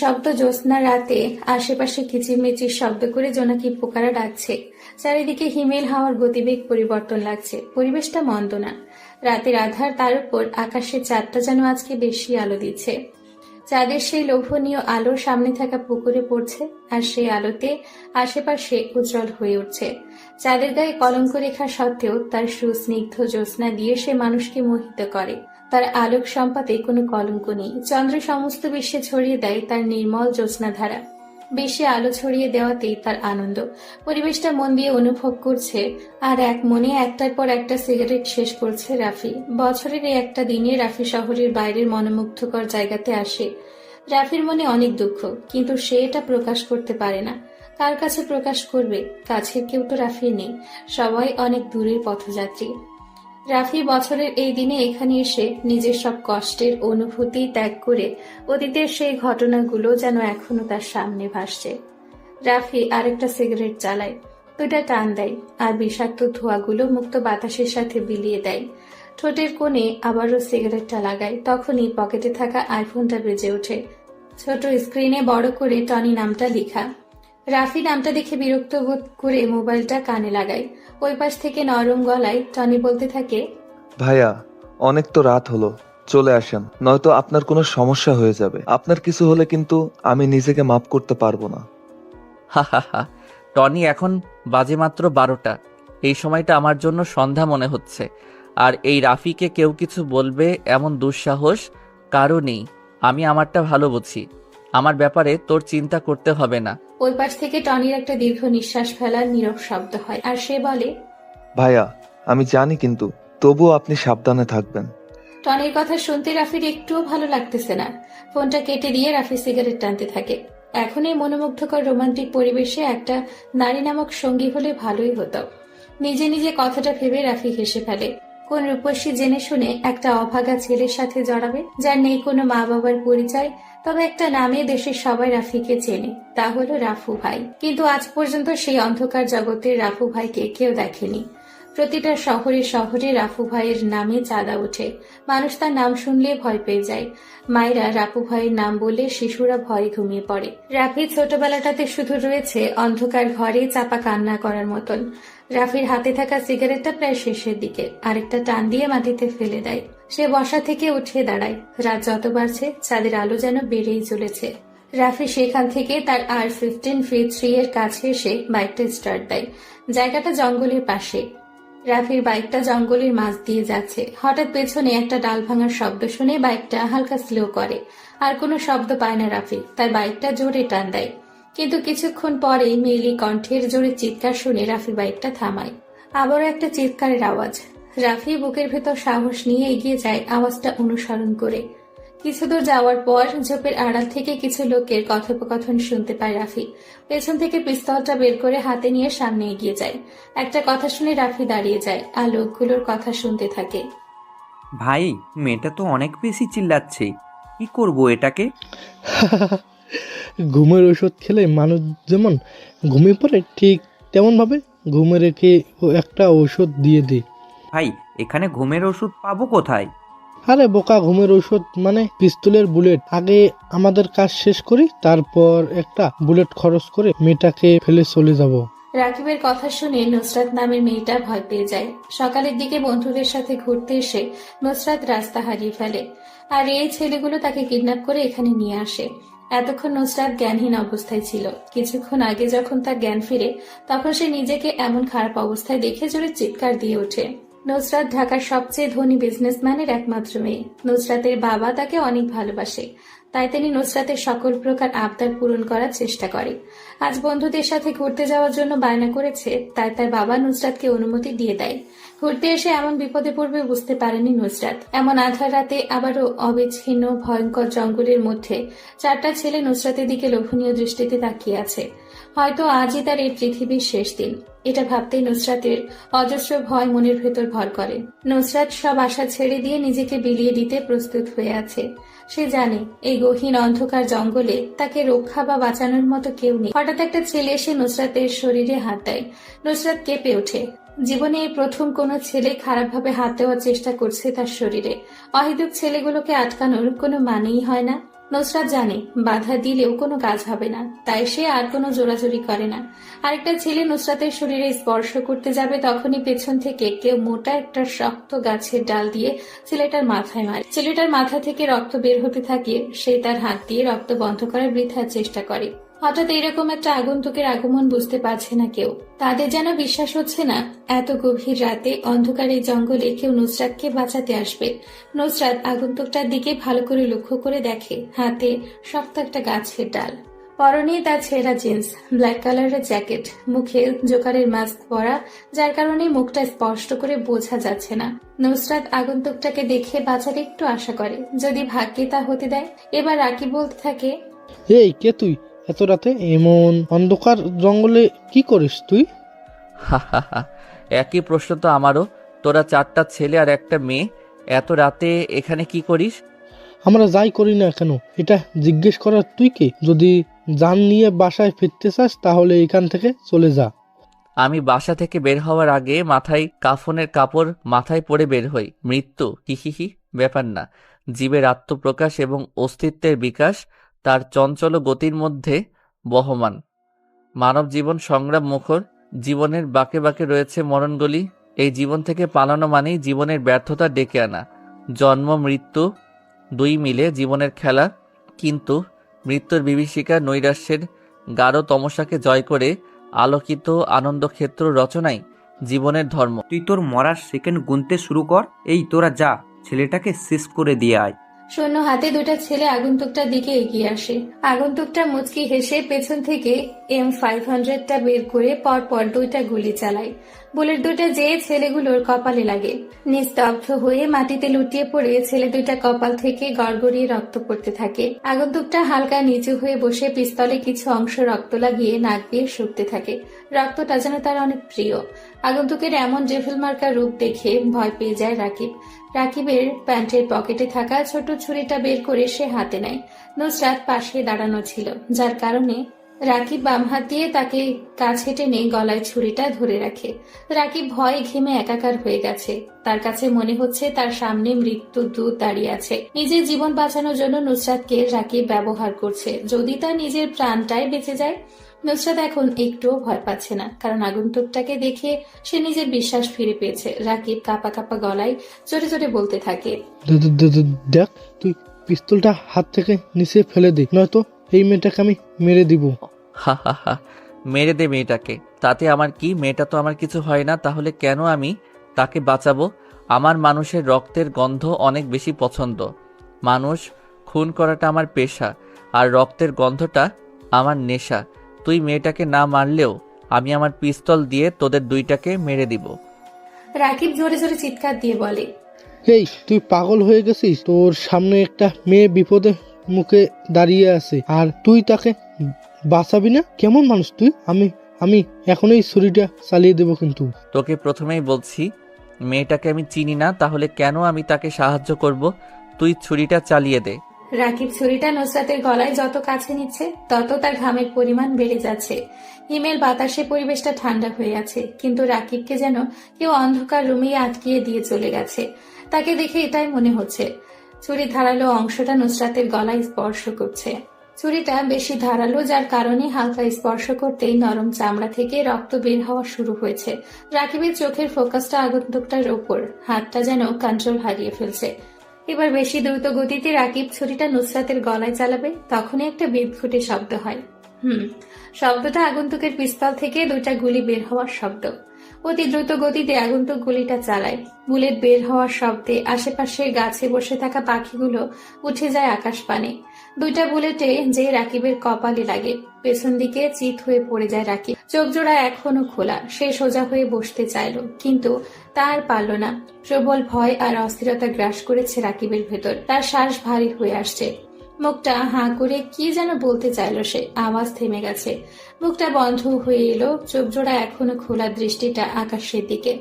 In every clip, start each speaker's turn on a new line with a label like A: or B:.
A: নিঃশব্দ জ্যোৎস্না রাতে আশেপাশে কিচিরমিচির শব্দ করে জোনাকি পোকারা ডাকছে। চারিদিকে হিমেল হাওয়ার গতিবেগ পরিবর্তন লাগছে। পরিবেশটা মন্দ না। রাতের আধার, তার উপর আকাশের চাঁদটা যেন আজকে বেশি আলো দিচ্ছে। চাঁদের সেই লোভনীয় আলো সামনে থাকা পুকুরে পড়ছে, আর সেই আলোতে আশেপাশে উজ্জ্বল হয়ে উঠছে। চাঁদের গায়ে কলঙ্ক রেখা সত্ত্বেও তার সুস্নিগ্ধ জ্যোৎস্না দিয়ে সে মানুষকে মোহিত করে। তার আলোক সম্পাতে কোনো কলঙ্ক নেই। চন্দ্র সমস্ত বিশ্বে ছড়িয়ে দেয় তার নির্মল জ্যোৎস্নাধারা। বেশি আলো ছড়িয়ে দেওয়াতেই তার আনন্দ। পরিবেশটা মন দিয়ে অনুভব করছে, আর এক মনে একটার পর একটা সিগারেট শেষ করছে রাফি। বছরের এই একটা দিনে রাফি শহরের বাইরের মনোমুগ্ধকর জায়গাতে আসে। রাফির মনে অনেক দুঃখ, কিন্তু সে এটা প্রকাশ করতে পারে না। কার কাছে প্রকাশ করবে? কাছের কেউ তো রাফির নেই, সবাই অনেক দূরের পথযাত্রী। রাফি বছরের এই দিনে এখানে এসে নিজের সব কষ্টের অনুভূতি ত্যাগ করে অতীতের সেই ঘটনাগুলো যেন এখনো তার সামনে ভাসছে। রাফি আরেকটা সিগারেট চালায়, দুটা টান দেয়, আর বিষাক্ত ধোঁয়াগুলো মুক্ত বাতাসের সাথে বিলিয়ে দেয়। ঠোঁটের কোণে আবারও সিগারেটটা লাগায়। তখনই পকেটে থাকা আইফোনটা বেজে ওঠে। ছোট স্ক্রিনে বড় করে টনি নামটা লেখা। রাফি নামটা দেখে বিরক্ত বোধ করে মোবাইলটা কানে লাগায়। ওই পাশ থেকে নরম গলায় টনি বলতে থাকে,
B: ভাইয়া, অনেক তো রাত হলো, চলে আসেন, নয়তো আপনার কোনো সমস্যা হয়ে যাবে। আপনার কিছু হলে কিন্তু আমি নিজেকে মাফ করতে পারবো না।
C: হা হা হা। টনি, এখন বাজে মাত্র 12টা। এই সময়টা আমার জন্য সন্ধ্যা মনে হচ্ছে। আর এই রাফিকে কেউ কিছু বলবে এমন দুঃসাহস কারো নেই। আমি আমারটা ভালো বুঝি। আমার ব্যাপারে তোর চিন্তা করতে হবে না।
A: ওই পাশ থেকে টনির একটা দীর্ঘ নিঃশ্বাস ফেলার নীরব শব্দ হয়, আর সে বলে,
B: ভাইয়া, আমি জানি, কিন্তু তবুও আপনি সাবধানে থাকবেন।
A: টনির কথা শুনতে রাফির একটুও ভালো লাগতেছে না। ফোনটা কেটে দিয়ে রাফি সিগারেট টানতে থাকে। এখন এই মনোমুগ্ধকর রোমান্টিক পরিবেশে একটা নারী নামক সঙ্গী হলে ভালোই হতো। নিজে নিজে কথাটা ভেবে রাফি হেসে ফেলে। কোন রূপসী জেনে শুনে একটা অভাগা ছেলের সাথে জড়াবে, যার নেই কোনো মা বাবার পরিচয়। তবে একটা নামে দেশের সবাই রাফিকে চেনে, তা হলো রাফু ভাই। কিন্তু আজ পর্যন্ত সেই অন্ধকার জগতের রাফু ভাইকে কেউ দেখেনি। প্রতিটা শহরে শহরে রাফু ভাইয়ের নামে চাঁদা ওঠে। মানুষ তার নাম শুনলে ভয় পেয়ে যায়। মায়েরা রাফু ভাইয়ের নাম বললে শিশুরা ভয়ে ঘুমিয়ে পড়ে। রাফির ছোটবেলাটাতে শুধু রয়েছে অন্ধকার ঘরে চাপা কান্না করার মতন। রাফির হাতে থাকা সিগারেটটা প্রায় শেষের দিকে, আরেকটা টান দিয়ে মাটিতে ফেলে দেয়। সে বসা থেকে উঠে দাঁড়ায়। রাত যত বাড়ছে চাঁদের আলো যেন বেড়েই চলেছে। রাফি সেখান থেকে তার R15V3 এর কাছে এসে বাইকটা স্টার্ট দেয়। জায়গাটা জঙ্গলের পাশে। রাফির বাইকটা জঙ্গলের মাঝ দিয়ে যাচ্ছে। হঠাৎ পেছনে একটা ডাল ভাঙার শব্দ শুনে বাইকটা হালকা স্লো করে। আর কোনো শব্দ পায় না রাফি, তাই বাইকটা জোরে টান দেয়। কিন্তু কিছুক্ষণ পরেই মেয়েলি কণ্ঠের জোরে চিৎকার শুনে রাফি বাইকটা থামায়। আবারও একটা চিৎকারের আওয়াজ। রাফি বুকের ভেতর সাহস নিয়ে এগিয়ে যায় আওয়াজটা অনুসরণ করে। কিছু দূর যাওয়ার পর ঝোপের আড়াল থেকে কিছু লোকের কথোপকথন শুনতে পায় রাফি। পেছন থেকে পিস্তলটা বের করে হাতে নিয়ে সামনে এগিয়ে যায়। একটা কথা শুনে রাফি দাঁড়িয়ে যায়, আর লোকগুলোর কথা শুনতে থাকে।
D: ভাই, মেয়েটা তো অনেক বেশি চিল্লাচ্ছে। কি করব এটাকে?
E: ঘুমের ওষুধ খেলে মানুষ যেমন ঘুমিয়ে পড়ে, ঠিক তেমনভাবে ঘুমে রেখে একটা ওষুধ দিয়ে দিই।
D: ভাই, এখানে ঘুমের ওষুধ পাবো কোথায়?
E: আরে বোকা, ঘুমের ওষুধ মানে পিস্তলের বুলেট। আগে আমাদের কাজ শেষ করি, তারপর একটা বুলেট খরচ করে মেয়েটাকে ফেলে চলে যাব।
A: রাকিবের কথা শুনে নুসরাত নামের মেয়েটা ভয় পেয়ে যায়। সকালের দিকে বন্ধুদের সাথে ঘুরতে এসে নুসরাত রাস্তা হারিয়ে ফেলে, আর এই ছেলেগুলো তাকে কিডন্যাপ করে এখানে নিয়ে আসে। এতক্ষণ নুসরাত জ্ঞানহীন অবস্থায় ছিল। কিছুক্ষণ আগে যখন তার জ্ঞান ফিরে, তখন সে নিজেকে এমন খারাপ অবস্থায় দেখে জোরে চিৎকার দিয়ে ওঠে। নুসরাত ঢাকার সবচেয়ে ধনী বিজনেসম্যানের একমাত্র মেয়ে। নুসরাতের বাবা তাকে অনেক ভালোবাসে, তাই তিনি নুসরাতের সকল প্রকার আবদার পূরণ করার চেষ্টা করে। আজ বন্ধুদের সাথে ঘুরতে যাওয়ার জন্য বায়না করেছে, তাই তার বাবা নুসরাতকে অনুমতি দিয়ে দেয়। ঘুরতে এসে এমন বিপদে পড়বে বুঝতে পারেনি নুসরাত। এমন আধার রাতে আবারও অবিচ্ছিন্ন ভয়ঙ্কর জঙ্গলের মধ্যে চারটা ছেলে নুসরাতের দিকে লোভনীয় দৃষ্টিতে তাকিয়ে আছে। হয়তো আজই তার এই পৃথিবীর শেষ দিন, এটা ভাবতেই নুসরাতের অজস্র ভয় মনের ভেতর ভর করে। নুসরাত সব আশা ছেড়ে দিয়ে নিজেকে বিলিয়ে দিতে প্রস্তুত হয়ে আছে। সে জানে এই গহীন অন্ধকার জঙ্গলে তাকে রক্ষা বা বাঁচানোর মতো কেউ নেই। হঠাৎ একটা ছেলে এসে নুসরাতের শরীরে হাত দেয়। নুসরাত কেঁপে ওঠে। জীবনে এই প্রথম কোনো ছেলে খারাপভাবে হাত দেওয়ার চেষ্টা করছে তার শরীরে। অহেতুক ছেলেগুলোকে আটকানোর কোনো মানেই হয় না। নুসরাত জানে বাধা দিলেও কোনো কাজ হবে না, তাই সে আর কোনো জোরাজুরি করে না। আরেকটা ছেলে নুসরাতের শরীরে স্পর্শ করতে যাবে, তখনই পেছন থেকে কেউ মোটা একটা শক্ত গাছের ডাল দিয়ে ছেলেটার মাথায় মারে। ছেলেটার মাথা থেকে রক্ত বের হতে থাকে। সে তার হাত দিয়ে রক্ত বন্ধ করার বৃথা চেষ্টা করে। হঠাৎ এরকম একটা আগন্তুকের আগমন বুঝতে পারছে না কেউ। তাদের যেন বিশ্বাস হচ্ছে না এত গভীর রাতে অন্ধকার এই জঙ্গলে কেউ নুসরাতকে বাঁচাতে আসবে। নুসরাত আগন্তুকটার দিকে ভালো করে লক্ষ্য করে দেখে হাতে শক্ত একটা গাছের ডাল, পরনে তার ছেঁড়া জিন্স, ব্ল্যাক কালারের জ্যাকেট, মুখে জোকারের মাস্ক পরা, যার কারণে মুখটা স্পষ্ট করে বোঝা যাচ্ছে না। নুসরাত আগন্তুকটাকে দেখে বাঁচার একটু আশা করে, যদি ভাগ্যে তা হতে দেয়। এবার রাকিব বলতে থাকে,
E: এই কে তুই? এত রাতে এমন অন্ধকার জঙ্গলে কি করিস তুই?
C: হা হা হা, একই প্রশ্ন তো আমারও। তোরা 4টা ছেলে আর একটা মেয়ে, এত রাতে এখানে কি করিস?
E: আমরা যাই করি না কেন এটা জিজ্ঞেস করার তুই কে? যদি জান নিয়ে বাসায় ফিরতে চাস তাহলে এখান থেকে চলে যা।
C: আমি বাসা থেকে বের হওয়ার আগে মাথায় কাফনের কাপড় মাথায় পরে বের হই। মৃত্যু হিহিহি ব্যাপার না। জীবের আত্মপ্রকাশ এবং অস্তিত্বের বিকাশ তার চঞ্চল গতির মধ্যে বহমান। মানব জীবন সংগ্রাম মুখর। জীবনের বাঁকে বাঁকে রয়েছে মরণগলি। এই জীবন থেকে পালানো মানেই জীবনের ব্যর্থতা ডেকে আনা। জন্ম মৃত্যু দুই মিলে জীবনের খেলা, কিন্তু মৃত্যুর বিভীষিকা নৈরাশ্যের গাঢ় তমসাকে জয় করে আলোকিত আনন্দক্ষেত্র রচনাই জীবনের ধর্ম।
D: তুই তোর মরার সেকেন্ড গুনতে শুরু কর। এই তোরা যা, ছেলেটাকে শেষ করে দিয়ে আয়।
A: শূন্য হাতে দুটা ছেলে আগন্তুকটার দিকে এগিয়ে আসে। আগন্তুকটা মুচকি হেসে পেছন থেকে M500টা বের করে পরপর দুইটা গুলি চালায়। বুলেট দুইটা যেয়ে ছেলেগুলোর কপালে লাগে। নিস্তব্ধ হয়ে মাটিতে লুটিয়ে পড়ে ছেলে দুইটা কপাল থেকে গড়গড়িয়ে রক্ত পড়তে থাকে। আগন্তুকটা হালকা নিচু হয়ে বসে পিস্তলে কিছু অংশ রক্ত লাগিয়ে নাক দিয়ে শুকতে থাকে। রক্তটা যেন তার অনেক প্রিয়। আগন্তুকের এমন ডেভিল মার্কা রূপ দেখে ভয় পেয়ে যায় রাকিব। রাকিবের প্যান্টের পকেটে থাকা ছোট ছুরিটা বের করে সে হাতে নেয়। নুসরাত পাশে দাঁড়ানো ছিল, যার কারণে রাকিব বাম হাত দিয়ে তাকে কাছে টেনে গলায় ছুরিটা ধরে রাখে। রাকিব ভয়ে ঘেমে একাকার হয়ে গেছে। তার কাছে মনে হচ্ছে তার সামনে মৃত্যু দূত দাঁড়িয়ে আছে। নিজের জীবন বাঁচানোর জন্য নুসরাতকে রাকিব ব্যবহার করছে। যদি তার নিজের প্রাণটাই বেঁচে যায়। নুসরাত এখন একটুও ভয় পাচ্ছে না, কারণ আগন্তুকটাকে দেখে সে নিজের বিশ্বাস ফিরে পেয়েছে। রাকিব কাঁপা কাঁপা গলায় জোরে জোরে বলতে থাকে,
E: দেখ, তুই পিস্তলটা হাত থেকে নিচে ফেলে দে, নয়তো এই মেয়েটাকে আমি মেরে দিব।
C: হা হা হা, মেরে দে মেয়েটাকে, তাতে আমার কি? মেয়েটা তো আমার কিছু হয় না, তাহলে কেন আমি তাকে বাঁচাবো? আমার মানুষের রক্তের গন্ধ অনেক বেশি পছন্দ। মানুষ খুন করাটা আমার পেশা, আর রক্তের গন্ধটা আমার নেশা। তুই মেয়েটাকে না মারলেও আমি আমার পিস্তল দিয়ে তোদের দুইটাকে মেরে দিব।
A: রাকিব জোরে জোরে চিৎকার দিয়ে বলে,
E: এই তুই পাগল হয়ে গেছিস? তোর সামনে একটা মেয়ে বিপদে মুখে দাঁড়িয়ে আছে আর তুই তাকে বাঁচাবি না? কেমন মানুষ তুই? আমি এখনই ছুরিটা চালিয়ে দেবো কিন্তু।
C: তোকে প্রথমেই বলছি, মেয়েটাকে আমি চিনি না, তাহলে কেন আমি তাকে সাহায্য করব? তুই ছুরিটা চালিয়ে দে।
A: রাকিব ছুরিটা নুসরাতের গলায় যত কাছে নিচ্ছে তত তার ঘামের পরিমাণ বেড়ে যাচ্ছে। হিমেল বাতাসে পরিবেশটা ঠান্ডা হয়ে আছে, কিন্তু রাকিবকে যেন কেউ অন্ধকার রুমে আটকিয়ে দিয়ে চলে গেছে। তাকে দেখে এটাই মনে হচ্ছে। ছুরি ধারালো অংশটা নুসরাতের গলায় স্পর্শ করছে। ছুরিটা বেশি ধারালো, যার কারণে হালকা স্পর্শ করতেই নরম চামড়া থেকে রক্ত বের হওয়া শুরু হয়েছে। রাকিবের চোখের ফোকাসটা আগন্তুকটার ওপর, হাতটা যেন কন্ট্রোল হারিয়ে ফেলছে। এবার বেশি দ্রুত গতিতে রাকিব ছুরিটা নুসরাতের গলায় চালাবে, তখনই একটা বিদঘুটে শব্দ হয়। শব্দটা আগন্তুকের পিস্তল থেকে দুইটা গুলি বের হওয়ার শব্দ। অতি দ্রুত গতিতে আগন্তুক গুলিটা চালায়। বুলেট বের হওয়ার শব্দে আশেপাশের গাছে বসে থাকা পাখিগুলো উঠে যায় আকাশ পানে। দুইটা বুলেটে যে রাকিবের কপালে লাগে। পেছন দিকে চিত হয়ে পড়ে যায় রাকিব। চোখ জোড়া এখনো খোলা। সে সোজা হয়ে বসতে চাইল, কিন্তু তার পারল না। প্রবল ভয় আর অস্থিরতা গ্রাস করেছে রাকিবের ভেতর। তার শ্বাস ভারী হয়ে আসছে। মুখটা হাঁ করে কি যেন বলতে চাইল সে, আওয়াজ থেমে গেছে। মুখটা বন্ধ হয়ে এলো। চোখ জোড়া এখনো খোলা, দৃষ্টিটা আকাশের দিকে।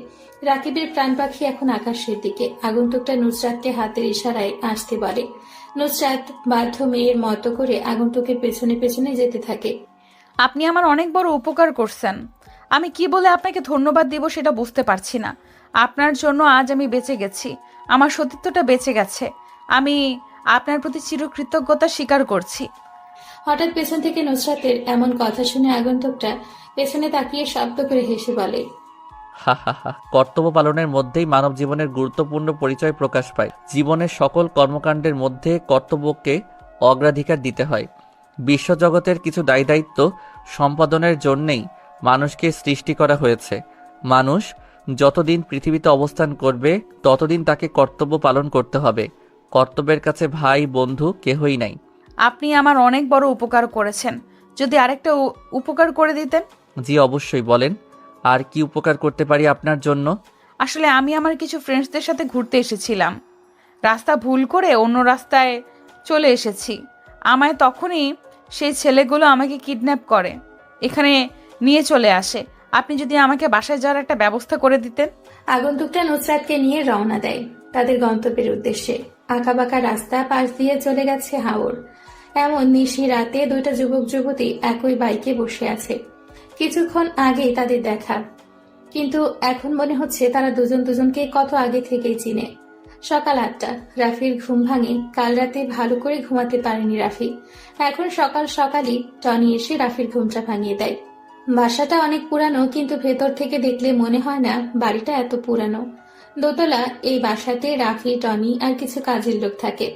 A: রাকিবের প্রাণ পাখি এখন আকাশের দিকে। আগন্তুকটা নুসরাতকে হাতের ইশারায় আসতে বলে। নুসরাত বাধ্য মেয়ের মতো করে আগন্তুকের পেছনে পেছনে যেতে থাকে।
F: আপনি আমার অনেক বড় উপকার করছেন। আমি কি বলে আপনাকে ধন্যবাদ দিব সেটা বুঝতে পারছি না। আপনার জন্য আজ আমি বেঁচে গেছি, আমার সতীত্বটা বেঁচে গেছে। আমি আপনার প্রতি চিরকৃতজ্ঞতা স্বীকার করছি।
A: হঠাৎ পেছন থেকে নুসরাতের এমন কথা শুনে আগন্তুকটা পেছনে তাকিয়ে শব্দ করে হেসে বলে,
C: হা হা হা। কর্তব্য পালনের মধ্যেই মানব জীবনের গুরুত্বপূর্ণ পরিচয় প্রকাশ পায়। জীবনের সকল কর্মকাণ্ডের মধ্যে কর্তব্যকে অগ্রাধিকার দিতে হয়। বিশ্বজগতের কিছু দায়িত্ব সম্পাদনের জন্যেই মানুষকে সৃষ্টি করা হয়েছে। মানুষ যতদিন পৃথিবীতে অবস্থান করবে ততদিন তাকে কর্তব্য পালন করতে হবে। কর্তব্যের কাছে ভাই বন্ধু কেহই নাই।
F: আপনি আমার অনেক বড় উপকার করেছেন। যদি আরেকটা উপকার করে দিতেন।
C: জি অবশ্যই, বলেন আর কি উপকার করতে পারি আপনার জন্য?
F: আসলে আমি আমার কিছু ফ্রেন্ডসদের সাথে ঘুরতে এসেছিলাম। রাস্তা ভুল করে অন্য রাস্তায় চলে এসেছি। আমায় তখনই সেই ছেলেগুলো আমাকে কিডন্যাপ করে এখানে নিয়ে চলে আসে। আপনি যদি আমাকে বাসায় যাওয়ার একটা ব্যবস্থা করে দিতেন।
A: আগন্তুকটা নুসরাতকে নিয়ে রওনা দেয় তাদের গন্তব্যের উদ্দেশ্যে। আঁকাবাঁকা রাস্তা পাশ দিয়ে চলে গেছে হাওড়। এমন নিশি রাতে দুইটা যুবক যুবতী একই বাইকে বসে আছে। কিছুক্ষণ আগে তাদের দেখা, কিন্তু এখন মনে হচ্ছে তারা দুজন দুজনকে কত আগে থেকেই চিনে। সকাল 8টা, রাফির ঘুম ভাঙে। কাল রাতে ভালো করে ঘুমাতে পারেনি রাফি। এখন সকাল সকালই টনি এসে রাফির ঘুমটা ভাঙিয়ে দেয়। বাসাটা অনেক পুরানো, কিন্তু ভেতর থেকে দেখলে মনে হয় না বাড়িটা এত পুরানো। দোতলা এই বাসাতে রাফি, টনি আর কিছু কাজের লোক থাকে।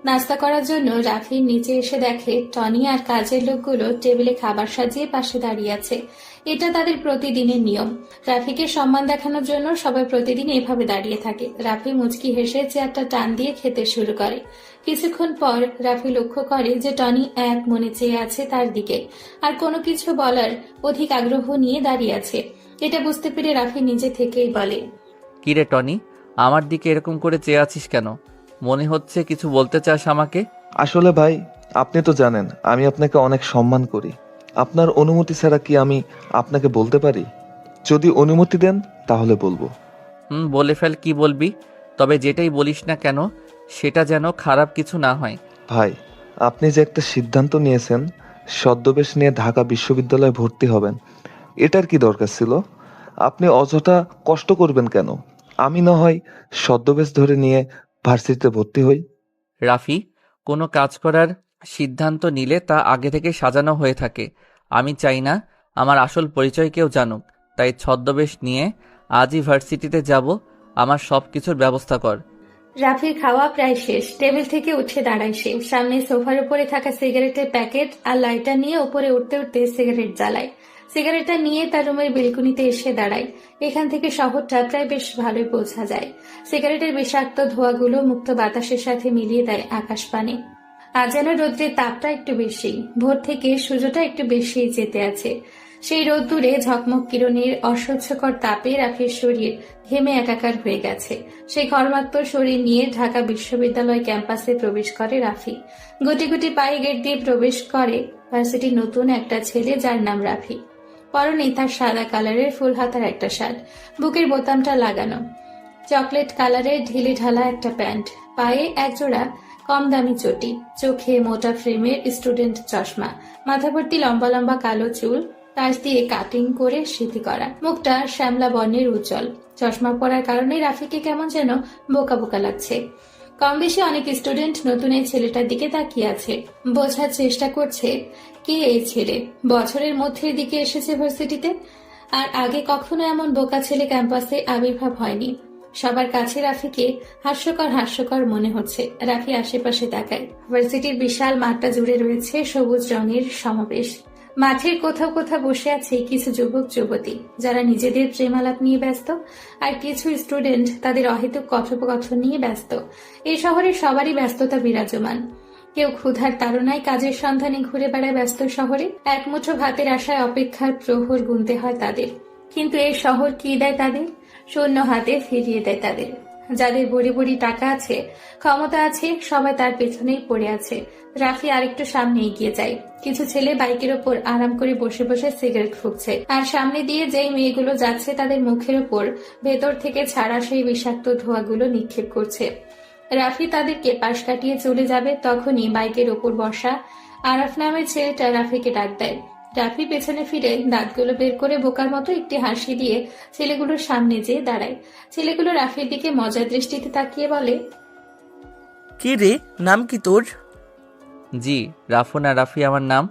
A: নাস্তা করার জন্য রাফির নিচে এসে দেখে টনি আর কাজের লোকগুলো টেবিলে খাবার সাজিয়ে পাশে দাঁড়িয়ে আছে। এটা তাদের প্রতিদিনের নিয়ম। রাফিকে সম্মান দেখানোর জন্য সবাই প্রতিদিন এভাবে দাঁড়িয়ে থাকে। রাফি মুচকি হেসে চেয়ারটা টান দিয়ে খেতে শুরু করে। কিছুক্ষণ পর রাফি লক্ষ্য করে যে টনি এক মনে চেয়ে আছে তার দিকে, আর কোনো কিছু বলার অধিক আগ্রহ নিয়ে দাঁড়িয়ে আছে। এটা বুঝতে পেরে রাফি নিজে থেকেই বলে,
C: কিরে টনি, আমার দিকে এরকম করে চেয়ে আছিস কেন? মনে হচ্ছে কিছু বলতে চাস আমাকে।
B: আসলে ভাই, আপনি তো জানেন আমি আপনাকে অনেক সম্মান করি। আপনার অনুমতি ছাড়া কি আমি আপনাকে বলতে পারি? যদি অনুমতি দেন তাহলে বলবো।
C: বলে ফেল, কি বলবি? তবে যেটাই বলিস না কেন সেটা যেন খারাপ কিছু না হয়।
B: ভাই, আপনি যে একটা সিদ্ধান্ত নিয়েছেন ছদ্মবেশ নিয়ে ঢাকা বিশ্ববিদ্যালয়ে ভর্তি হবেন, এটার কি দরকার ছিল? আপনি অযথা কষ্ট করবেন কেন? আমি না হয় ছদ্মবেশ ধরে নিয়ে ভার্সিটিতে ভর্তি হই।
C: রাফি, কোনো কাজ করার সিদ্ধান্ত নিলে তা আগে থেকে সাজানো হয়ে থাকে। আমি চাই না আমার আসল পরিচয় কেউ জানুক, তাই ছদ্মবেশ নিয়ে আজই ভার্সিটিতে যাব। আমার সব কিছুর ব্যবস্থা কর।
A: রাফির খাওয়া প্রায় শেষ। টেবিল থেকে উঠে দাঁড়ায় সে। সামনে সোফার উপরে থাকা সিগারেটের প্যাকেট আর লাইটার নিয়ে উপরে উঠতে উঠতে সিগারেট জ্বালায়। সিগারেটটা নিয়ে তার রুমের বেলকুনিতে এসে দাঁড়ায়। এখান থেকে শহরটা প্রায় বেশ ভালোই বোঝা যায়। সিগারেটের বিষাক্ত ধোঁয়াগুলো মুক্ত বাতাসের সাথে মিলিয়ে দেয় আকাশ পানে। আজ যেন রৌদ্রের তাপটা একটু বেশি। ভোর থেকে সূর্যটা একটু বেশি যেতে আছে। সেই রোদ্দুরে ঝকমক কিরণের অসহ্যকর তাপে রাফির শরীর ঘেমে একাকার হয়ে গেছে। সেই ঘর্মাক্ত শরীর নিয়ে ঢাকা বিশ্ববিদ্যালয় ক্যাম্পাসে প্রবেশ করে রাফি। গুটি গুটি পায়ে গেট দিয়ে প্রবেশ করে ভার্সিটির নতুন একটা ছেলে, যার নাম রাফি। পরনে তার সাদা কালারের ফুল হাতার একটা শার্ট, বুকের বোতামটা লাগানো, চকলেট কালারের ঢিলে ঢালা একটা প্যান্ট, পায়ে একজোড়া কম দামি চটি, চোখে মোটা ফ্রেমের স্টুডেন্ট চশমা, মাথা ভর্তি লম্বা লম্বা কালো চুল, তাজ দিয়ে কাটিং করে সিঁথি করা, মুখটা শ্যামলা বর্ণের উজ্জ্বল। চশমা পরার কারণে রাফিকে কেমন যেন বোকা বোকা লাগছে। কম বেশি অনেক স্টুডেন্ট নতুন এই ছেলেটার দিকে তাকিয়ে আছে, বোঝার চেষ্টা করছে কে এই ছেলে। বছরের মধ্যের দিকে এসেছে ভার্সিটিতে, আর আগে কখনো এমন বোকা ছেলে ক্যাম্পাসে আবির্ভাব হয়নি। সবার কাছে রাফিকে হাস্যকর হাস্যকর মনে হচ্ছে। রাফি আশেপাশে তাকায়। ভার্সিটির বিশাল মাঠটা জুড়ে রয়েছে সবুজ রঙের সমাবেশ। মাঠের কোথাও কোথাও বসে আছে কিছু যুবক যুবতী, যারা নিজেদের প্রেমালাপ নিয়ে ব্যস্ত, আর কিছু স্টুডেন্ট তাদের অহেতুক কথোপকথন নিয়ে ব্যস্ত। এই শহরে সবারই ব্যস্ততা বিরাজমান। কেউ ক্ষুধার তাড়নায় কাজের সন্ধানে ঘুরে বেড়ায় ব্যস্ত শহরে। এক মুঠো ভাতের আশায় অপেক্ষার প্রহর গুনতে হয় তাদের। কিন্তু এই শহর কি দেয় তাদের? শূন্য হাতে ফিরিয়ে দেয় তাদের। যাদের বড়ি বড়ি টাকা আছে, ক্ষমতা আছে, সবাই তার পেছনেই পড়ে আছে। রাফি আরেকটু সামনে এগিয়ে যায়। কিছু ছেলে বাইকের ওপর আরাম করে বসে বসে সিগারেট ফুঁকছে, আর সামনে দিয়ে যেই মেয়েগুলো যাচ্ছে তাদের মুখের ওপর ভেতর থেকে ছাড়া সেই বিষাক্ত ধোঁয়াগুলো নিক্ষেপ করছে। রাফি তাদেরকে পাশ কাটিয়ে চলে যাবে, তখনই বাইকের ওপর বসা আরাফ নামের ছেলেটা রাফিকে ডাক দেয়। রাফি পেছনে ফিরে দাঁতগুলো বের করে বোকার মতো একটি হাসি দিয়ে ছেলেগুলোর সামনে যেয়ে দাঁড়ায়। ছেলেগুলো রাফির দিকে মজার দৃষ্টিতে তাকিয়ে বলে,
G: কি রে, নাম কি তোর?
C: জি, রাফু না রাফি আমার নাম।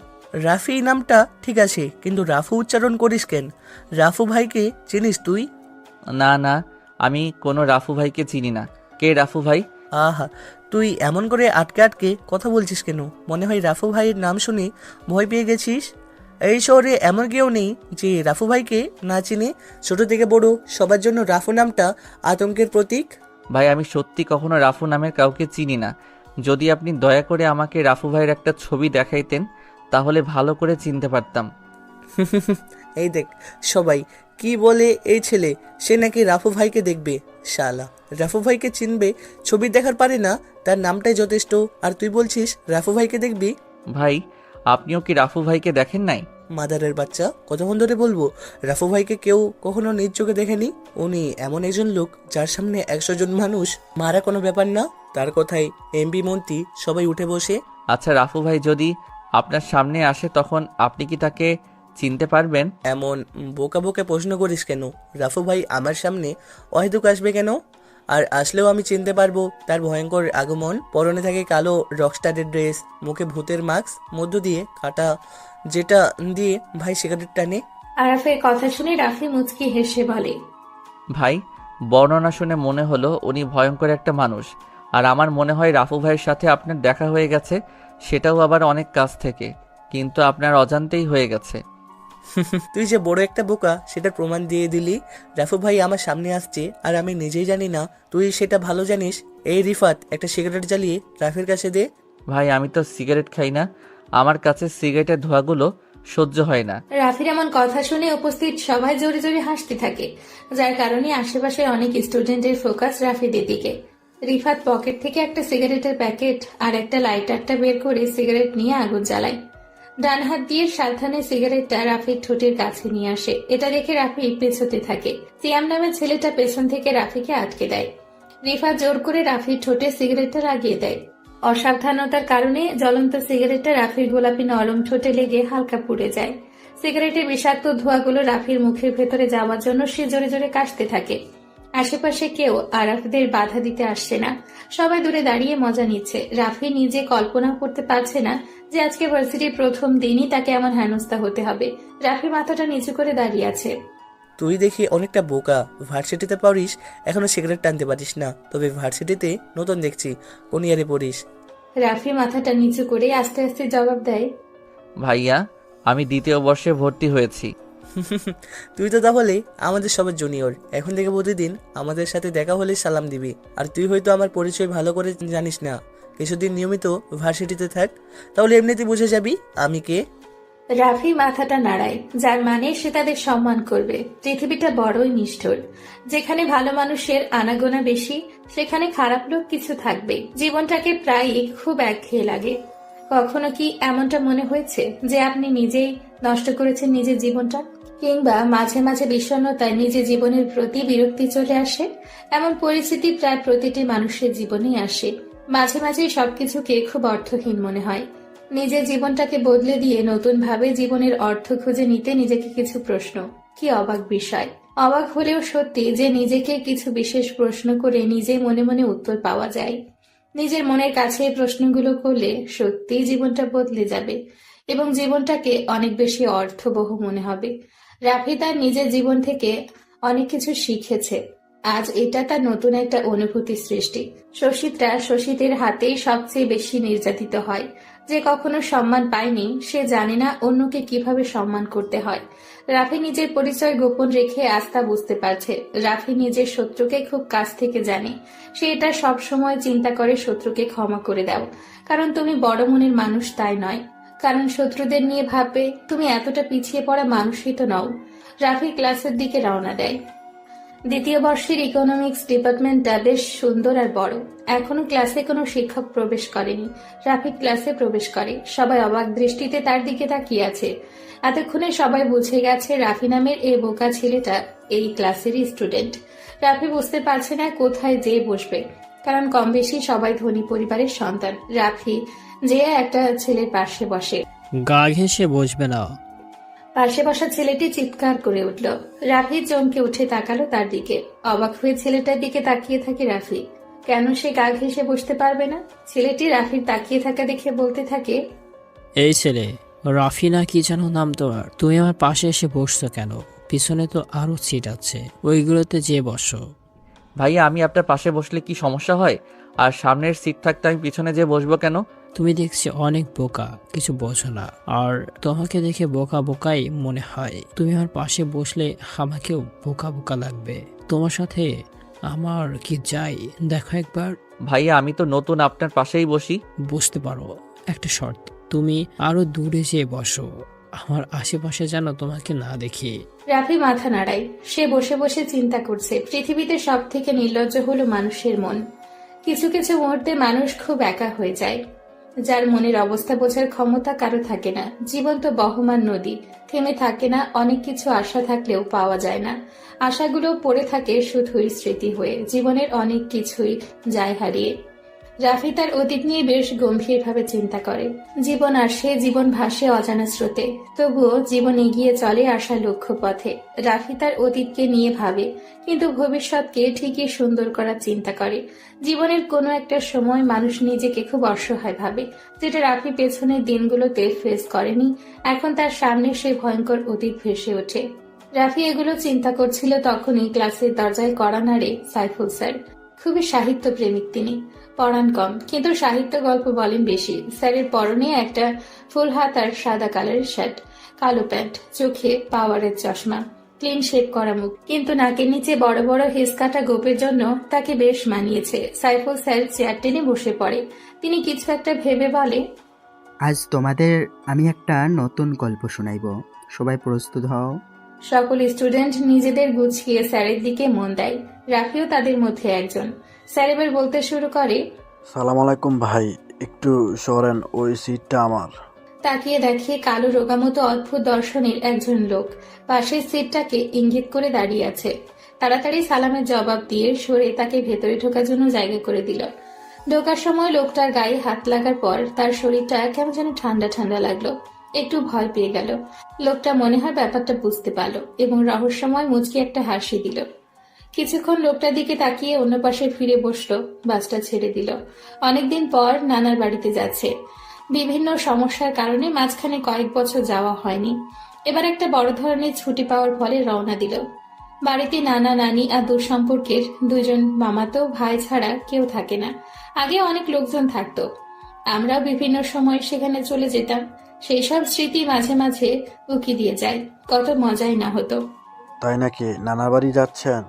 G: রাফি নামটা ঠিক আছে, কিন্তু রাফু উচ্চারণ করিস কেন? রাফু ভাইকে চিনিস তুই?
C: না না, আমি কোনো রাফু ভাইকে চিনি না। কে রাফু ভাই?
G: আহা, তুই এমন করে আটকে আটকে কথা বলছিস কেন? মনে হয় রাফু ভাইয়ের নাম শুনে ভয় পেয়ে গেছিস। এই শহরে এমন কেউ নেই যে রাফু ভাইকে না চিনে। ছোট থেকে বড় সবার জন্য রাফু নামটা আতঙ্কের প্রতীক।
C: ভাই, আমি সত্যি কখনো রাফু নামের কাউকে চিনি না। যদি আপনি দয়া করে আমাকে রাফু ভাইয়ের একটা ছবি দেখাইতেন তাহলে ভালো করে চিনতে পারতাম।
G: এই দেখ সবাই কি বলে, এই ছেলে সে নাকি রাফু ভাইকে দেখবে। শালা, রাফু ভাইকে চিনবে, ছবি দেখার পারে না, তার নামটাই যথেষ্ট। আর তুই বলছিস রাফু ভাইকে দেখবি?
C: ভাই, আপনিও কি রাফু ভাইকে দেখেন নাই?
G: মাদারের বাচ্চা, কতক্ষণ ধরে বলবো? রাফু ভাইকে কেউ কখনো নিজ চোখে দেখেনি। উনি এমন একজন লোক যার সামনে 100 জন মানুষ মারা কোনো ব্যাপার না। তার কথায় এমপি মন্ত্রী সবাই উঠে বসে।
C: আচ্ছা, রাফু ভাই যদি আপনার সামনে আসে তখন আপনি কি তাকে চিনতে পারবেন?
G: এমন বোকা বোকা প্রশ্ন করিস কেন? রাফু ভাই আমার সামনে অহেতুক আসবে কেন? আর আসলেও আমি চিনতে পারবো তার ভয়ঙ্কর আগমন। পরনে থাকে কালো রকস্টারের ড্রেস, মুখে ভূতের মাস্ক, মধ্য দিয়ে কাটা যেটা দিয়ে ভাই সিগারেট টানে।
A: আরাফের কথা শুনে রাফি মুচকি হেসে বলে,
C: ভাই, বর্ণনা শুনে মনে হলো উনি ভয়ঙ্কর একটা মানুষ। আর আমার মনে হয় রাফু ভাইয়ের সাথে আপনার দেখা হয়ে গেছে, সেটাও আবার অনেক কাছ থেকে, কিন্তু আপনার অজান্তেই হয়ে গেছে।
G: তুই যে বড় একটা বোকা সেটার প্রমাণ দিয়ে দিলি। রাফু ভাই আমার সামনে আসছে আর আমি নিজেই জানি না, তুই সেটা ভালো জানিস। এই রিফাত, একটা সিগারেট জ্বালিয়ে রাফির কাছে দে।
C: ভাই, আমি তো সিগারেট খাই না, আমার কাছে সিগারেটের ধোঁয়াগুলো সহ্য হয় না।
A: রাফির এমন কথা শুনে উপস্থিত সবাই জোরে জোরে হাসতে থাকে, যার কারণে আশেপাশের অনেক স্টুডেন্টের ফোকাস রাফিদের দিকে। রিফাত পকেট থেকে একটা সিগারেটের প্যাকেট আর একটা লাইটারটা বের করে সিগারেট নিয়ে আগুন জ্বালায়। ডান হাত দিয়ে সাবধানে সিগারেটটা রাফির ঠোঁটের কাছে নিয়ে আসে। এটা দেখে রাফি পেছতে থাকে। সিয়াম নামের ছেলেটা পেছন থেকে রাফিকে আটকে দেয়। রিফাত জোর করে রাফির ঠোঁটে সিগারেটটা লাগিয়ে দেয়। অসাবধানতার কারণে জ্বলন্ত সিগারেটটা রাফির গোলাপি নরম ঠোঁটে লেগে হালকা পুড়ে যায়। সিগারেটের বিষাক্ত ধোঁয়াগুলো রাফির মুখের ভেতরে যাওয়ার জন্য সে জোরে জোরে কাশতে থাকে। আশেপাশে কেউ আরাফদের বাধা দিতে আসছে না, সবাই দূরে দাঁড়িয়ে মজা নিচ্ছে। রাফি নিজে কল্পনা করতে পারছে না যে আজকে ভার্সিটির প্রথম দিনই তাকে এমন হেনস্থা হতে হবে। রাফি মাথাটা নিচু করে দাঁড়িয়ে আছে।
G: তুই দেখি অনেকটা বোকা, ভার্সিটিতে পড়িস এখনো সিগারেট টানতে পারিস না। তবে ভার্সিটিতে নতুন দেখছি, কোন ইয়ারে পড়িস?
A: রাফি মাথাটা নিচু করে আস্তে আস্তে জবাব দেয়,
C: ভাইয়া, আমি 2য় বর্ষে ভর্তি হয়েছি।
G: তুই তো তাহলে আমাদের সবার জুনিয়র। এখন থেকে প্রতিদিন আমাদের সাথে দেখা হলে সালাম দিবি। আর তুই হয়তো আমার পরিচয় ভালো করে জানিস না, কিছুদিন নিয়মিত ভার্সিটিতে থাক, তাহলে এমনিতে বুঝে যাবি আমি কে।
A: রাফি মাথাটা নাড়ায়, যার মানে সে তাদের সম্মান করবে। পৃথিবীটা বড়ই নিষ্ঠুর। যেখানে ভালো মানুষের আনাগোনা বেশি, সেখানে খারাপ লোক কিছু থাকবে। জীবনটাকে প্রায়ই খুব একঘেয়ে লাগে। কখনো কি এমনটা মনে হয়েছে যে আপনি নিজেই নষ্ট করেছেন নিজের জীবনটা? কিংবা মাঝে মাঝে বিষণ্ণতায় নিজের জীবনের প্রতি বিরক্তি চলে আসে? এমন পরিস্থিতি প্রায় প্রতিটি মানুষের জীবনেই আসে। মাঝে মাঝে সবকিছুকে খুব অর্থহীন মনে হয়। নিজের জীবনটাকে বদলে দিয়ে নতুন ভাবে জীবনের অর্থ খুঁজে নিতে নিজেকে কিছু প্রশ্ন। কি অবাক বিষয়! অবাক হলেও সত্যি যে নিজেকে কিছু বিশেষ প্রশ্ন করে নিজে মনে মনে উত্তর পাওয়া যায়। নিজের মনের কাছে এই প্রশ্নগুলো করলে সত্যিই জীবনটা বদলে যাবে এবং জীবনটাকে অনেক বেশি অর্থবহ মনে হবে। রাফি তার নিজের জীবন থেকে অনেক কিছু শিখেছে। আজ এটা তার নতুন একটা অনুভূতি সৃষ্টি। শশীটা শশীদের হাতেই সবচেয়ে বেশি নির্যাতিত হয়। যে কখনো সম্মান পায়নি, সে জানে না অন্যকে কিভাবে সম্মান করতে হয়। রাফি নিজের পরিচয় গোপন রেখে আস্থা বুঝতে পারছে। রাফি নিজের শত্রুকে খুব কাছ থেকে জানে। সে এটা সব সময় চিন্তা করে শত্রুকে ক্ষমা করে দাও, কারণ তুমি বড় মনের মানুষ, তাই নয় কারণ শত্রুদের নিয়ে ভাববে। তুমি এতটা পিছিয়ে পড়া মানুষই তো নও। রাফি ক্লাসের দিকে রওনা দেয়। 2য় বর্ষের ইকোনমিক্স ডিপার্টমেন্টটা বেশ সুন্দর আর বড়। এখনো ক্লাসে কোনো শিক্ষক প্রবেশ করেনি। রাফি ক্লাসে প্রবেশ করে। সবাই অবাক দৃষ্টিতে তার দিকে তাকিয়ে আছে। এতক্ষণে সবাই বুঝে গেছে রাফি নামের এই বোকা ছেলেটা এই ক্লাসেরই স্টুডেন্ট। রাফি বুঝতে পারছে না কোথায় যেয়ে বসবে, কারণ কম বেশি সবাই ধনী পরিবারের সন্তান। রাফি যে একটা ছেলের পাশে বসে।
H: গা ঘেঁষে বসবে না।
A: পাশে বসা ছেলেটি চিৎকার করে উঠল। রাফি চমকে উঠে তাকালো তার দিকে। অবাক হয়ে ছেলেটার দিকে তাকিয়ে থাকে রাফি। কেন সে গা ঘেঁষে বসতে পারবে না? ছেলেটি রাফির তাকিয়ে থাকা দেখে বলতে থাকে,
H: এই ছেলে, রাফিনা কি যেন নাম তোমার? তুমি আমার পাশে এসে বসছো কেন? পিছনে তো আরো সিট আছে, ওইগুলোতে যেয়ে বসো।
C: ভাইয়া আমি আপনার পাশে বসলে কি সমস্যা হয়? আর সামনের সিট থাকতে আমি পিছনে যেয়ে বসবো কেন?
H: তুমি দেখছি অনেক বোকা, কিছু বোঝো না। আর তোমাকে দেখে বোকা বোকাই মনে হয়। তুমি আমার পাশে বসলে আমাকেও বোকা বোকা লাগবে। তোমার সাথে আমার কি যাই দেখো একবার।
C: ভাইয়া আমি তো নতুন, আপনার পাশেই বসি।
H: বুঝতে পারো, একটা শর্ত, তুমি আরো দূরে যেয়ে বসো, আমার আশেপাশে যেন তোমাকে না দেখি।
A: রাফি মাথা নাড়ায়। সে বসে বসে চিন্তা করছে, পৃথিবীতে সব থেকে নির্লজ্জ হলো মানুষের মন। কিছু কিছু মুহূর্তে মানুষ খুব একা হয়ে যায়। যার মনের অবস্থা বোঝার ক্ষমতা কারো থাকে না। জীবন তো বহমান নদী, থেমে থাকে না। অনেক কিছু আশা থাকলেও পাওয়া যায় না। আশাগুলো পড়ে থাকে শুধুই স্মৃতি হয়ে। জীবনের অনেক কিছুই যায় হারিয়ে। রাফি তার অতীত নিয়ে বেশ গম্ভীরভাবে চিন্তা করে। জীবন আসে, জীবন ভাসে অজানা স্রোতে, তবুও জীবন এগিয়ে চলে আশার লক্ষ্য পথে। রাফি তার অতীতকে নিয়ে ভাবে, কিন্তু ভবিষ্যৎকে ঠিকই সুন্দর করার চিন্তা করে। জীবনের কোনো একটা সময় মানুষ নিজেকে খুব অসহায় ভাবে, যেটা রাফি পেছনের দিনগুলোতে ফেস করেনি। এখন তার সামনে সেই ভয়ঙ্কর অতীত ভেসে ওঠে। রাফি এগুলো চিন্তা করছিল, তখনই ক্লাসের দরজায় কড়া নাড়ে সাইফুল স্যার। খুবই সাহিত্য প্রেমিক তিনি, পড়ান কম, কিন্তু সাহিত্য গল্প বলেন বেশি। স্যারের পরনে একটা ফুল হাত আর সাদা কালারের শার্ট, কালো প্যান্ট, চোখে পাওয়ারের চশমা, ক্লিন শেভ করা মুখ, কিন্তু নাকের নিচে বড় বড় হেস কাটা গোপের জন্য তাকে বেশ মানিয়েছে। সাইফুল স্যার চেয়ার টেনে বসে পড়ে। তিনি কিছু একটা ভেবে বলে,
I: আজ তোমাদের আমি একটা নতুন গল্প শোনাইব, সবাই প্রস্তুত হও।
A: সকল স্টুডেন্ট নিজেদের গুছিয়ে স্যারের দিকে মন দেয়। রাফিও তাদের মধ্যে একজন। স্যার এবার বলতে শুরু করে,
J: সালাম আলাইকুম ভাই, একটু সরেন, ওই সিটটা আমার।
A: তাকিয়ে দেখে কালো রোগামতো অদ্ভুত দর্শনের একজন লোক পাশের সিটটাকে ইঙ্গিত করে দাঁড়িয়ে আছে। তাড়াতাড়ি সালামের জবাব দিয়ে সরে তাকে ভেতরে ঢোকার জন্য জায়গা করে দিল। ঢোকার সময় লোকটার গায়ে হাত লাগার পর তার শরীরটা কেমন যেন ঠান্ডা ঠান্ডা লাগলো। একটু ভয় পেয়ে গেল। লোকটা মনে হয় ব্যাপারটা বুঝতে পারল এবং রহস্যময় মুচকি একটা হাসি দিল। কিছুক্ষণ লোকটার দিকে তাকিয়ে অন্য পাশে ফিরে বসলো। বাসটা ছেড়ে দিল। অনেকদিন পর নানার বাড়িতে যাচ্ছে। বিভিন্ন সমস্যার কারণে মাঝখানে কয়েক বছর যাওয়া হয়নি। এবার একটা বড় ধরনের ছুটি পাওয়ার ফলে রওনা দিল। বাড়িতে নানা নানি আর দূর সম্পর্কের দুজন মামাতো ভাই ছাড়া কেউ থাকে না। আগে অনেক লোকজন থাকতো, আমরাও বিভিন্ন সময় সেখানে চলে যেতাম। সেই সব স্মৃতি মাঝে মাঝে উকি দিয়ে যায়। কত মজাই না হতো।
J: তাই নাকি, নানার বাড়ি যাচ্ছেন?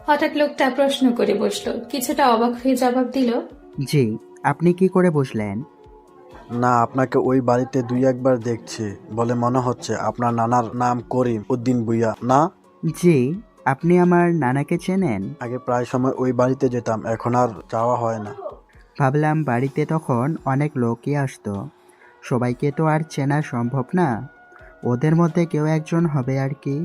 A: হঠাৎ লোকটা প্রশ্ন করে বসলো। কিছুটা অবাক হয়ে জবাব দিল,
I: জি, আপনি কি করে বুঝলেন?
J: না, আপনাকে ওই বাড়িতে দুই একবার দেখছি বলে মনে হচ্ছে। আপনার নানার নাম করিম উদ্দিন ভুইয়া না?
I: জি, আপনি আমার নানাকে চেনেন?
J: আগে প্রায় সময় ওই বাড়িতে যেতাম, এখন আর যাওয়া হয় না।
I: ভাবলাম বাড়িতে তখন অনেক লোকই আসতো, সবাইকে তো আর চেনা সম্ভব না, ওদের মধ্যে কেউ একজন হবে আর কি।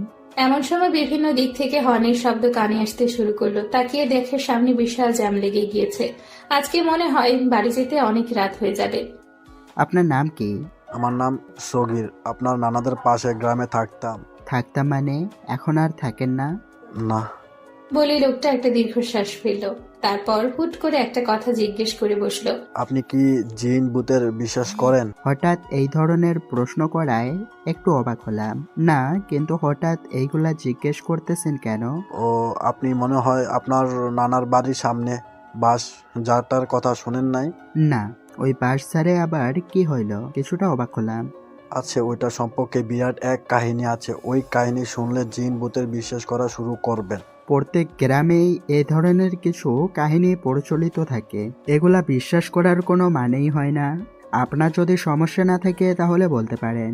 A: এমন সময় বিভিন্ন দিক থেকে হর্নের শব্দ কানে আসতে শুরু করলো। তাকিয়ে দেখে সামনে বিশাল জ্যাম লেগে গিয়েছে। আজকে মনে হয় বাড়ি যেতে অনেক রাত হয়ে যাবে।
I: আপনার নাম কি?
J: আমার নাম সগির, আপনার নানাদের পাশে গ্রামে থাকতাম।
I: থাকতাম মানে এখন আর থাকেন না?
J: না।
A: বলে লোকটা একটা দীর্ঘশ্বাস ফেললো। তারপর হুট করে একটা কথা জিজ্ঞেস করে বসলো,
J: আপনি কি জিন ভূতের বিশ্বাস করেন?
I: হঠাৎ এই ধরনের প্রশ্ন করায় একটু অবাক হলাম। না, কিন্তু হঠাৎ এইগুলা জিজ্ঞেস করতেছেন কেন?
J: ও, আপনি মনে হয় আপনার নানার বাড়ির সামনে বাস যাটার কথা শুনেন নাই?
I: না, ওই বাস ছাড়ে আবার কি হইল? কিছুটা অবাক হলাম।
J: আছে, ওইটা সম্পর্কে বিরাট এক কাহিনী আছে। ওই কাহিনী শুনলে জিন ভূতের বিশ্বাস করা শুরু করবেন।
I: প্রত্যেক গ্রামেই এ ধরনের কিছু কাহিনী প্রচলিত থাকে, এগুলা বিশ্বাস করার কোনো মানেই হয় না। আপনার যদি সমস্যা না থাকে তাহলে বলতে পারেন।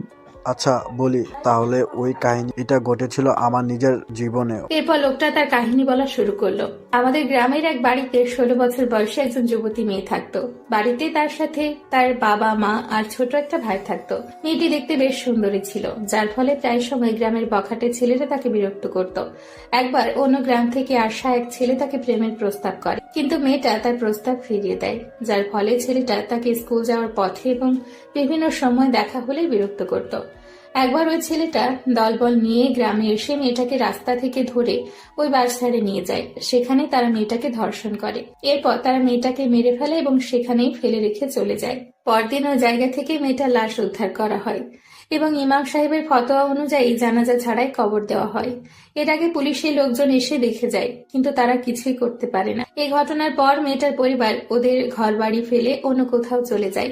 J: আচ্ছা বলি তাহলে, ওই কাহিনী এটা ঘটেছিল আমার নিজের জীবনেও।
A: এরপর লোকটা তার কাহিনী বলা শুরু করলো। আমাদের গ্রামের এক বাড়িতে 16 বছর বয়সে একজন যুবতী মেয়ে থাকতো। বাড়িতে তার সাথে তার বাবা মা আর ছোট একটা ভাই থাকতো। মেয়েটি দেখতে বেশ সুন্দরী ছিল, যার ফলে প্রায় সময় গ্রামের বখাটে ছেলেরা তাকে বিরক্ত করত। একবার অন্য গ্রাম থেকে আসা এক ছেলে তাকে প্রেমের প্রস্তাব করে, কিন্তু মেয়েটা তার প্রস্তাব ফিরিয়ে দেয়, যার ফলে ছেলেটা তাকে স্কুল যাওয়ার পথে এবং বিভিন্ন সময় দেখা হলে বিরক্ত করত। একবার ওই ছেলেটা দলবল নিয়ে গ্রামে এসে মেয়েটাকে রাস্তা থেকে ধরে ওই বাসস্ট্যান্ডে নিয়ে যায়। সেখানে তারা মেয়েটাকে ধর্ষণ করে। এরপর তারা মেয়েটাকে মেরে ফেলে এবং সেখানেই ফেলে রেখে চলে যায়। পরদিন ওই জায়গা থেকে মেয়েটার লাশ উদ্ধার করা হয় এবং ইমাম সাহেবের ফতোয়া অনুযায়ী জানাজা ছাড়াই কবর দেওয়া হয়। এর আগে পুলিশের লোকজন এসে দেখে যায়, কিন্তু তারা কিছুই করতে পারে না। এই ঘটনার পর মেয়েটার পরিবার ওদের ঘরবাড়ি ফেলে অন্য কোথাও চলে যায়।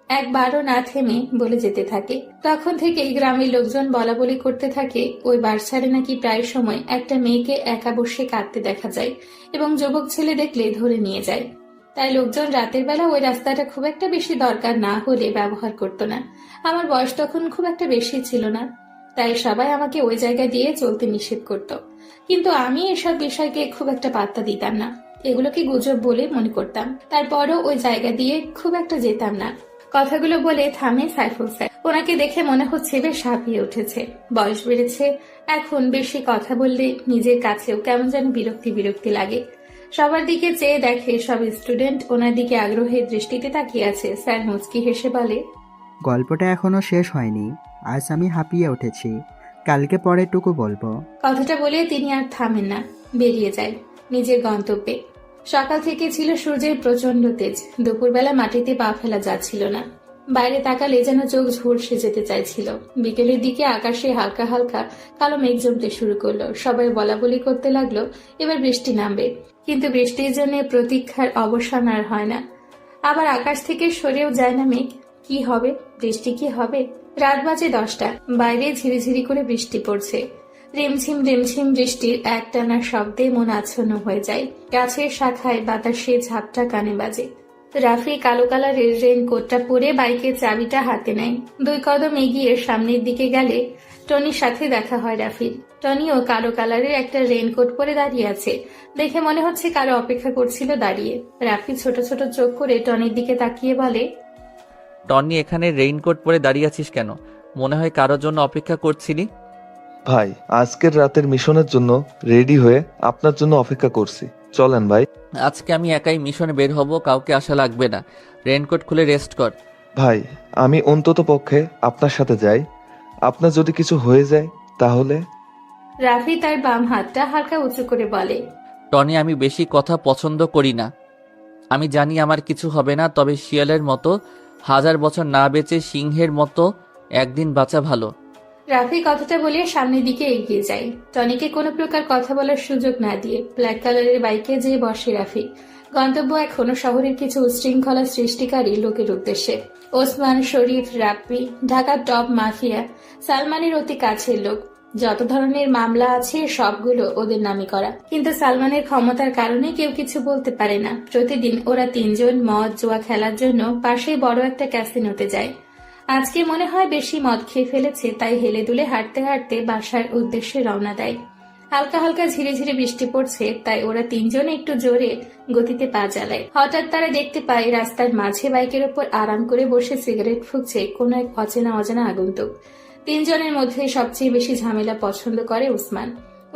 A: একবারও না থেমে বলে যেতে থাকে। তখন থেকেই গ্রামের লোকজন বলা বলি করতে থাকে ওই বাসছাড়ে নাকি প্রায় সময় একটা মেয়েকে একা বসে কাঁদতে দেখা যায় এবং যুবক ছেলে দেখলে ধরে নিয়ে যায়। তাই লোকজন রাতের বেলা ওই রাস্তাটা খুব একটা বেশি দরকার না হলে ব্যবহার করতো না। আমার বয়স তখন খুব একটা বেশি ছিল না, তাই সবাই আমাকে ওই জায়গা দিয়ে চলতে নিষেধ করত। কিন্তু আমি এসব বিষয়কে খুব একটা পাত্তা দিতাম না, এগুলোকে গুজব বলে মনে করতাম। তারপরও ওই জায়গা দিয়ে খুব একটা যেতাম না। কথাগুলো বলে থামে সাইফুল স্যার। ওনাকে দেখে মনে হচ্ছে বেশ হাঁপিয়ে উঠেছে, বয়স বেড়েছে। এখন বেশি কথা বললে নিজের কাছেও কেমন যেন বিরক্তি বিরক্তি লাগে। সবার দিকে চেয়ে দেখে সব স্টুডেন্ট ওনার দিকে আগ্রহের দৃষ্টিতে তাকিয়ে আছে। স্যার মুচকি হেসে বলে,
I: গল্পটা এখনো শেষ হয়নি। আজ আমি হাঁপিয়ে উঠেছি, কালকে পরেরটুকু বলবো।
A: কথাটা বলে তিনি আর থামেন না, বেরিয়ে যায় নিজের গন্তব্যে। সকাল থেকে ছিল সূর্যের প্রচন্ড তেজ। দুপুরবেলা মাটিতে পা ফেলা যাচ্ছিল না। বাইরে তাকালে যেন চোখ ঝলসে যেতে চাইছিল। বিকেলের দিকে আকাশে হালকা হালকা কালো মেঘ জমতে শুরু করলো। সবাই বলা বলি করতে লাগলো এবার বৃষ্টি নামবে, কিন্তু বৃষ্টির জন্য প্রতীক্ষার অবসান আর হয় না। আবার আকাশ থেকে সরেও যায় না মেঘ। কি হবে? বৃষ্টি কি হবে? রাত বাজে 10টা। বাইরে ঝিরিঝিরি করে বৃষ্টি পড়ছে। রিমঝিম রিমঝিম বৃষ্টির একটানা শব্দে মন আচ্ছন্ন হয়ে যায়। গাছের শাখায় বাতাসে ঝাপটা কানে বাজে। রাফি কালো কালারের রেনকোটটা পরে বাইকের চাবিটা হাতে নেয়। 2 কদম এগিয়ে সামনের দিকে গেলে টনির সাথে দেখা হয় রাফির। টনিও কালো কালারের একটা রেনকোট পরে দাঁড়িয়ে আছে। দেখে মনে হচ্ছে কারো অপেক্ষা করছিল দাঁড়িয়ে। রাফি ছোট ছোট চোখ করে টনির দিকে তাকিয়ে বলে,
C: টনি, এখানে রেইনকোট পরে দাঁড়িয়ে আছিস কেন? মনে হয় কারোর জন্য অপেক্ষা করছিলি।
B: ভাই, আজকের রাতের মিশনের জন্য রেডি হয়ে আপনার জন্য অপেক্ষা করছি, চলেন ভাই।
C: আজকে আমি একাই মিশনে বের হব, কাউকে আসা লাগবে না। রেইনকোট খুলে রেস্ট কর।
B: ভাই, আমি অন্তত পক্ষে আপনার সাথে যাই। আপনার যদি কিছু হয়ে যায় তাহলে?
A: রাফি তার বাম হাতটা হালকা উঁচু করে বলে,
C: টনি, আমি বেশি কথা পছন্দ করি না। আমি জানি আমার কিছু হবে না, তবে শিয়ালের মতো 1000 বছর না বেঁচে সিংহের মতো একদিন বাঁচা ভালো।
A: রাফি কথাটা বলে সামনের দিকে এগিয়ে যায়। টনিকে কোনো প্রকার কথা বলার সুযোগ না দিয়ে ব্ল্যাক কালারের বাইকে যেয়ে বসে রাফি। গন্তব্য এখনো শহরের কিছু উচ্ছৃঙ্খলা সৃষ্টিকারী লোকের উদ্দেশ্যে। ওসমান, শরীফ, রাব্বি, ঢাকার টপ মাফিয়া, সালমানের অতি কাছের লোক। যত ধরনের মামলা আছে সবগুলো ওদের নামে করা, কিন্তু সালমানের ক্ষমতার কারণে কেউ কিছু বলতে পারে না। প্রতিদিন ওরা 3 জন মদ জুয়া খেলার জন্য পাশেই বড় একটা ক্যাসিনোতে যায়। আজকে মনে হয় বেশি মদ খেয়ে ফেলেছে, তাই হেলে দুলে হাঁটতে হাঁটতে বাসার উদ্দেশ্যে রওনা দেয়। হালকা হালকা ঝিরে ঝিরে বৃষ্টি পড়ছে, তাই ওরা 3 জন একটু জোরে গতিতে পা চালায়। হঠাৎ তারা দেখতে পায় রাস্তার মাঝে বাইকের ওপর আরাম করে বসে সিগারেট ফুঁকছে কোনো এক অচেনা অজানা আগন্তুক। 3 জনের মধ্যে সবচেয়ে বেশি ঝামেলা পছন্দ করে উসমান।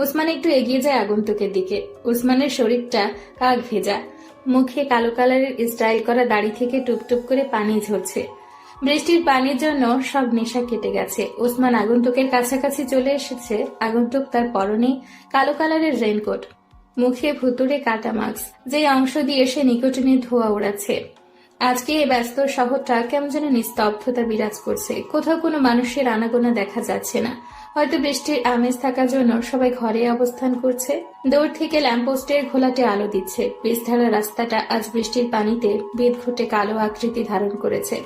A: উসমান একটু এগিয়ে যায় আগন্তুকের দিকে। উসমানের শরীরটা কাক ভেজা, মুখে কালো কালারের স্টাইল করা দাড়ি থেকে টুপটুপ করে পানি ঝরছে। বৃষ্টির পানির জন্য সব নেশা কেটে গেছে। ওসমান আগন্তুকের কাছাকাছি চলে এসেছে। আগন্তুক তার পরনে কালো কালারের রেনকোট, মুখে ভুতুড়ে কাটা মাস্ক, যে অংশ দিয়ে সে নিকোটিনের ধোঁয়া উড়াচ্ছে। আজকে এই ব্যস্ত শহরটা কেমন যেন নিস্তব্ধতা বিরাজ করছে। কোথাও কোনো মানুষের আনাগোনা দেখা যাচ্ছে না। হয়তো বৃষ্টির আমেজ থাকার জন্য সবাই ঘরে অবস্থান করছে। দূর থেকে ল্যাম্পপোস্টের ঘোলাটে আলো দিচ্ছে। পিচঢালা রাস্তাটা আজ বৃষ্টির পানিতে বিদঘুটে কালো আকৃতি ধারণ করেছে।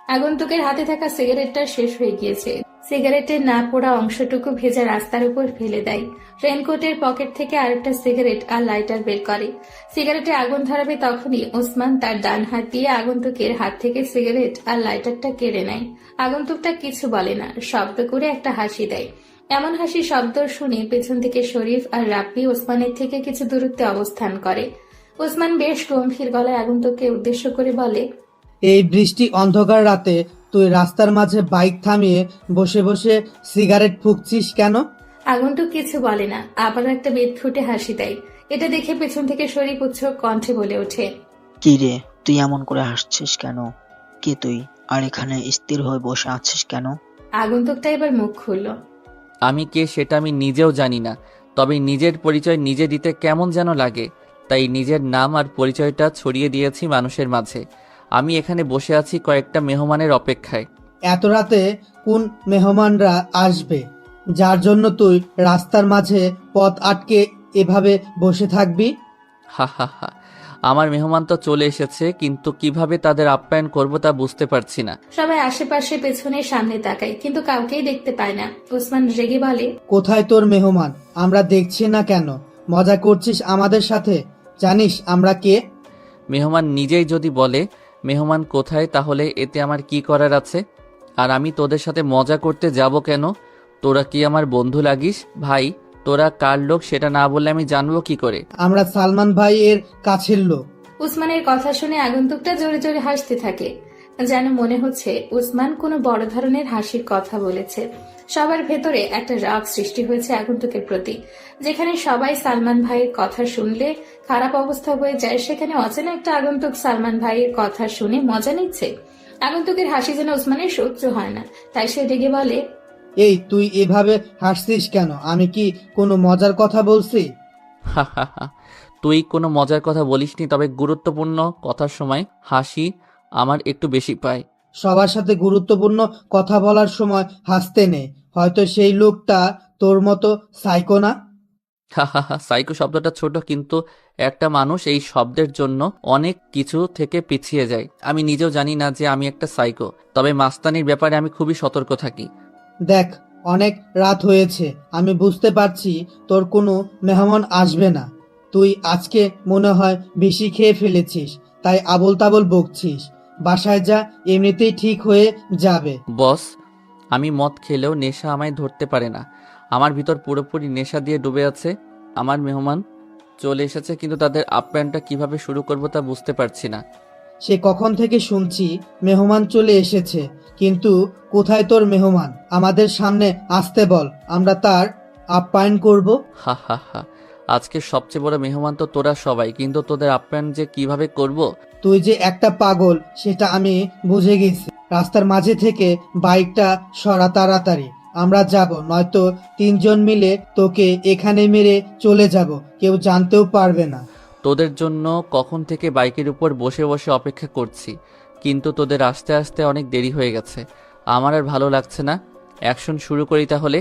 A: আগন্তুকের হাতে থাকা সিগারেটটা শেষ হয়ে গিয়েছে। সিগারেটের না পোড়া অংশটুকু ভেজা রাস্তার উপর ফেলে দেয়। রেনকোটের পকেট থেকে আরেকটা সিগারেট আর লাইটার বের করে। সিগারেটে আগুন ধরাবে তখনই ওসমান তার ডান হাত দিয়ে আগন্তুকের হাত থেকে সিগারেট আর লাইটারটা কেড়ে নেয়। আগন্তুকটা কিছু বলে না, শব্দ করে একটা হাসি দেয়। এমন হাসি শব্দ শুনে পেছন থেকে শরীফ আর রাব্বি ওসমানের থেকে কিছু দূরত্বে অবস্থান করে। ওসমান বেশ গম্ভীর গলায় আগন্তুককে উদ্দেশ্য করে বলে,
K: এই বৃষ্টি অন্ধকার রাতে তুই রাস্তার মাঝে বাইক থামিয়ে বসে বসে সিগারেট ফুঁকছিস কেন?
A: আগন্তুক কিছু বলে না, আবার একটা বেদখুটে হাসি দেয়। এটা দেখে পেছন থেকে শরীফ উচ্চ কণ্ঠে বলে ওঠে,
L: কি রে, তুই এমন করে হাসছিস কেন? কে তুই? আর এখানে স্থির হয়ে বসে আছিস কেন?
A: আগন্তুকটা এবার মুখ খুলল।
C: আমি কে সেটা আমি নিজেও জানি না, তবে নিজের পরিচয় নিজে দিতে কেমন যেন লাগে, তাই নিজের নাম আর পরিচয়টা ছড়িয়ে দিয়েছি মানুষের মাঝে। আমি এখানে বসে আছি কয়েকটা মেহমানের অপেক্ষায়।
K: এত রাতে কোন মেহমানরা আসবে যার জন্য তুই রাস্তার মাঝে পথ আটকে এভাবে বসে থাকবি?
C: হা হা হা, আমার মেহমান তো চলে এসেছে, কিন্তু কিভাবে তাদের আপ্যায়ন করব তা বুঝতে পারছি না।
A: সবাই আশেপাশে পেছনে সামনে তাকায়, কিন্তু কাউকেই দেখতে পায় না। ওসমান রেগে বলে,
K: কোথায় তোর মেহমান? আমরা দেখছি না কেন? মজা করছিস আমাদের সাথে? জানিস আমরা কে?
C: মেহমান নিজেই যদি বলে মেহমান কোথায়, তাহলে এতে আমার কি করার আছে? আর আমি তোদের সাথে মজা করতে যাব কেন? তোরা কি আমার বন্ধু লাগিস? ভাই, তোরা কার লোক সেটা না বললে আমি জানবো কি করে?
K: আমরা সালমান ভাই এর কাছের লোক।
A: উসমানের কথা শুনে আগন্তুকটা জোরে জোরে হাসতে থাকে, যেন মনে হচ্ছে উসমান কোনো বড় ধরনের হাসির কথা বলেছে। সবার ভেতরে একটা রাগ সৃষ্টি হয়েছে আগন্তুকের প্রতি। যেখানে সবাই সালমান ভাইয়ের কথা শুনলে খারাপ অবস্থা হয়ে যায়, সেখানে অচেনা একটা আগন্তুক সালমান ভাইয়ের কথা শুনে মজা নিচ্ছে। আগন্তুকের হাসি যেন উসমানের সহ্য হয় না, তাই সে রেগে বলে,
K: এই তুই এভাবে হাসছিস কেন? আমি কি কোনো মজার কথা বলছি?
C: হা হা হা, তুই কোনো মজার কথা বলিসনি, তবে গুরুত্বপূর্ণ কথার সময় হাসি আমার একটু বেশি পায়।
K: সবার সাথে গুরুত্বপূর্ণ কথা বলার সময় হাসতে নেই। হয়তো সেই লোকটা তোর মতো সাইকো না।
C: হা হা হা, সাইকো শব্দটা ছোট, কিন্তু একটা মানুষ এই শব্দের জন্য অনেক কিছু থেকে পিছিয়ে যায়। আমি নিজেও জানি না যে আমি একটা সাইকো, তবে মাস্তানির ব্যাপারে আমি খুবই সতর্ক থাকি।
K: দেখ, অনেক রাত হয়েছে, আমি বুঝতে পারছি তোর কোনো মেহমান আসবে না। তুই আজকে মনে হয় বেশি খেয়ে ফেলেছিস, তাই আবোল তাবোল বকছিস। বাসায় যা, এমনিতেই ঠিক হয়ে যাবে।
C: বস, আমি মদ খেলেও নেশা আমায় ধরতে পারে না। আমার ভিতর পুরোপুরি নেশা দিয়ে ডুবে আছে। আমার মেহমান চলে এসেছে, কিন্তু তাদের আপ্যায়নটা কিভাবে শুরু করব তা বুঝতে পারছি না।
K: সে কখন থেকে শুনছি মেহমান চলে এসেছে, কিন্তু কোথায় তোর মেহমান? আমাদের সামনে আসতে বল, আমরা তার আপ্যায়ন করব।
C: হা হা হা, আজকে সবচেয়ে বড় মেহমান তো তোরা সবাই, কিন্তু তোদের আপ্যায়ন যে কিভাবে করব।
K: তুই যে একটা পাগল সেটা আমি বুঝে গেছি। রাস্তার মাঝে থেকে বাইকটা সরা তাড়াতাড়ি, আমরা যাব, নয়তো তিনজন মিলে তোকে এখানে মেরে চলে যাব, কেউ জানতেও পারবে না।
C: তোদের জন্য কখন থেকে বাইকের উপর বসে বসে অপেক্ষা করছি, কিন্তু তোদের আসতে আসতে অনেক দেরি হয়ে গেছে। আমার আর ভালো লাগছে না। অ্যাকশন শুরু করি তাহলে।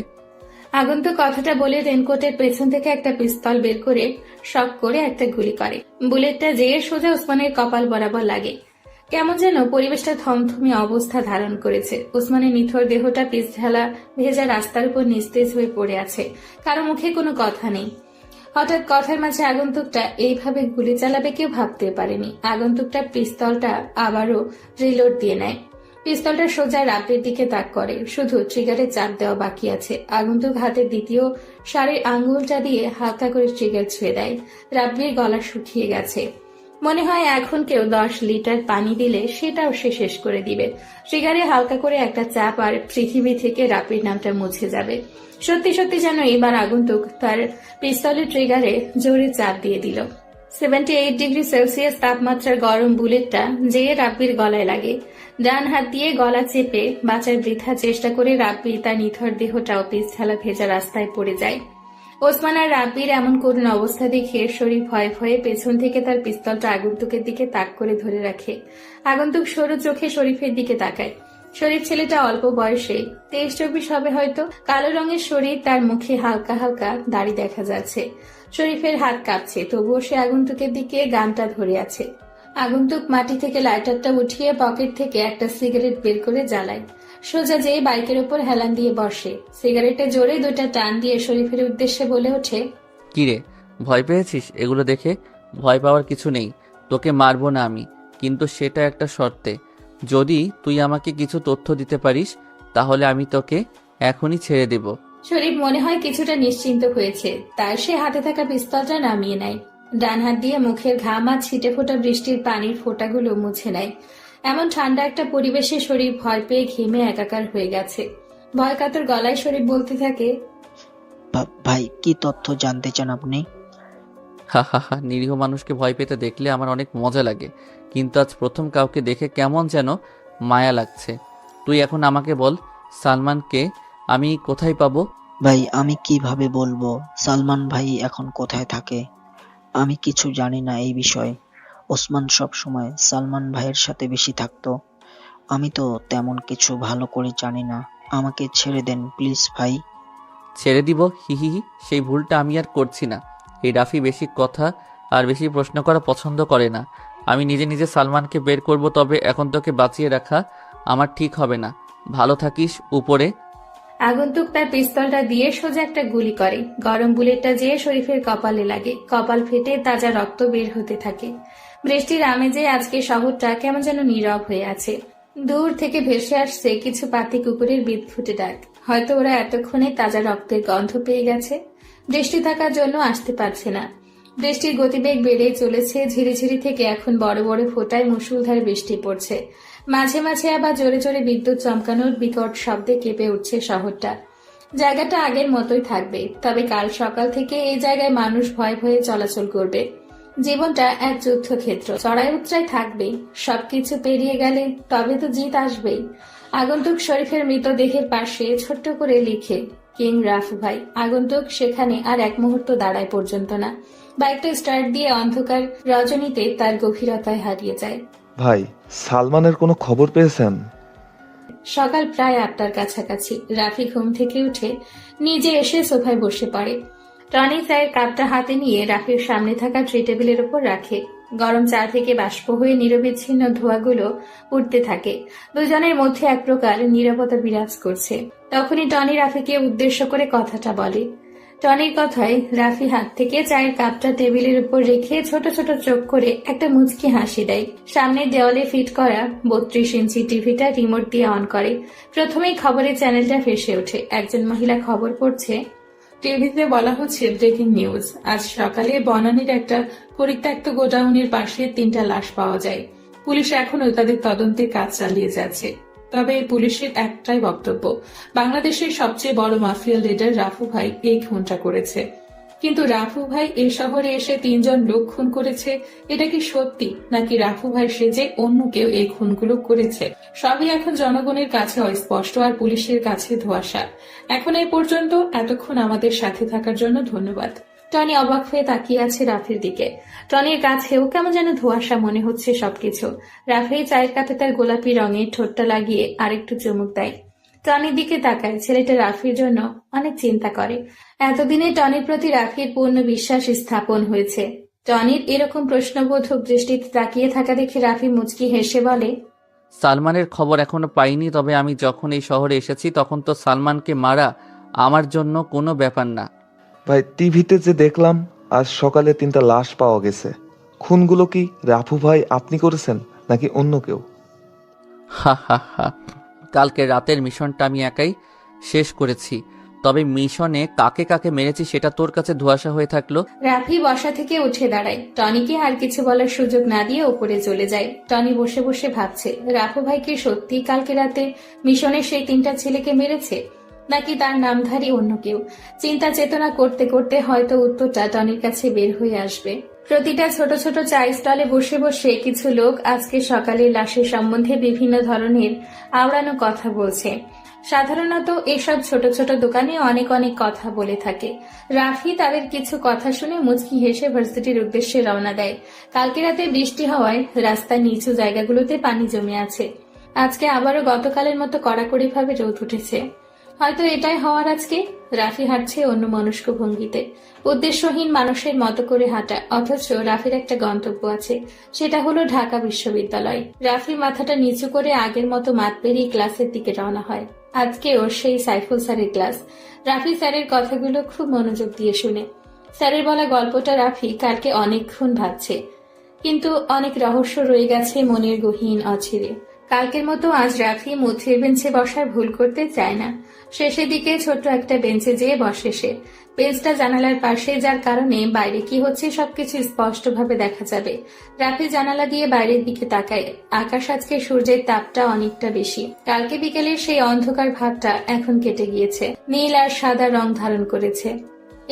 A: আগন্তুক কথাটা বলে রেনকোটের পেছন থেকে একটা পিস্তল বের করে শক করে একটা গুলি করে। বুলেটটা যেয়ে সোজা ওসমানের কপাল বরাবর লাগে। কেমন যেন পরিবেশটা থমথমে অবস্থা ধারণ করেছে। ওসমানের নিথর দেহটা পিচ ঢালা ভেজা রাস্তার উপর নিস্তেজ হয়ে পড়ে আছে, কারো মুখে কোনো কথা নেই। হঠাৎ কথার মাঝে আগন্তুকটা এইভাবে গুলি চালাবে কেউ ভাবতে পারেনি। আগন্তুকটা পিস্তলটা আবারও রিলোড দিয়ে নেয়। পিস্তলটা সোজা রাব্বির দিকে তাক করে, শুধু ট্রিগারে চাপ দেওয়া বাকি আছে। আগন্তুক হাতের দ্বিতীয় শাড়ির আঙ্গুলটা দিয়ে হালকা করে ট্রিগার ছুঁয়ে দেয়। রাব্বির গলা শুকিয়ে গেছে, মনে হয় এখন কেউ 10 লিটার পানি দিলে সেটাও সে শেষ করে দিবে। ট্রিগারে হালকা করে একটা চাপ আর পৃথিবী থেকে রাব্বির নামটা মুছে যাবে। সত্যি সত্যি যেন এবার আগন্তুক তার পিস্তলের ট্রিগারে জোরে চাপ দিয়ে দিল। 78 ডিগ্রি সেলসিয়াস তাপমাত্রার গরম বুলেটটা যে রাব্বির গলায় লাগে। ডান হাত দিয়ে গলা চেপে বাঁচার বৃথা চেষ্টা করে রাব্বি তার নিথর দেহটাও পিছ ঢালা ভেজা রাস্তায় পড়ে যায়। ওসমান আর রাব্বির এমন করুণ অবস্থা দেখে শরীফ ভয়ে ভয়ে পেছন থেকে তার পিস্তলটা আগন্তুকের দিকে তাক করে ধরে রাখে। আগন্তুক সরু চোখে শরীফের দিকে তাকায়। শরীফ ছেলেটা অল্প বয়সে, 23-24 হবে হয়তো। কালো রঙের শরীর, তার মুখে হালকা হালকা দাড়ি দেখা যাচ্ছে। শরীফের হাত কাঁপছে, তবুও সে আগন্তুকের দিকে গানটা ধরে আছে। আগন্তুক মাটি থেকে লাইটারটা উঠিয়ে পকেট থেকে একটা সিগারেট বের করে জ্বালায়। সোজা যেয়ে বাইকের উপর হেলান দিয়ে বসে। সিগারেটে জোরে 2টা টান দিয়ে শরীফের উদ্দেশ্যে বলে ওঠে,
C: কিরে, ভয় পেয়েছিস? এগুলো দেখে ভয় পাওয়ার কিছু নেই। তোকে মারবো না আমি, কিন্তু সেটা একটা শর্তে। যদি তুই আমাকে কিছু তথ্য দিতে পারিস, তাহলে আমি তোকে এখনই ছেড়ে দেব।
A: শরীফ মনে হয় কিছুটা নিশ্চিন্ত হয়েছে, তাই সে হাতে থাকা পিস্তলটা নামিয়ে নেয়। ডান হাত দিয়ে মুখের ঘাম আর ছিটে ফোটা বৃষ্টির পানির ফোঁটাগুলো মুছে নেয়। এমন ঠান্ডা একটা পরিবেশে শরীফ ভয় পেয়ে ঘেমে একাকার হয়ে গেছে। ভয় কাতর গলায় শরীফ বলতে থাকে,
L: ভাই, কি তথ্য জানতে চান আপনি?
C: হা হা হা, নিরীহ মানুষকে ভয় পেতে দেখলে আমার অনেক মজা লাগে, কিন্তু আজ প্রথম কাউকে দেখে কেমন যেন মায়া লাগছে। তুই এখন আমাকে বল, সালমানকে আমি কোথায় পাবো?
L: ভাই আমি কিভাবে বলবো সালমান ভাই এখন কোথায় থাকে? আমি কিছু জানি না এই বিষয়ে। ওসমান সব সময় সালমান ভাইয়ের সাথে বেশি থাকতো। আমি তো তেমন কিছু ভালো করে জানি না। আমাকে ছেড়ে দেন প্লিজ ভাই।
C: ছেড়ে দিব? হি হি হি, সেই ভুলটা আমি আর করছি না। এই রাফি বেশি কথা আর বেশি প্রশ্ন করা পছন্দ করে না। আমি নিজে নিজে সালমানকে বের করব, তবে এখন তোকে বাঁচিয়ে রাখা আমার ঠিক হবে না। ভালো থাকিস উপরে।
A: আগন্তুক তার পিস্তলটা দিয়ে সোজা একটা গুলি করে। গরম বুলেটটা যেয়ে শরীফের কপালে লাগে। কপাল ফেটে তাজা রক্ত বের হতে থাকে। বৃষ্টির আমেজে আজকে শহরটা কেমন যেন নীরব হয়ে আছে। দূর থেকে ভেসে আসছে কিছু পাতি কুকুরের বিদফুটে ডাক। হয়তো ওরা এতক্ষণে তাজা রক্তের গন্ধ পেয়ে গেছে। বৃষ্টি থাকার জন্য আসতে পারছে না। বৃষ্টির গতিবেগ বেড়েই চলেছে। ঝিরিঝিরি থেকে এখন বড় বড় ফোঁটায় মুষলধারে বৃষ্টি পড়ছে। মাঝে মাঝে আবার জোরে জোরে বিদ্যুৎ চমকানোর বিকট শব্দে কেঁপে উঠছে শহরটা। জায়গাটা আগের মতোই থাকবে, তবে কাল সকাল থেকে এই জায়গায় মানুষ ভয়ে ভয়ে চলাচল করবে। জীবনটা এক যুদ্ধক্ষেত্র, চড়াই উতরাই থাকবে। সবকিছু পেরিয়ে গেলে তবে তো জিত আসবেই। আগন্তুক শরীফের মৃতদেহের পাশে ছোট্ট করে লিখে, কিং রাফি ভাই। আগন্তুক সেখানে আর এক মুহূর্ত দাঁড়ায় পর্যন্ত না। বাইকটা স্টার্ট দিয়ে অন্ধকার রজনীতে তার গভীরতায় হারিয়ে যায়।
B: ভাই, সালমানের কোনো খবর পেয়েছেন?
A: সকাল প্রায় 8টার কাছাকাছি। রাফি ঘুম থেকে উঠে নিজে এসে সোফায় বসে পড়ে। টনি চায়ের কাপটা হাতে নিয়ে রাফির সামনে থাকা ট্রি টেবিলের উপর রাখে। গরম চা থেকে বাষ্প হয়ে নিরবিচ্ছিন্ন ধোঁয়াগুলো উঠতে থাকে। দুজনের মধ্যে এক প্রকার নীরবতা বিরাজ করছে। তখনই টনি রাফিকে উদ্দেশ্য করে কথাটা বলে। টনির কথায় রাফি হাত থেকে চায়ের কাপটা টেবিলের উপর রেখে ছোট ছোট চোখ করে একটা মুচকি হাসি দেয়। সামনের দেওয়ালে ফিট করা 32 ইঞ্চি টিভিটা রিমোট দিয়ে অন করে। প্রথমেই খবরের চ্যানেলটা ভেসে ওঠে। একজন মহিলা খবর পড়ছে।
M: টিভিতে বলা হচ্ছে ব্রেকিং নিউজ। আজ সকালে বনানীর একটা পরিত্যক্ত গোডাউনের পাশে 3টা লাশ পাওয়া যায়। পুলিশ এখনো তাদের তদন্তের কাজ চালিয়ে যাচ্ছে। তবে পুলিশের একটাই বক্তব্য, বাংলাদেশের সবচেয়ে বড় মাফিয়া লিডার রাফু ভাই এই খুনটা করেছে। কিন্তু রাফু ভাই এই শহরে এসে 3 জন লোক খুন করেছে, এটা কি সত্যি নাকি রাফু ভাই সেজে অন্য কেউ এই খুনগুলো করেছে? সবই এখন জনগণের কাছে অস্পষ্ট আর পুলিশের কাছে ধোঁয়াশা। এখন এই পর্যন্ত। এতক্ষণ আমাদের সাথে থাকার জন্য ধন্যবাদ।
A: টনি অবাক হয়ে তাকিয়ে আছে রাফির দিকে। টনির কাছেও কেমন যেন ধোঁয়াশা মনে হচ্ছে সবকিছু। রাফি চায়ের কাপে তার গোলাপি রঙের ঠোঁটটা লাগিয়ে আরেকটু চুমুক দেয়। টনির দিকে তাকায়। ছেলেটা রাফির জন্য অনেক চিন্তা করে। এতদিনে টনির প্রতি রাফির পূর্ণ বিশ্বাস স্থাপন হয়েছে। টনির এরকম প্রশ্নবোধক দৃষ্টিতে তাকিয়ে থাকা দেখে রাফি মুচকি হেসে বলে,
C: সালমানের খবর এখনো পাইনি, তবে আমি যখন এই শহরে এসেছি তখন তো সালমানকে মারা আমার জন্য কোনো ব্যাপার না।
B: ভাই, টিভিতে যে দেখলাম আজ সকালে 3টা লাশ পাওয়া গেছে। খুনগুলো কি রাফু ভাই আপনি করেছেন নাকি অন্য কেউ?
C: হা হা হা, কালকে রাতের মিশনটা আমি একাই শেষ করেছি। তবে মিশনে কাকে কাকে মেরেছি সেটা তোর কাছে ধোঁয়াশা হয়ে থাকলো।
A: রাফি বসা থেকে উঠে দাঁড়ায়। টনিকে আর কিছু বলার সুযোগ না দিয়ে উপরে চলে যায়। টনি বসে বসে ভাবছে, রাফু ভাই কি সত্যি কালকে রাতে মিশনে সেই 3টা ছেলেকে মেরেছে নাকি তার নামধারী অন্য কেউ? চিন্তা চেতনা করতে করতে হয়তো উত্তরটা টনির কাছে বের হয়ে আসবে। প্রতিটা ছোট ছোট চায়ের স্টলে বসে বসে কিছু লোক আজকে সকালে লাশের সম্বন্ধে বিভিন্ন ধরনের আওড়ানো কথা বলছে। সাধারণত এসব ছোট ছোট দোকানে অনেক অনেক কথা বলে থাকে। রাফি তাদের কিছু কথা শুনে মুচকি হেসে ভার্সিটির উদ্দেশ্যে রওনা দেয়। কালকে রাতে বৃষ্টি হওয়ায় রাস্তার নিচু জায়গাগুলোতে পানি জমে আছে। আজকে আবারও গতকালের মতো কড়াকড়িভাবে রোদ উঠেছে। হয়তো এটাই হওয়ার আজকে। রাফি হাঁটছে অন্য মনস্ক ভঙ্গিতে, উদ্দেশ্যহীন মানুষের মতো করে হাঁটা। অথচ রাফির একটা গন্তব্য আছে, সেটা হলো ঢাকা বিশ্ববিদ্যালয়। রাফি মাথাটা নিচু করে আগের মতো মাঠ পেরিয়ে ক্লাসের দিকে রওনা হয়। আজকেও সেই সাইফুল স্যারের ক্লাস। রাফি স্যারের কথাগুলো খুব মনোযোগ দিয়ে শুনে। স্যারের বলা গল্পটা রাফি কালকে অনেকক্ষণ ভাবছে, কিন্তু অনেক রহস্য রয়ে গেছে মনের গহীন অছিরে। কালকের মতো আজ রাফি মধ্যের বেঞ্চে বসার ভুল করতে চায় না। শেষের দিকে ছোট্ট একটা বেঞ্চে যেয়ে বসে সে। বেঞ্চটা জানালার পাশে, যার কারণে বাইরে কি হচ্ছে সবকিছু স্পষ্টভাবে দেখা যাবে। রাফি জানালা দিয়ে বাইরের দিকে তাকায়। আকাশ আজকে সূর্যের তাপটা অনেকটা বেশি। কালকে বিকেলের সেই অন্ধকার ভাবটা এখন কেটে গিয়েছে, নীল আর সাদা রং ধারণ করেছে।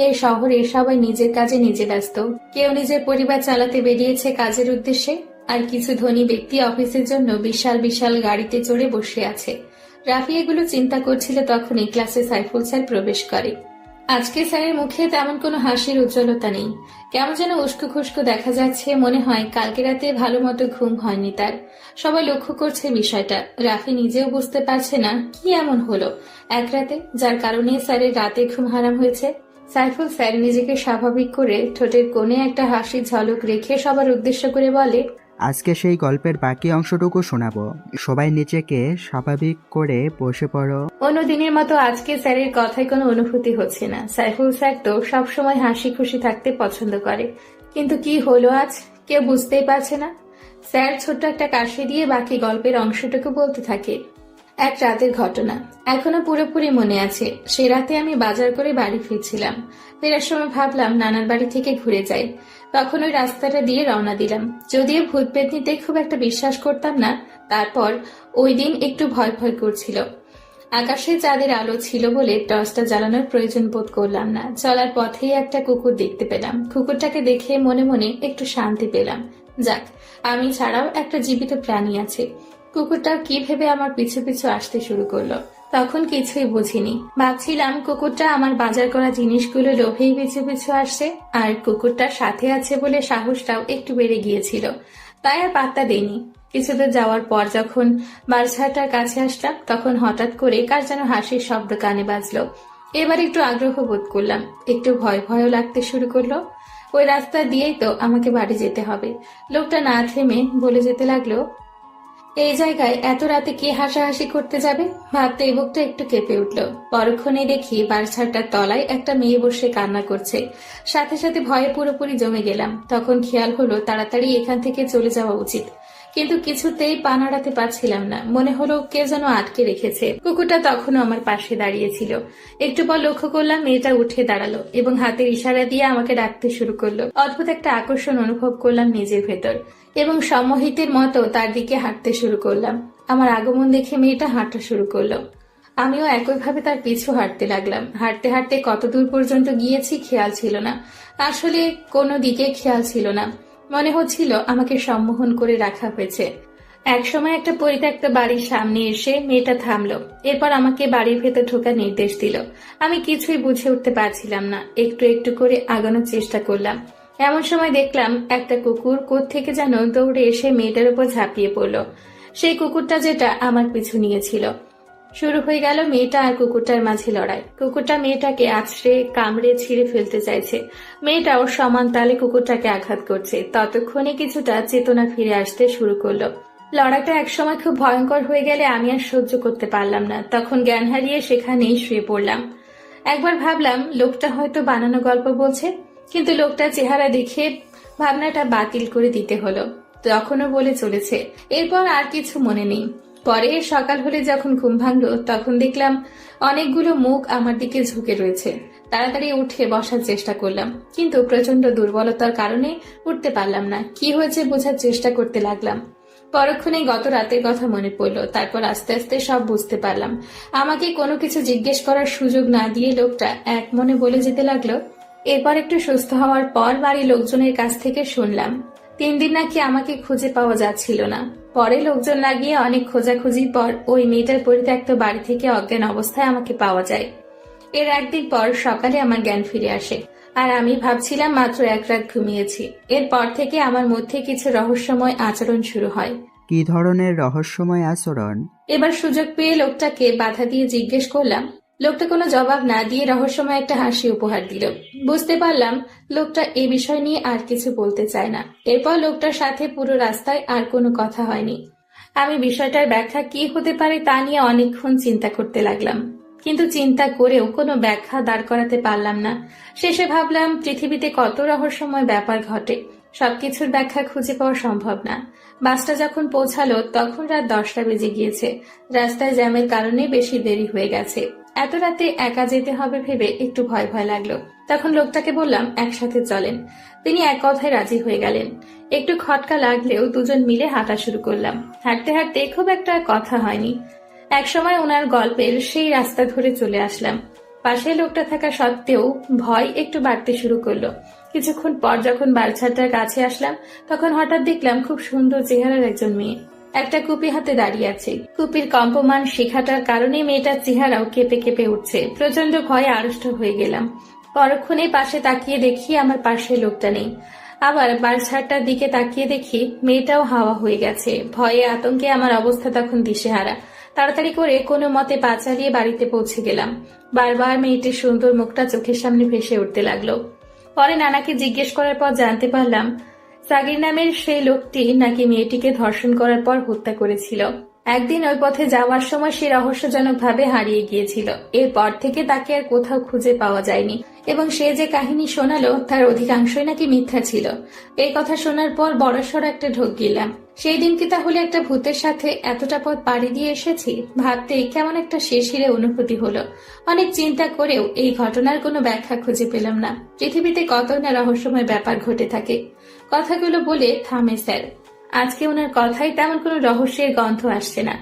A: এই শহরে সবাই নিজের কাজে নিজে ব্যস্ত। কেউ নিজের পরিবার চালাতে বেরিয়েছে কাজের উদ্দেশ্যে, আর কিছু ধনী ব্যক্তি অফিসের জন্য বিশাল বিশাল গাড়িতে চড়ে বসে আছে। রাফি এগুলো চিন্তা করছিল তখনই ক্লাসে সাইফুল স্যার প্রবেশ করে। আজকে স্যারের মুখে তেমন কোনো হাসির উজ্জ্বলতা নেই, কেমন যেন উস্কো খুস্কো দেখা যাচ্ছে। মনে হয় কালকে রাতে ভালো মতো ঘুম হয়নি তার। সবাই লক্ষ্য করছে বিষয়টা, রাফি নিজেও বুঝতে পারছে না কি এমন হলো এক রাতে যার কারণে স্যারের রাতে ঘুম হারাম হয়েছে। সাইফুল স্যার নিজেকে স্বাভাবিক করে ঠোঁটের কোণে একটা হাসির ঝলক রেখে সবার উদ্দেশ্য করে বলে,
I: আজকে সেই গল্পের বাকি অংশটুকু শোনাবো, সবাই নিজেকে স্বাভাবিক করে বসে পড়ো।
A: অন্য দিনের মতো আজকে স্যারের কথায় কোনো অনুভূতি হচ্ছে না। সাইফুল স্যার তো সবসময় হাসি খুশি থাকতে পছন্দ করে, কিন্তু কি হলো আজ কেউ বুঝতেই পারছে না। স্যার ছোট্ট একটা কাশি দিয়ে বাকি গল্পের অংশটুকু বলতে থাকে। এক রাতের ঘটনা এখনো পুরোপুরি মনে আছে। সে রাতে আমি বাজার করে বাড়ি ফিরছিলাম। ফেরার সময় ভাবলাম নানার বাড়ি থেকে ঘুরে যাই। তখন ওই রাস্তাটা দিয়ে রওনা দিলাম। যদিও ভূত পেতনিতে খুব একটা বিশ্বাস করতাম না, তারপর ওই দিন একটু ভয় ভয় করছিল। আকাশে চাঁদের আলো ছিল বলে টর্চটা জ্বালানোর প্রয়োজন বোধ করলাম না। চলার পথেই একটা কুকুর দেখতে পেলাম। কুকুরটাকে দেখে মনে মনে একটু শান্তি পেলাম। যাক, আমি ছাড়াও একটা জীবিত প্রাণী আছে। কুকুরটা কি ভেবে আমার পিছু পিছু আসতে শুরু করলো তখন কিছুই বুঝিনি। ভাবছিলাম কুকুরটা আমার বাজার করা জিনিসগুলো লোভেই পিছু পিছু আসছে, আর কুকুরটার সাথে আছে বলে সাহসটাও একটু বেড়ে গিয়েছিল, তাই আর পাত্তা দেইনি। কিছুদূর যাওয়ার পর যখন বারছাটার কাছে আসলাম তখন হঠাৎ করে কার যেন হাসির শব্দ কানে বাজলো। এবার একটু আগ্রহ বোধ করলাম, একটু ভয় ভয়ও লাগতে শুরু করলো। ওই রাস্তা দিয়েই তো আমাকে বাড়ি যেতে হবে। লোকটা না থেমে বলে যেতে লাগলো, এই জায়গায় এত রাতে কে হাসাহাসি করতে যাবে? ভাবতে এই বুকটা একটু কেঁপে উঠল। পরক্ষণে দেখি বারছাটার তলায় একটা মেয়ে বসে কান্না করছে। সাথে সাথে ভয়ে পুরোপুরি জমে গেলাম। তখন খেয়াল হলো তাড়াতাড়ি এখান থেকে চলে যাওয়া উচিত, কিন্তু কিছুতেই পা নাড়াতে পারছিলাম না। মনে হলো কেউ যেন আটকে রেখেছে। কুকুরটা তখনও আমার পাশে দাঁড়িয়েছিল। একটু পর লক্ষ্য করলাম মেয়েটা উঠে দাঁড়ালো এবং হাতের ইশারা দিয়ে আমাকে ডাকতে শুরু করলো। অদ্ভুত একটা আকর্ষণ অনুভব করলাম নিজের ভেতর এবং সম্মোহিতের মতো তার দিকে হাঁটতে শুরু করলাম। আমার আগমন দেখে মেয়েটা হাঁটা শুরু করলো। আমিও একইভাবে তার পিছু হাঁটতে লাগলাম। হাঁটতে হাঁটতে কত দূর পর্যন্ত গিয়েছি খেয়াল ছিল না। আসলে কোনো দিকে খেয়াল ছিল না। মনে হচ্ছিল আমাকে সম্মোহন করে রাখা হয়েছে। একসময় একটা পরিত্যক্ত বাড়ির সামনে এসে মেয়েটা থামলো। এরপর আমাকে বাড়ির ভেতর ঢোকার নির্দেশ দিল। আমি কিছুই বুঝে উঠতে পারছিলাম না। একটু একটু করে আগানোর চেষ্টা করলাম। এমন সময় দেখলাম একটা কুকুর কোত্থেকে যেন দৌড়ে এসে মেয়েটার উপর ঝাঁপিয়ে পড়লো। সেই কুকুরটা যেটা আমার পিছু নিয়েছিল। শুরু হয়ে গেল মেয়েটা আর কুকুরটার মাঝে লড়াই। কুকুরটা মেয়েটাকে আছড়ে কামড়ে ছিঁড়ে ফেলতে চাইছে। মেয়েটাও সমান তালে কুকুরটাকে আঘাত করছে। ততক্ষণে কিছুটা চেতনা ফিরে আসতে শুরু করলো। লড়াইটা একসময় খুব ভয়ঙ্কর হয়ে গেলে আমি আর সহ্য করতে পারলাম না। তখন জ্ঞান হারিয়ে সেখানেই শুয়ে পড়লাম। একবার ভাবলাম লোকটা হয়তো বানানো গল্প বলছে, কিন্তু লোকটার চেহারা দেখে ভাবনাটা বাতিল করে দিতে হলো। তখনও বলে চলেছে। এরপর আর কিছু মনে নেই। পরে সকাল হলে যখন ঘুম ভাঙলো তখন দেখলাম অনেকগুলো মুখ আমার দিকে ঝুঁকে রয়েছে। তাড়াতাড়ি উঠে বসার চেষ্টা করলাম, কিন্তু প্রচন্ড দুর্বলতার কারণে উঠতে পারলাম না। কি হয়েছে বোঝার চেষ্টা করতে লাগলাম। পরক্ষণে গত রাতের কথা মনে পড়লো। তারপর আস্তে আস্তে সব বুঝতে পারলাম। আমাকে কোনো কিছু জিজ্ঞেস করার সুযোগ না দিয়ে লোকটা এক মনে বলে যেতে লাগলো। এরপর একটু সুস্থ হওয়ার পর বাড়ির লোকজনের কাছ থেকে শুনলাম 3 দিন নাকি আমাকে খুঁজে পাওয়া যাচ্ছিল না। পরে লোকজন লাগিয়ে অনেক খোঁজাখুঁজির পর ওই মেয়েটার পরিত্যক্ত বাড়ি থেকে অজ্ঞান অবস্থায় আমাকে পাওয়া যায়। এর একদিন পর সকালে আমার জ্ঞান ফিরে আসে, আর আমি ভাবছিলাম মাত্র 1 রাত ঘুমিয়েছি। এরপর থেকে আমার মধ্যে কিছু রহস্যময় আচরণ শুরু হয়।
I: কি ধরনের রহস্যময় আচরণ?
A: এবার সুযোগ পেয়ে লোকটাকে বাধা দিয়ে জিজ্ঞেস করলাম। লোকটা কোনো জবাব না দিয়ে রহস্যময় একটা হাসি উপহার দিল। বুঝতে পারলাম লোকটা এ বিষয় নিয়ে আর কিছু বলতে চায় না। এরপর লোকটার সাথে পুরো রাস্তায় আর কোনো কথা হয়নি। আমি বিষয়টার ব্যাখ্যা কি হতে পারে তা নিয়ে অনেকক্ষণ চিন্তা করতে লাগলাম, কিন্তু চিন্তা করেও কোনো ব্যাখ্যা দাঁড় করাতে পারলাম না। শেষে ভাবলাম পৃথিবীতে কত রহস্যময় ব্যাপার ঘটে, সবকিছুর ব্যাখ্যা খুঁজে পাওয়া সম্ভব না। বাসটা যখন পৌঁছালো তখন রাত 10টা বেজে গিয়েছে। রাস্তায় জ্যামের কারণে বেশি দেরি হয়ে গেছে। এত রাতে একা যেতে হবে ভেবে একটু ভয় ভয় লাগলো। তখন লোকটাকে বললাম একসাথে চলেন। তিনি এক কথায় রাজি হয়ে গেলেন। একটু খটকা লাগলেও দুজন মিলে হাঁটা শুরু করলাম। হাঁটতে হাঁটতে খুব একটা কথা হয়নি। একসময় ওনার গল্পের সেই রাস্তা ধরে চলে আসলাম। পাশে লোকটা থাকা সত্ত্বেও ভয় একটু বাড়তে শুরু করলো। কিছুক্ষণ পর যখন বালছাটার কাছে আসলাম তখন হঠাৎ দেখলাম খুব সুন্দর চেহারার একজন মেয়ে। একটা কুপি হাতে দাঁড়িয়ে আছে। কুপির কম্পমান শিখাটার কারণে মেয়েটার চেহারাও কেঁপে কেঁপে উঠছে। প্রচন্ড ভয়ে আড়ষ্ট হয়ে গেলাম। পরক্ষণে পাশে তাকিয়ে দেখি আমার পাশে লোকটা নেই। আবার বারছাড়টার দিকে তাকিয়ে দেখি মেয়েটাও হাওয়া হয়ে গেছে। ভয়ে আতঙ্কে আমার অবস্থা তখন দিশেহারা। তাড়াতাড়ি করে কোনো মতে পা চালিয়ে বাড়িতে পৌঁছে গেলাম। বারবার মেয়েটির সুন্দর মুখটা চোখের সামনে ভেসে উঠতে লাগলো। পরে নানাকে জিজ্ঞেস করার পর জানতে পারলাম সাগির নামের সেই লোকটি নাকি মেয়েটিকে ধর্ষণ করার পর হত্যা করেছিল। একদিন ওই পথে যাওয়ার সময় সে রহস্যজনকভাবে হারিয়ে গিয়েছিল। এরপর থেকে তাকে আর কোথাও খুঁজে পাওয়া যায়নি এবং সে যে কাহিনী শোনালো তার অধিকাংশই নাকি মিথ্যা ছিল। এই কথা শোনার পর বড়সড় একটা ঢোক গেলাম। সেই দিন কি তাহলে একটা ভূতের সাথে এতটা পথ পাড়ি দিয়ে এসেছি? ভাবতেই কেমন একটা শিরশিরে অনুভূতি হলো। অনেক চিন্তা করেও এই ঘটনার কোনো ব্যাখ্যা খুঁজে পেলাম না। পৃথিবীতে কত না রহস্যময় ব্যাপার ঘটে থাকে। কথাগুলো বলে থামে স্যার। আজকে ওনার কথাই তেমন কোনো রহস্যের গন্ধ আসছে না।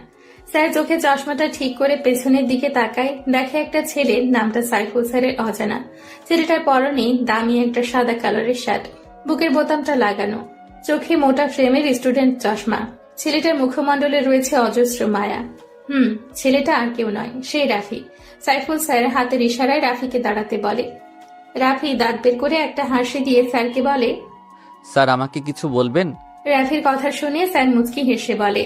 A: স্যার চোখে চশমাটা ঠিক করে পেছনের দিকে তাকায়, দেখে একটা ছেলে, নামটা সাইফুল স্যারের অজানা। ছেলেটার পরনে দামি একটা সাদা কালারের শার্ট, বুকের বোতামটা লাগানো, চোখে মোটা ফ্রেমের স্টুডেন্ট চশমা। ছেলেটার মুখমণ্ডলে রয়েছে অজস্র মায়া। ছেলেটা আর কেউ নয়, সেই রাফি। সাইফুল স্যার হাতের ইশারায় রাফিকে দাঁড়াতে বলে। রাফি দাঁত বের করে একটা হাসি দিয়ে স্যারকে বলে,
C: স্যার আমাকে কিছু বলবেন?
A: রাফির কথা শুনে স্যার মুচকি হেসে বলে,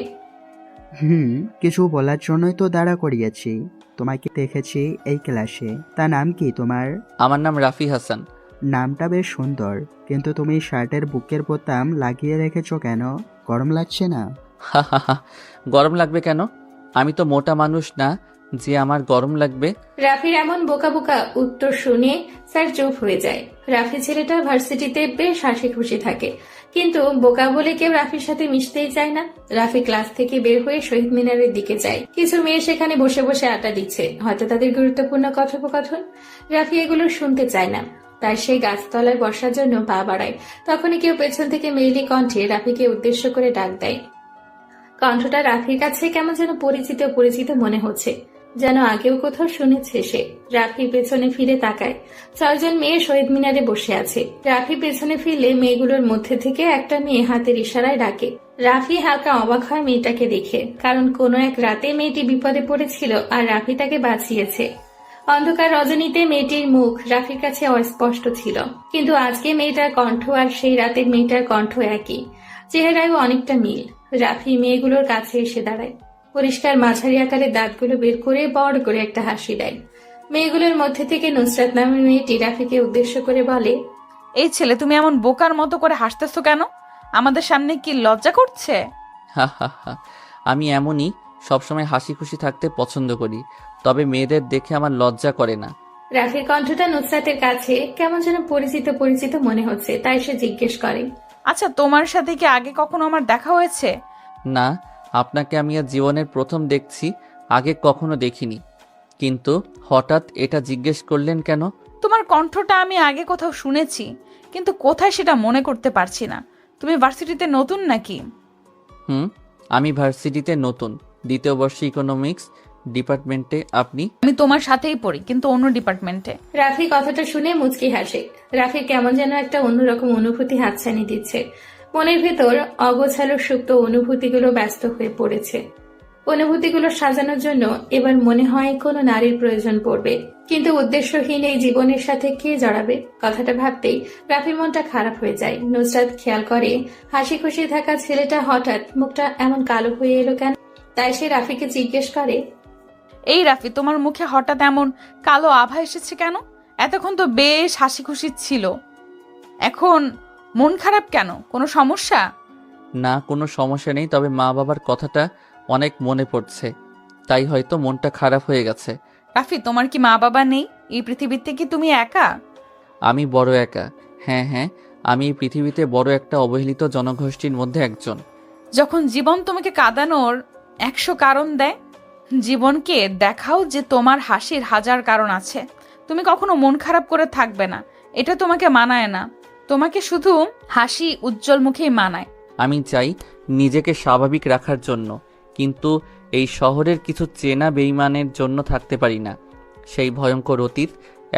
I: কিছু বলার জন্যই তো দাঁড়া করিয়েছি। তোমাকে দেখেছি এই ক্লাসে। তা নাম কি তোমার?
C: আমার নাম রাফি হাসান।
I: নামটা বেশ সুন্দর, কিন্তু তুমি শার্টের বুকের বোতাম লাগিয়ে রেখেছো কেন? গরম লাগছে না?
C: গরম লাগবে কেন? আমি তো মোটা মানুষ না যে আমার গরম লাগবে।
A: রাফির এমন বোকা বোকা উত্তর শুনে স্যার চুপ হয়ে যায়। রাফি ছেলেটা ভার্সিটিতে বেশ হাসি খুশি থাকে, কিন্তু বোকা বলে কেউ রাফির সাথে মিশতেই চায় না। রাফি ক্লাস থেকে বের হয়ে শহীদ মিনারের দিকে যায়। কিছু মেয়ে সেখানে বসে বসে আড্ডা দিচ্ছে, হয়তো তাদের গুরুত্বপূর্ণ কথোপকথন। রাফি এগুলো শুনতে চায় না, তাই সেই গাছতলায় বসার জন্য পা বাড়ায়। তখনই কেউ পেছন থেকে মেয়েলি কণ্ঠে রাফিকে উদ্দেশ্য করে ডাক দেয়। কণ্ঠটা রাফির কাছে কেমন যেন পরিচিত পরিচিত মনে হচ্ছে, যেন আগেও কোথাও শুনেছে সে। রাফি পেছনে ফিরে তাকায়। 6 জন মেয়ে শহীদ মিনারে বসে আছে। রাফি পেছনে ফিরলে মেয়েগুলোর মধ্যে থেকে একটা মেয়ে হাতের ইশারায় ডাকে। রাফি হালকা অবাক হয় মেয়েটাকে দেখে, কারণ কোনো এক রাতে মেয়েটি বিপদে পড়েছিল আর রাফি তাকে বাঁচিয়েছে। অন্ধকার রজনীতে মেয়েটির মুখ রাফির কাছে অস্পষ্ট ছিল, কিন্তু আজকে মেয়েটার কণ্ঠ আর সেই রাতের মেয়েটার কণ্ঠ একই, চেহারায়ও অনেকটা মিল। রাফি মেয়েগুলোর কাছে এসে দাঁড়ায়, পরিষ্কার মাঝারি আকারের দাঁতগুলো বের করে বড় করে একটা হাসি দেয়। মেয়েগুলোর মধ্যে থেকে নুসরাত নামের মেয়েটি রাফিকে উদ্দেশ্য করে বলে,
F: এই ছেলে, তুমি এমন বোকার মতো করে হাসতেছো কেন? আমাদের সামনে কি লজ্জা করছে?
C: আমি এমনই, সবসময় হাসি খুশি থাকতে পছন্দ করি, তবে মেয়েদের দেখে আমার লজ্জা করে না।
A: রাফির কণ্ঠটা নুসরাতের কাছে কেমন যেন পরিচিত পরিচিত মনে হচ্ছে, তাই সে জিজ্ঞেস করে,
F: আচ্ছা, তোমার সাথে কি আগে কখনো আমার দেখা হয়েছে?
C: না, আপনাকে আমি আজ জীবনের প্রথম দেখছি, আগে কখনো দেখিনি। কিন্তু হঠাৎ এটা জিজ্ঞেস করলেন কেন?
F: তোমার কণ্ঠটা আমি আগে কোথাও শুনেছি, কিন্তু কোথায় সেটা মনে করতে পারছি না। তুমি ভার্সিটিতে নতুন নাকি?
C: আমি ভার্সিটিতে নতুন, 2য় বর্ষে ইকোনমিক্স ডিপার্টমেন্টে। আপনি?
F: আমি তোমার সাথেই পড়ি, কিন্তু অন্য ডিপার্টমেন্টে।
A: রাফি কথাটা শুনে মুচকি হাসে। রাফির কেমন যেন একটা অন্যরকম অনুভূতি হাতছানি দিচ্ছে। মনের ভেতর অগোছালো সুপ্ত অনুভূতিগুলো ব্যস্ত হয়ে পড়েছে। অনুভূতিগুলো সাজানোর জন্য এবার মনে হয় কোনো নারীর প্রয়োজন পড়বে, কিন্তু উদ্দেশ্যহীন এই জীবনের সাথে কে জড়াবে? কথাটা ভাবতেই রাফির মনটা খারাপ হয়ে যায়। নুসরাত খেয়াল করে হাসি খুশি থাকা ছেলেটা হঠাৎ মুখটা এমন কালো হয়ে এলো কেন, তাই সে রাফিকে জিজ্ঞেস করে,
F: এই রাফি, তোমার মুখে হঠাৎ এমন কালো আভা এসেছে কেন? এতক্ষণ তো বেশ হাসি খুশি ছিল, এখন মন খারাপ কেন? কোনো সমস্যা?
C: না, কোনো সমস্যা নেই, তবে মা বাবার কথাটা অনেক মনে পড়ছে, তাই হয়তো মনটা খারাপ হয়ে গেছে।
F: রাফি, তোমার কি মা বাবা নেই? এই পৃথিবীতে কি তুমি একা?
C: আমি বড় একা। হ্যাঁ, আমি এই পৃথিবীতে বড় একটা অবহেলিত জনগোষ্ঠীর মধ্যে একজন।
F: যখন জীবন তোমাকে কাঁদানোর 100 কারণ দেয়, জীবনকে দেখাও যে তোমার হাসির 1000 কারণ আছে। তুমি কখনো মন খারাপ করে থাকবে না, এটা তোমাকে মানায় না। তোমাকে শুধু হাসি উজ্জ্বল মুখেই মানায়।
C: আমি চাই নিজেকে স্বাভাবিক রাখার জন্য, কিন্তু এই শহরের কিছু চেনা বেঈমানের জন্য থাকতে পারি না। সেই ভয়ঙ্কর অতীত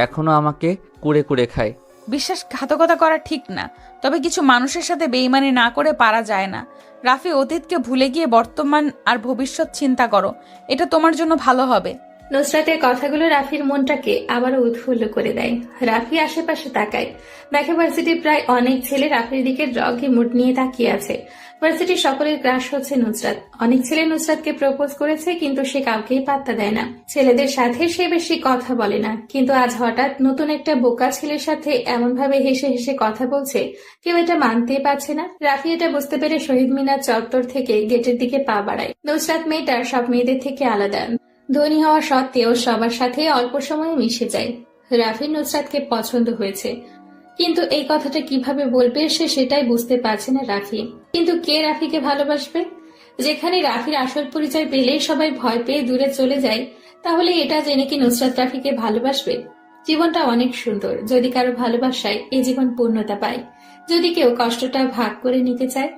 C: এখনো আমাকে কুড়ে কুড়ে খায়।
F: বিশ্বাসঘাতকতা করা ঠিক না, তবে কিছু মানুষের সাথে বেইমানি না করে পারা যায় না। রাফি, অতীতকে ভুলে গিয়ে বর্তমান আর ভবিষ্যৎ চিন্তা করো, এটা তোমার জন্য ভালো হবে।
A: নুসরাতের কথাগুলো রাফির মনটাকে আবারও উৎফুল্ল করে দেয়। রাফি আশেপাশে তাকায়, দেখে ভার্সিটির প্রায় অনেক ছেলে রাফির দিকে রগে মুড নিয়ে তাকিয়ে আছে। ভার্সিটির সকলের ক্রাশ হচ্ছে নুসরাত। অনেক ছেলে নুসরাতকে প্রপোজ করেছে, কিন্তু সে কাউকেই পাত্তা দেয় না। ছেলেদের সাথে সে বেশি কথা বলে না, কিন্তু আজ হঠাৎ নতুন একটা বোকা ছেলের সাথে এমন ভাবে হেসে হেসে কথা বলছে, কেউ এটা মানতেই পারছে না। রাফি এটা বুঝতে পেরে শহীদ মিনার চত্বর থেকে গেটের দিকে পা বাড়ায়। নুসরাত মেয়েটার সব মেয়েদের থেকে আলাদা, ধনী হওয়া সত্ত্বেও সবার সাথে অল্প সময়ে মিশে যায়। রাফি নুসরাতকে পছন্দ হয়েছে, কিন্তু এই কথাটা কিভাবে বলবে সে সেটাই বুঝতে পারছে না রাফি। কিন্তু কে রাফিকে ভালোবাসবে? যেখানে রাফির আসল পরিচয় পেলেই সবাই ভয় পেয়ে দূরে চলে যায়, তাহলে এটা জেনে কি নুসরাত রাফিকে ভালোবাসবে? জীবনটা অনেক সুন্দর যদি কারো ভালোবাসায় এই জীবন পূর্ণতা পায়। যদি কেউ কষ্টটা ভাগ করে নিতে চায়,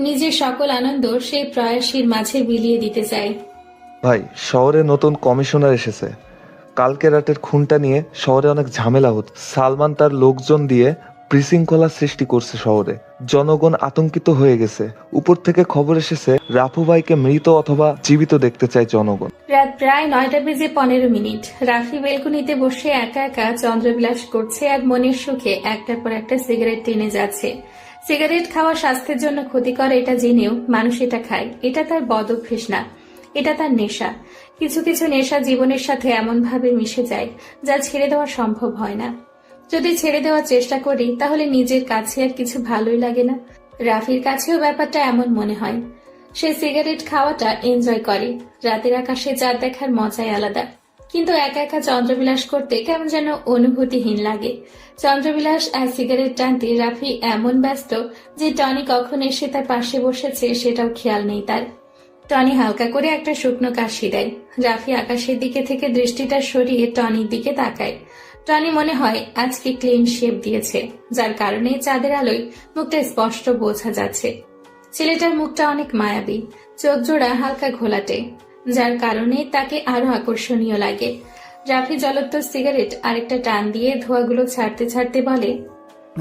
A: নিজের সকল আনন্দ সেই প্রয়াসীর মাঝে বিলিয়ে দিতে চায়।
B: ভাই, শহরে নতুন কমিশনার এসেছে। কালকে রাতের খুনটা নিয়ে শহরে অনেক ঝামেলা হচ্ছে। সালমান তার লোকজন দিয়ে বিশৃঙ্খলা সৃষ্টি করছে শহরে। জনগণ আতঙ্কিত হয়ে গেছে। উপর থেকে খবর এসেছে রাফু ভাইকে মৃত অথবা জীবিত দেখতে চায় জনগণ।
A: রাত প্রায় 9:15 রাফি বেলকুনিতে বসে একা একা চন্দ্রবিলাস করছে আর মনের সুখে একটার পর একটা সিগারেট টেনে যাচ্ছে। সিগারেট খাওয়া স্বাস্থ্যের জন্য ক্ষতিকর এটা জেনেও মানুষ এটা খায়। এটা তার বদ অভ্যেস না, এটা তার নেশা। কিছু কিছু নেশা জীবনের সাথে এমন ভাবে মিশে যায় যা ছেড়ে দেওয়া সম্ভব হয় না। যদি ছেড়ে দেওয়ার চেষ্টা করি তাহলে নিজের কাছে আর কিছু ভালোই লাগে না। রাফির কাছেও ব্যাপারটা এমন মনে হয়। সে সিগারেট খাওয়াটা এনজয় করে। রাতের আকাশে চাঁদ দেখার মজাই আলাদা, কিন্তু একা একা চন্দ্রবিলাস করতে কেমন যেন অনুভূতিহীন লাগে। চন্দ্রবিলাস আর সিগারেট টানতে রাফি এমন ব্যস্ত যে টনি কখন এসে তার পাশে বসেছে সেটাও খেয়াল নেই তার। টনি হালকা করে একটা শুকনো কাশি দেয়। রাফি আকাশের দিকে থেকে দৃষ্টিটা সরিয়ে টনির দিকে তাকায়। টনি মনে হয় আজকে ক্লিন শেপ দিয়েছে, যার কারণে চাঁদের আলোয় মুখটা স্পষ্ট বোঝা যাচ্ছে। ছেলেটার মুখটা অনেক মায়াবী, চোখ জোড়া হালকা ঘোলাটে, যার কারণে তাকে আরো আকর্ষণীয় লাগে। রাফি জ্বলন্ত সিগারেট আরেকটা টান দিয়ে ধোঁয়াগুলো ছাড়তে ছাড়তে বলে,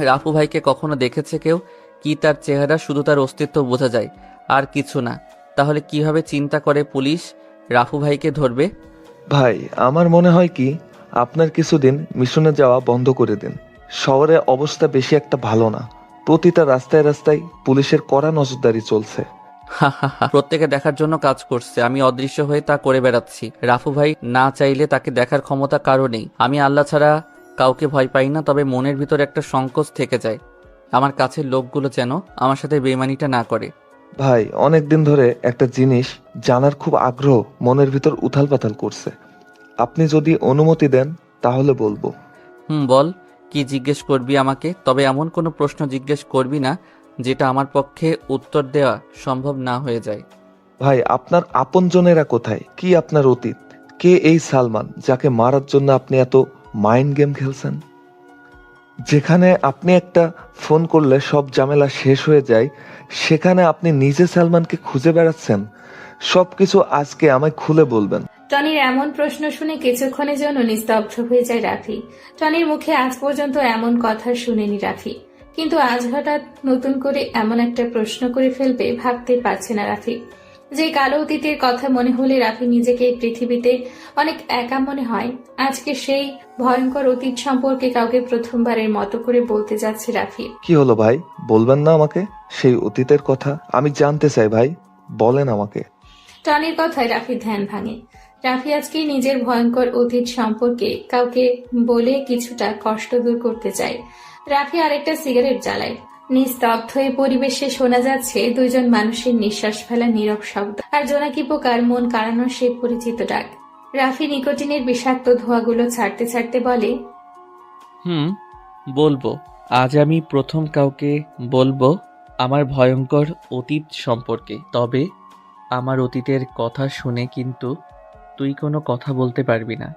C: রাফু ভাইকে কখনো দেখেছে কেউ? কি তার চেহারা, শুধু তার অস্তিত্ব বোঝা যায়, আর কিছু না। তাহলে কিভাবে চিন্তা করে পুলিশ রাফু ভাইকে ধরবে?
B: ভাই, আমার মনে হয় কি আপনার কিছুদিন মিশনে যাওয়া বন্ধ করে দিন। শহরে অবস্থা বেশি একটা ভালো না। প্রতিটা রাস্তায় রাস্তায় পুলিশের কড়া নজরদারি চলছে।
C: প্রত্যেকে দেখার জন্য কাজ করছে, আমি অদৃশ্য হয়ে তা করে বেড়াচ্ছি। রাফু ভাই না চাইলে তাকে দেখার ক্ষমতা কারো নেই। আমি আল্লাহ ছাড়া কাউকে ভয় পাই না, তবে মনের ভিতর একটা সংকোচ থেকে যায়। আমার কাছের লোকগুলো যেন আমার সাথে বেইমানিটা না করে।
B: ভাই, অনেকদিন ধরে একটা জিনিস জানার খুব আগ্রহ মনের ভিতর উথাল পাথাল করছে। আপনি যদি অনুমতি দেন তাহলে বলবো।
C: বল, কি জিজ্ঞেস করবি আমাকে? তবে এমন কোনো প্রশ্ন জিজ্ঞেস করবি না যেটা আমার পক্ষে উত্তর দেওয়া সম্ভব না হয়ে যায়।
B: ভাই, আপনার আপনজনেরা কোথায়? কি আপনার অতীত? কে এই সালমান যাকে মারার জন্য আপনি এত মাইন্ড গেম খেলছেন? যেখানে আপনি একটা ফোন করলে সব ঝামেলা শেষ হয়ে যায়, সেখানে আপনি নিজে সালমানকে খুঁজে বেড়াচ্ছেন। সবকিছু আজকে আমায় খুলে বলবেন।
A: টনির এমন প্রশ্ন শুনে কিছুক্ষণের জন্য নিস্তব্ধ হয়ে যায় রাফি। টনির মুখে আজ পর্যন্ত এমন কথা শুনেনি রাফি, কিন্তু আজ হঠাৎ নতুন করে এমন একটা প্রশ্ন করে ফেলবে ভাবতে পারছে না রাফি। যে কালো অতীতের কথা মনে হলে রাফি নিজেকে এই পৃথিবীতে অনেক একা মনে হয়। আজকে সেই ভয়ঙ্কর অতীত সম্পর্কে কাউকে প্রথমবারের মতো করে বলতে যাচ্ছে রাফি।
B: কি হলো ভাই, বলবেন না আমাকে সেই অতীতের কথা? আমি জানতে চাই ভাই, বলেন আমাকে।
A: টনির কথায় রাফির ধ্যান ভাঙে। রাফি আজকে নিজের ভয়ঙ্কর অতীত সম্পর্কে কাউকে বলে কিছুটা কষ্ট দূর করতে চায়। রাফি আরেকটা সিগারেট জ্বালায়। নিস্তব্ধ হয়ে পরিবেশে শোনা যাচ্ছে দুইজন মানুষের নিঃশ্বাস ফেলা নীরব শব্দ, আর জোনাকি পোকার মন কাড়ানোর সেই পরিচিত ডাক। রাফি নিকোটিনের বিষাক্ত ধোঁয়াগুলো ছাড়তে ছাড়তে বলে,
C: বলবো। আজ আমি প্রথম কাউকে বলবো আমার ভয়ঙ্কর অতীত সম্পর্কে। তবে আমার অতীতের কথা শুনে কিন্তু তুই কোনো কথা বলতে পারবি না।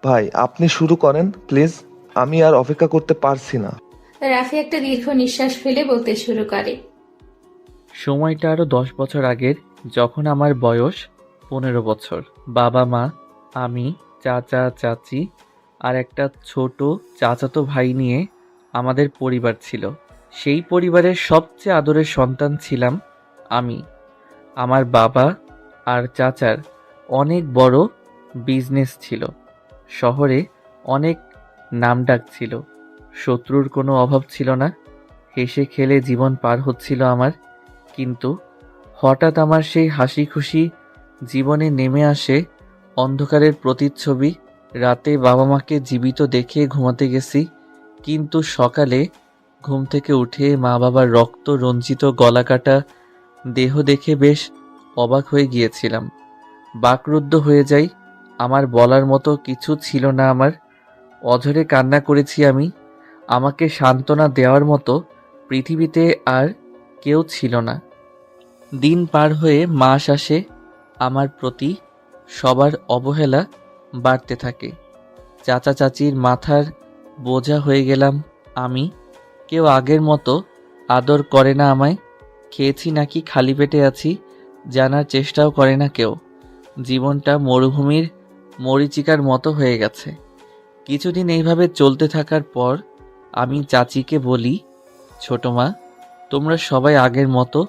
B: ভাই, আপনি শুরু করেন প্লিজ, আমি আর অপেক্ষা করতে পারছি না।
A: রাফি একটা দীর্ঘ নিঃশ্বাস ফেলে বলতে শুরু করে,
C: সময়টা আরো 10 বছর আগের, যখন আমার বয়স 15 বছর। বাবা মা, আমি, চাচা চাচি আর একটা ছোট চাচাতো ভাই নিয়ে আমাদের পরিবার ছিল। সেই পরিবারের সবচেয়ে আদরের সন্তান ছিলাম আমি। আমার বাবা আর চাচার অনেক বড় বিজনেস ছিল। শহরে অনেক নামডাক ছিল। শত্রুর কোনো অভাব ছিল না। হেসে খেলে জীবন পার হচ্ছিল আমার। কিন্তু হঠাৎ আমার সেই হাসি খুশি জীবনে নেমে আসে অন্ধকারের প্রতিচ্ছবি। রাতে বাবা মাকে জীবিত দেখে ঘুমাতে গেছি, কিন্তু সকালে ঘুম থেকে উঠে মা বাবার রক্ত রঞ্জিত গলাকাটা দেহ দেখে বেশ অবাক হয়ে গিয়েছিলাম। বাকরুদ্ধ হয়ে যাই। আমার বলার মতো কিছু ছিল না আমার। অঝরে কান্না করেছি আমি। আমাকে সান্ত্বনা দেওয়ার মতো পৃথিবীতে আর কেউ ছিল না। দিন পার হয়ে মাস আসে। আমার প্রতি সবার অবহেলা বাড়তে থাকে। চাচা চাচির মাথার বোঝা হয়ে গেলাম আমি। কেউ আগের মতো আদর করে না আমায়। খেয়েছি নাকি খালি পেটে আছি জানার চেষ্টাও করে না কেউ। জীবনটা মরুভূমির মরীচিকার মতো হয়ে গেছে। কিছুদিন এইভাবে চলতে থাকার পর আমি চাচিকে বলি, ছোট মা, তোমরা সবাই আগের মতো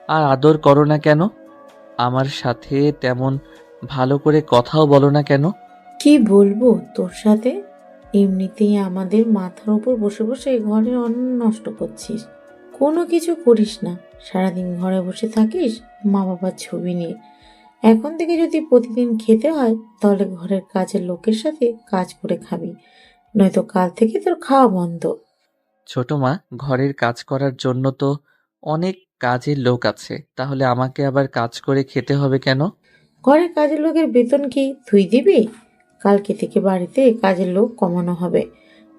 C: আর আদর করো না কেন? আমার সাথে তেমন ভালো করে কথাও বলো না কেন?
N: কি বলবো তোর সাথে? এমনিতেই আমাদের মাথার উপর বসে বসে ঘরের অন্ন নষ্ট করছিস। কোনো কিছু করিস না, সারাদিন ঘরে বসে থাকিস মা বাবার ছবি নিয়ে। এখন থেকে যদি প্রতিদিন খেতে হয় তাহলে ঘরের কাজের লোকের সাথে কাজ করে খাবি, নয়তো কাল থেকে তোর খাওয়া বন্ধ।
C: ছোট মা, ঘরের কাজ করার জন্য তো অনেক কাজের লোক আছে, তাহলে আমাকে আবার কাজ করে খেতে হবে কেন?
N: ঘরের কাজের লোকের বেতন কি তুই দিবি? কালকে থেকে বাড়িতে কাজের লোক কমানো হবে।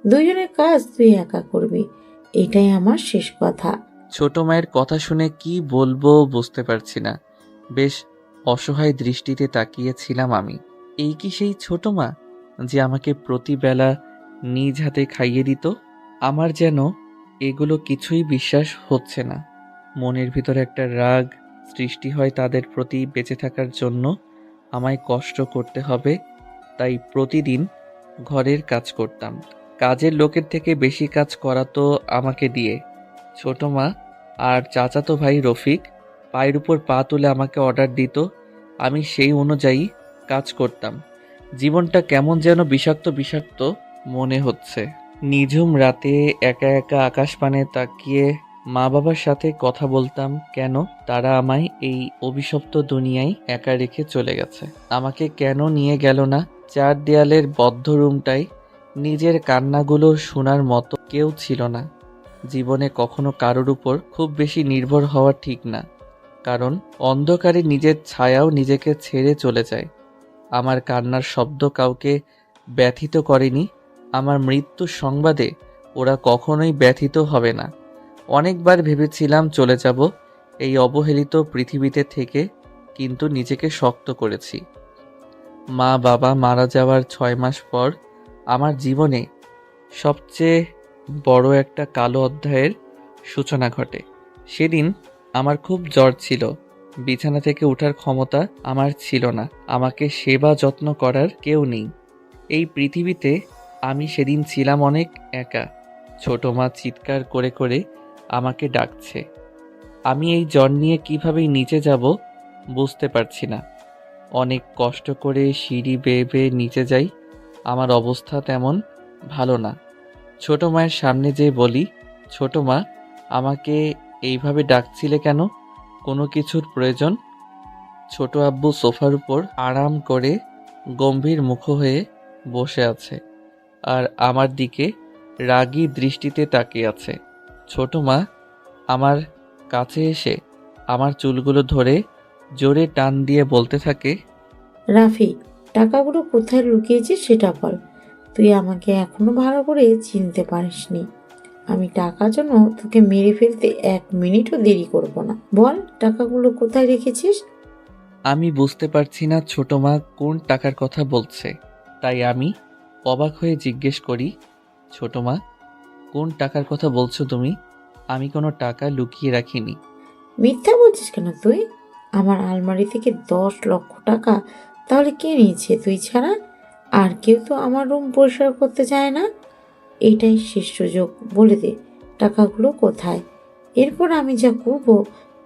N: দুইজনের কাজ তুই একা করবি, এটাই আমার শেষ কথা।
C: ছোট মায়ের কথা শুনে কি বলবো বুঝতে পারছি না। বেশ অসহায় দৃষ্টিতে তাকিয়েছিলাম আমি। এই কি সেই ছোট মা যে আমাকে প্রতিবেলা নিজ হাতে খাইয়ে দিত? আমার যেন এগুলো কিছুই বিশ্বাস হচ্ছে না। মনের ভিতর একটা রাগ সৃষ্টি হয় তাদের প্রতি। বেঁচে থাকার জন্য আমায় কষ্ট করতে হবে, তাই প্রতিদিন ঘরের কাজ করতাম। কাজের লোকের থেকে বেশি কাজ করাতো আমাকে দিয়ে। ছোট মা আর চাচাতো ভাই রফিক পায়ের উপর পা তুলে আমাকে অর্ডার দিত, আমি সেই অনুযায়ী কাজ করতাম। জীবনটা কেমন যেন বিষাক্ত বিষাক্ত মনে হচ্ছে। নিঝুম রাতে একা একা আকাশপানে তাকিয়ে মা বাবার সাথে কথা বলতাম কেন তারা আমায় এই অভিশপ্ত দুনিয়ায় একা রেখে চলে গেছে। আমাকে কেন নিয়ে গেল না? চার দেয়ালের বদ্ধ রুমটায় নিজের কান্নাগুলো শোনার মতো কেউ ছিল না। জীবনে কখনো কারোর উপর খুব বেশি নির্ভর হওয়া ঠিক না, কারণ অন্ধকারে নিজের ছায়াও নিজেকে ছেড়ে চলে যায়। আমার কান্নার শব্দ কাউকে ব্যথিত করেনি। আমার মৃত্যুর সংবাদে ওরা কখনোই ব্যথিত হবে না। অনেকবার ভেবেছিলাম চলে যাব এই অবহেলিত পৃথিবীতে থেকে, কিন্তু নিজেকে শক্ত করেছি। মা বাবা মারা যাওয়ার 6 মাস পর আমার জীবনে সবচেয়ে বড় একটা কালো অধ্যায়ের সূচনা ঘটে। সেদিন আমার খুব জ্বর ছিল। বিছানা থেকে ওঠার ক্ষমতা আমার ছিল না। আমাকে সেবা যত্ন করার কেউ নেই। এই পৃথিবীতে আমি সেদিন ছিলাম অনেক একা। ছোট মা চিৎকার করে করে আমাকে ডাকছে। আমি এই জ্বর নিয়ে কিভাবে নিচে যাব বুঝতে পারছি না। অনেক কষ্ট করে সিঁড়ি বেয়ে বেয়ে নিচে যাই। আমার অবস্থা তেমন ভালো না। ছোট মায়ের সামনে যেয়ে বলি, ছোট মা, আমাকে এইভাবে ডাকছিলে কেন? কোনো কিছুর প্রয়োজন? ছোট আব্বু সোফার উপর আরাম করে গম্ভীর মুখ হয়ে বসে আছে আর আমার দিকে রাগী দৃষ্টিতে তাকিয়ে আছে। ছোট মা আমার কাছে এসে আমার চুলগুলো ধরে জোরে টান দিয়ে বলতে থাকে,
N: রাফি, টাকাগুলো কোথায় লুকিয়েছিস সেটা বল। তুই আমাকে এখনো ভালো করে চিনতে পারিসনি। আমি টাকার জন্য তোকে মেরে ফেলতে 1 মিনিটও দেরি করব না। বল, টাকাগুলো কোথায় রেখেছিস?
C: আমি বুঝতে পারছি না ছোট মা কোন টাকার কথা বলছে, তাই আমি অবাক হয়ে জিজ্ঞেস করি, ছোট মা, কোন টাকার কথা বলছো তুমি? আমি কোনো টাকা লুকিয়ে রাখিনি।
N: মিথ্যা বলছিস কেন তুই? আমার আলমারি থেকে 10 লক্ষ টাকা তাহলে কে নিয়েছে তুই ছাড়া? আর কেউ তো আমার রুম পরিষ্কার করতে চায় না। এইটাই শেষ সুযোগ, বলে দে টাকাগুলো কোথায়। এরপর আমি যা করব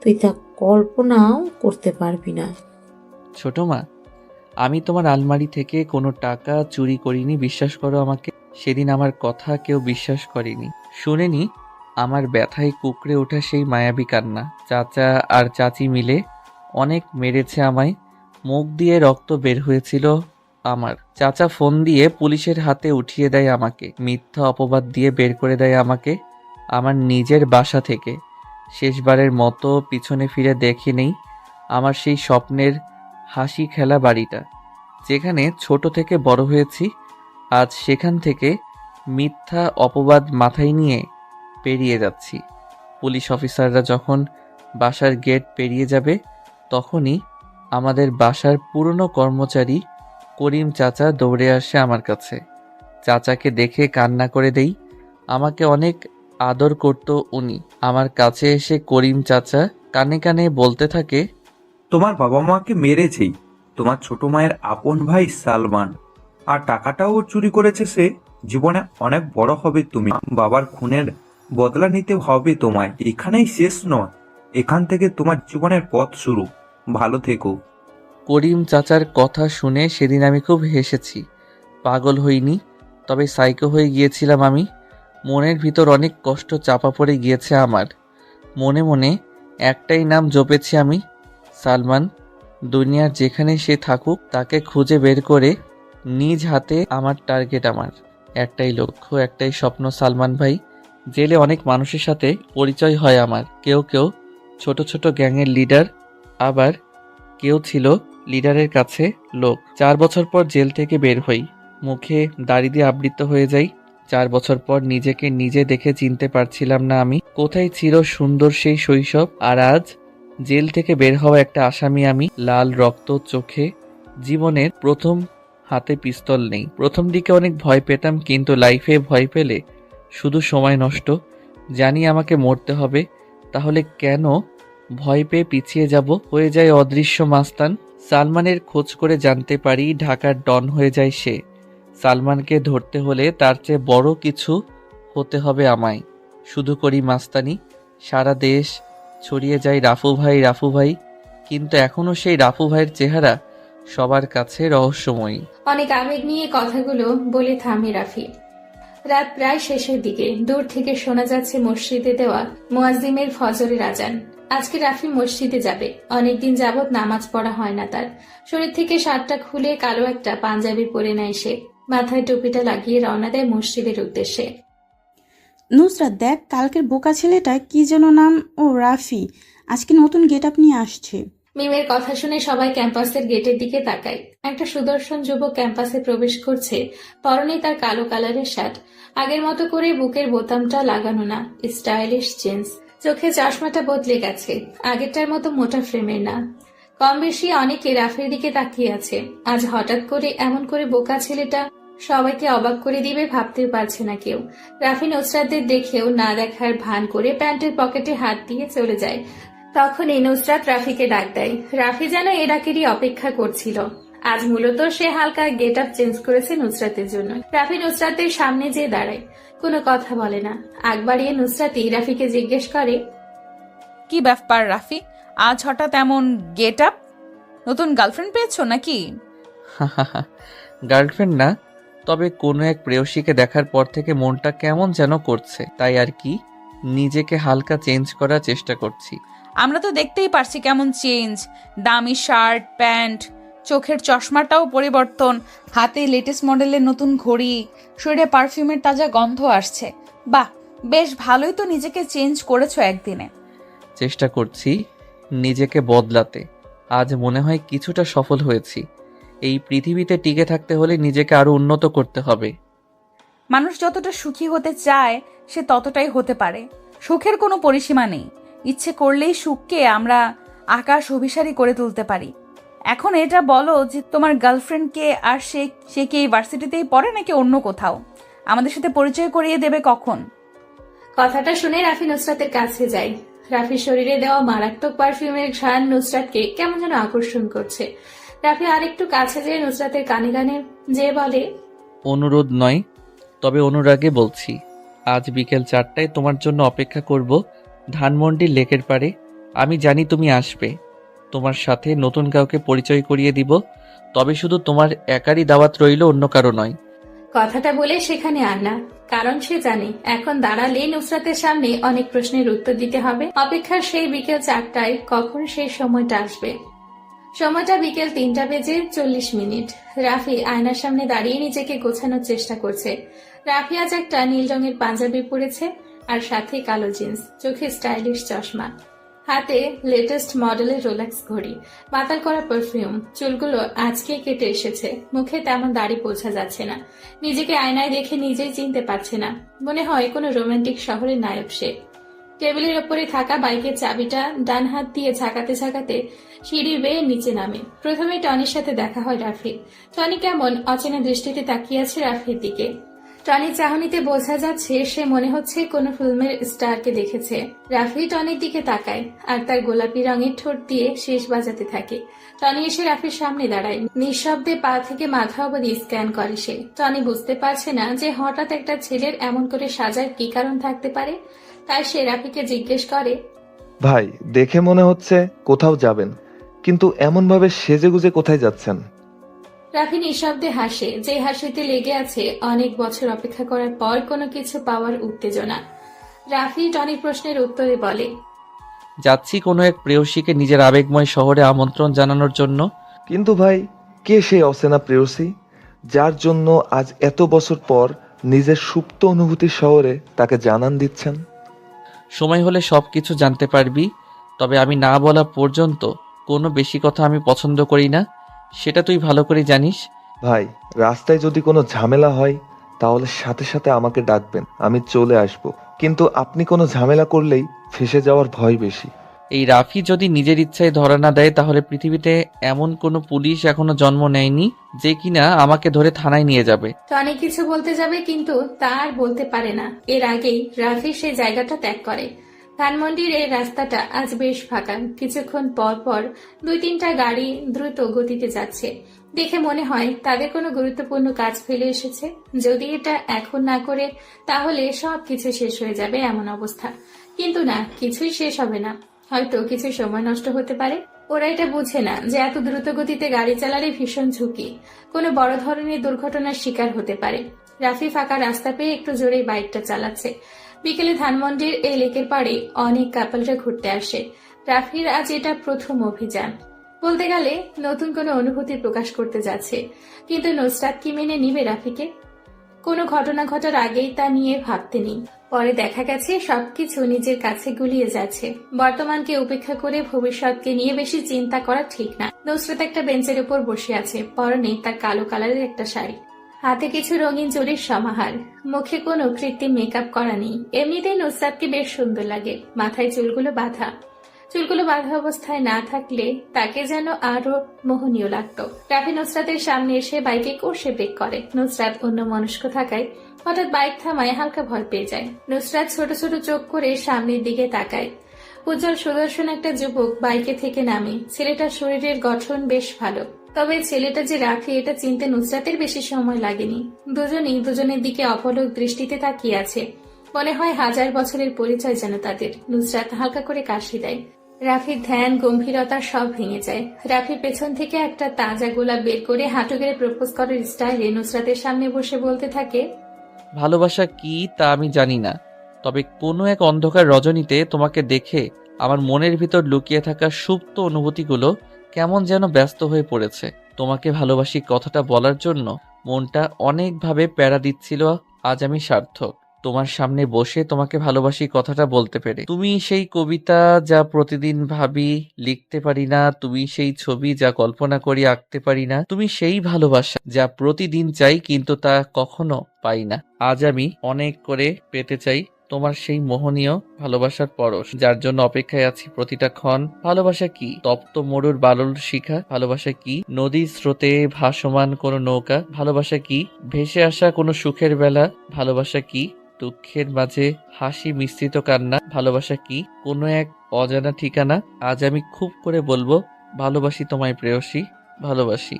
N: তুই তা কল্পনাও করতে পারবি না।
C: ছোট মা, আমি তোমার আলমারি থেকে কোনো টাকা চুরি করিনি, বিশ্বাস করো আমাকে। সেদিন আমার কথা কেউ বিশ্বাস করেনি, শুনেনি। আমার ব্যথায় কুকড়ে ওঠা সেই মায়াবী কান্না। চাচা আর চাচি মিলে অনেক মেরেছে আমায়, মুখ দিয়ে রক্ত বের হয়েছিল আমার। চাচা ফোন দিয়ে পুলিশের হাতে উঠিয়ে দেয় আমাকে, মিথ্যা অপবাদ দিয়ে বের করে দেয় আমাকে আমার নিজের বাসা থেকে। শেষবারের মতো পিছনে ফিরে দেখে নেই আমার সেই স্বপ্নের হাসি খেলা বাড়িটা, যেখানে ছোট থেকে বড় হয়েছি। আজ সেখান থেকে মিথ্যা অপবাদ মাথায় নিয়ে পেরিয়ে যাচ্ছি। পুলিশ অফিসাররা যখন বাসার গেট পেরিয়ে যাবে, তখনই আমাদের বাসার পুরনো কর্মচারী করিম চাচা দৌড়ে আসে আমার কাছে। চাচাকে দেখে কান্না করে দেই। আমাকে অনেক আদর করত উনি। আমার কাছে এসে করিম চাচা কানে কানে বলতে থাকে,
D: তোমার বাবা মাকে মেরেছেই তোমার ছোট মায়ের আপন ভাই সালমান, আর টাকাটাও চুরি করেছে সে। জীবনে অনেক বড় হবে তুমি, বাবার খুনের বদলা নিতে হবে তোমায়। এখানেই শেষ নয়, এখান থেকে তোমার জীবনের পথ শুরু। ভালো থেকো।
C: করিম চাচার কথা শুনে সেদিন আমি খুব হেসেছি। পাগল হইনি, তবে সাইকো হয়ে গিয়েছিলাম আমি। মনের ভিতর অনেক কষ্ট চাপা পড়ে গিয়েছে আমার। মনে মনে একটাই নাম জপেছি আমি, সালমান। দুনিয়ার যেখানে সে থাকুক তাকে খুঁজে বের করে নিজ হাতে আমার টার্গেট, আমার একটাই লক্ষ্য, একটাই স্বপ্ন, সালমান ভাই। জেলে অনেক মানুষের সাথে পরিচয় হয় আমার। কেউ কেউ ছোট ছোট গ্যাংয়ের লিডার, আবার কেউ ছিল লিডারের কাছে লোক। 4 বছর পর জেল থেকে বের হই, মুখে দাড়ি দিয়ে আবৃত হয়ে যাই। 4 বছর পর নিজেকে নিজে দেখে চিনতে পারছিলাম না আমি। কোথায় ছিল সুন্দর সেই শৈশব, আর আজ জেল থেকে বের হওয়া একটা আসামি আমি। লাল রক্ত চোখে, জীবনের প্রথম, হাতে পিস্তল নেই। প্রথম দিকে অনেক ভয় পেতাম, কিন্তু লাইফে ভয় পেলে শুধু সময় নষ্ট। জানি আমাকে মরতে হবে, তাহলে কেন ভয় পেয়ে পিছিয়ে যাব? হয়ে যায় অদৃশ্য মাস্তান। সালমানের খোঁজ করে জানতে পারি ঢাকার ডন হয়ে যায় সে। সালমানকে ধরতে হলে তার চেয়ে বড় কিছু হতে হবে আমায়। শুধু করি মাস্তানি, সারা দেশ ছড়িয়ে যায় রাফু ভাই, রাফু ভাই। কিন্তু এখনো সেই রাফু ভাইয়ের চেহারা সবার কাছে রহস্যময়ী।
A: অনেক আবেগ নিয়ে কথাগুলো বলে থামে রাফি। রাত প্রায় শেষের দিকে দূর থেকে শোনা যাচ্ছে মসজিদে দেওয়া মুয়াজ্জিমের ফজরের আজান। আজকে রাফি মসজিদে যাবে। অনেকদিন যাবৎ নামাজ পড়া হয় না তার। শরীর থেকে শার্টটা খুলে কালো একটা পাঞ্জাবি পরে নেয় সে। মাথায় টুপিটা লাগিয়ে রওনা দেয় মসজিদের উদ্দেশ্যে।
O: নুসরাত দেখ, কালকের বোকা ছেলেটা কি যেন নাম, ও রাফি আজকে নতুন গেট আপ নিয়ে আসছে।
A: মিমের কথা শুনে সবাই ক্যাম্পাসের গেটের দিকে তাকায়। একটা সুদর্শন যুবক ক্যাম্পাসে প্রবেশ করছে। পরনে তার কালো কালারের শার্ট, আগের মতো করে বুকের বোতামটা লাগানো না, স্টাইলিশ জিন্স। চোখে চশমাটা বদলে গেছে, আগেরটার মতো মোটা ফ্রেমের না। কম বেশি অনেকে রাফির দিকে তাকিয়ে আছে। আজ হঠাৎ করে এমন করে বোকা ছেলেটা সবাইকে অবাক করে দিবে ভাবতে পারছে না কেউ। রাফি নুসরাতদের দেখেও না দেখার ভান করে প্যান্টের পকেটে হাত দিয়ে চলে যায়। তখনই নুসরাত রাফিকে ডাক দেয়। রাফি যেন এ ডাকেরই অপেক্ষা করছিল। আজ মূলত সে হালকা গেট আপ চেঞ্জ করেছে নুসরাতের জন্য। রাফি নুসরাতের সামনে যেয়ে দাঁড়ায়, কোনো কথা বলে না। আগ বাড়িয়ে নুসরাতই রাফিকে জিজ্ঞেস করে,
F: কি ব্যাপার রাফি, আজ হঠাৎ এমন গেট আপ? নতুন গার্লফ্রেন্ড পেয়েছো নাকি?
C: গার্লফ্রেন্ড না, তবে কোনো এক প্রেয়সীকে দেখার পর থেকে মনটা কেমন যেন করছে, তাই আর কি নিজেকে হালকা চেঞ্জ করার চেষ্টা করছি।
F: আমরা তো দেখতেই পারছি কেমন চেঞ্জ। দামি শার্ট, প্যান্ট, চোখের চশমাটাও পরিবর্তন, হাতে লেটেস্ট মডেলের নতুন ঘড়ি, শরীরে পারফিউমের তাজা গন্ধ আসছে। বাহ, বেশ ভালোই তো নিজেকে চেঞ্জ করেছো একদিনে।
C: চেষ্টা করছি নিজেকে বদলাতে। আজ মনে হয় কিছুটা সফল হয়েছি। এই পৃথিবীতে টিকে থাকতে হলে নিজেকে আরো উন্নত করতে হবে।
F: মানুষ যতটা সুখী হতে চায় সে ততটাই হতে পারে। সুখের কোনো পরিসীমা নেই। ইচ্ছে করলেই সুখকে আমরা আকাশ অভিসারী করে তুলতে পারি। এখন এটা বলো যে তোমার গার্লফ্রেন্ডকে, আর সে কি এই ভার্সিটিতেই পড়ে নাকি অন্য কোথাও? আমাদের সাথে পরিচয় করিয়ে দেবে কখন?
A: কথাটা শুনে রাফি নুসরাতের কাছে যায়। রাফির শরীরে দেওয়া মারাত্মক পারফিউমের ঘ্রাণ নুসরাতকে কেমন যেন আকর্ষণ করছে। রাফি আরেকটু কাছে যেয়ে নুসরাতের কানে কানে যেয়ে বলে,
C: অনুরোধ নয়, তবে অনুরাগে বলছি, আজ বিকেল 4টায় তোমার জন্য অপেক্ষা করব ধানমন্ডি লেকের পাড়ে। আমি জানি তুমি আসবে। তোমার সাথে নতুন কাউকে পরিচয় করিয়ে দিব, তবে শুধু তোমার একারই দাওয়াত রইল, অন্য কারো নয়।
A: কথাটা বলে সেখানে আর না, কারণ সে জানে এখন দাঁড়ালে নুসরাতের সামনে অনেক প্রশ্নের উত্তর দিতে হবে। অপেক্ষার সেই বিকেল 4টায় কখন সেই সময়টা আসবে। সময়টা বিকেল 3:40। রাফি আয়নার সামনে দাঁড়িয়ে নিজেকে গোছানোর চেষ্টা করছে। রাফি আজ একটা নীল রঙের পাঞ্জাবি পরেছে আর সাথে কালো জিন্স, চোখে স্টাইলিশ চশমা, হাতে লেটেস্ট মডেলের রোলেক্স ঘড়ি, মাতাল করা পারফিউম, চুলগুলো আজকে কেটে এসেছে, মুখে তেমন দাড়ি পৌঁছা যাচ্ছে না। নিজেকে আয়নায় দেখে নিজেই চিনতে পারছে না, মনে হয় কোনো রোমান্টিক শহরের নায়ক সে। টেবিলের ওপরে থাকা বাইকের চাবিটা ডান হাত দিয়ে ঝাঁকাতে ঝাঁকাতে সিঁড়ি বেয়ে নিচে নামে। প্রথমে টনির সাথে দেখা হয় রাফির। টনি কেমন অচেনা দৃষ্টিতে তাকিয়ে আছে রাফির দিকে। টনির চাহনিতে বোঝা যাচ্ছে সে মনে হচ্ছে কোনো ফিল্মের স্টারকে দেখেছে। রাফি টনির দিকে তাকায় আর তার গোলাপি রঙের ঠোঁট দিয়ে শেষ বাজাতে থাকে। টনি এসে রাফির সামনে দাঁড়ায়, নিঃশব্দে পা থেকে মাথা অবধি স্ক্যান করে সে। টনি বুঝতে পারছে না যে হঠাৎ একটা ছেলের এমন করে সাজার কি কারণ থাকতে পারে, তাই সে রাফিকে জিজ্ঞেস করে,
B: ভাই, দেখে মনে হচ্ছে কোথাও যাবেন, কিন্তু এমন ভাবে সেজেগুজে কোথায় যাচ্ছেন?
A: রাফি নিঃশব্দে হাসে, যে হাসিতে লেগে আছে অনেক বছর অপেক্ষা করার পর কোনো কিছু পাওয়ার উত্তেজনা। রাফি টনির প্রশ্নের উত্তরে বলে,
C: যাচ্ছি কোনো এক প্রেয়সীকে নিজের আবেগময় শহরে আমন্ত্রণ জানানোর জন্য।
B: কিন্তু ভাই, কে সেই অচেনা প্রেয়সী যার জন্য আজ এত বছর পর নিজের সুপ্ত অনুভূতির শহরে তাকে জানান দিচ্ছেন?
C: সময় হলে সবকিছু জানতে পারবি, তবে আমি না বলা পর্যন্ত কোনো বেশি কথা আমি পছন্দ করি না, সেটা তুই ভালো করে জানিস।
B: ভাই, রাস্তায় যদি কোনো ঝামেলা হয় তাহলে সাথে সাথে আমাকে ডাকবেন, আমি চলে আসব। কিন্তু আপনি কোনো ঝামেলা করলেই ফেঁসে যাওয়ার ভয় বেশি।
C: এই রাফি যদি নিজের ইচ্ছায় ধরা না দেয়, তাহলে পৃথিবীতে এমন কোনো পুলিশ এখনো জন্ম নেয়নি যে কিনা আমাকে ধরে থানায় নিয়ে যাবে।
A: টনি কিছু বলতে যাবে কিন্তু তা আর বলতে পারে না। এর আগেই রাফি সেই জায়গাটা ত্যাগ করে। ধানমন্ডির এই রাস্তাটা আজ বেশ ফাঁকা। কিছুক্ষণ পর পর 2-3টা গাড়ি দ্রুত গতিতে যাচ্ছে। দেখে মনে হয় তাদের কোনো গুরুত্বপূর্ণ কাজ ফেলে এসেছে। যদি এটা এখন না করে তাহলে সবকিছু শেষ হয়ে যাবে এমন অবস্থা। কিন্তু না, কিছুই শেষ হবে না। হয়তো কিছু সময় নষ্ট হতে পারে। ওরা এটা বুঝে না যে এত দ্রুত গতিতে গাড়ি চালালে ভীষণ ঝুঁকি, কোনো বড় ধরনের দুর্ঘটনার শিকার হতে পারে। রাফি ফাঁকা রাস্তা পেয়ে একটু জোরেই বাইকটা চালাচ্ছে। বিকেলে ধানমন্ডির এই লেকের পাড়ে অনেক কাপলরা ঘুরতে আসে। রাফির আজ এটা প্রথম অভিযান। বলতে গেলে নতুন কোনো অনুভূতি প্রকাশ করতে যাচ্ছে। কিন্তু নুসরাত কি মেনে নিবে রাফিকে? কোনো ঘটনা ঘটার আগেই তা নিয়ে ভাবতে নেই। পরে দেখা গেছে সবকিছু নিজের কাছে গুলিয়ে যাচ্ছে। বর্তমানকে উপেক্ষা করে ভবিষ্যৎকে নিয়ে বেশি চিন্তা করা ঠিক না। নুসরাত একটা বেঞ্চের উপর বসে আছে, পরনে তার কালো কালারের একটা শাড়ি, হাতে কিছু রঙিন চুড়ির সমাহার, মুখে কোনো কৃত্রিম মেকআপ করা নেই। এমনিতেই নুসরাতকে বেশ সুন্দর লাগে। মাথায় চুলগুলো বাঁধা অবস্থায় না থাকলে তাকে যেন আরো মোহনীয় লাগতো। রাফি নুসরাতের সামনে এসে বাইকে কষে ব্রেক করে। নুসরাত অন্য মনস্ক থাকায় হঠাৎ বাইক থামায় হালকা ভয় পেয়ে যায়। নুসরাত ছোট ছোট চোখ করে সামনের দিকে তাকায়। উজ্জ্বল সুদর্শন একটা যুবক বাইকে থেকে নামে। ছেলেটার শরীরের গঠন বেশ ভালো, তবে ছেলেটা যে রাফি এটা চিনতে নুসরাতের বেশি সময় লাগেনি। দুজনেই দুজনের দিকে অপলক দৃষ্টিতে তাকিয়ে আছে। মনে হয় 1000 বছরের পরিচয় যেন তাদের। নুসরাত হালকা করে কাশি দেয়। রাফির ধ্যান গম্ভীরতা সব ভেঙে যায়। রাফি পেছন থেকে একটা তাজা গোলাপ বের করে হাঁটু গেড়ে প্রপোজ করার স্টাইলে নুসরাতের সামনে বসে বলতে থাকে,
C: ভালোবাসা কি তা আমি জানি না, তবে কোনো এক অন্ধকার রজনীতে তোমাকে দেখে আমার মনের ভিতর লুকিয়ে থাকা সুপ্ত অনুভূতিগুলো কেমন যেন ব্যস্ত হয়ে পড়েছে। তোমাকে ভালোবাসি কথাটা বলার জন্য মনটা অনেকভাবে প্যারা দিচ্ছিল। আজ আমি সার্থক, তোমার সামনে বসে তোমাকে ভালোবাসি কথাটা বলতে পেরে। তুমি সেই কবিতা যা প্রতিদিন ভাবি লিখতে পারি না, তুমি সেই ছবি যা কল্পনা করি আঁকতে পারি না, তুমি সেই ভালোবাসা যা প্রতিদিন চাই কিন্তু তা কখনো পাই না। আজ আমি অনেক করে পেতে চাই তোমার সেই মোহনীয় ভালোবাসার পরশ, যার জন্য অপেক্ষায় আছি প্রতিটা ক্ষণ। ভালোবাসা কি তপ্ত মরুর বালুর শিখা? ভালোবাসা কি নদীর স্রোতে ভাসমান কোনো নৌকা? ভালোবাসা কি ভেসে আসা কোনো সুখের বেলা? ভালোবাসা কি দুঃখের মাঝে হাসি মিশ্রিত কান্না? ভালোবাসা কি কোনো এক অজানা ঠিকানা? আজ আমি খুব করে বলবো, ভালোবাসি তোমায় প্রেয়সী, ভালোবাসি।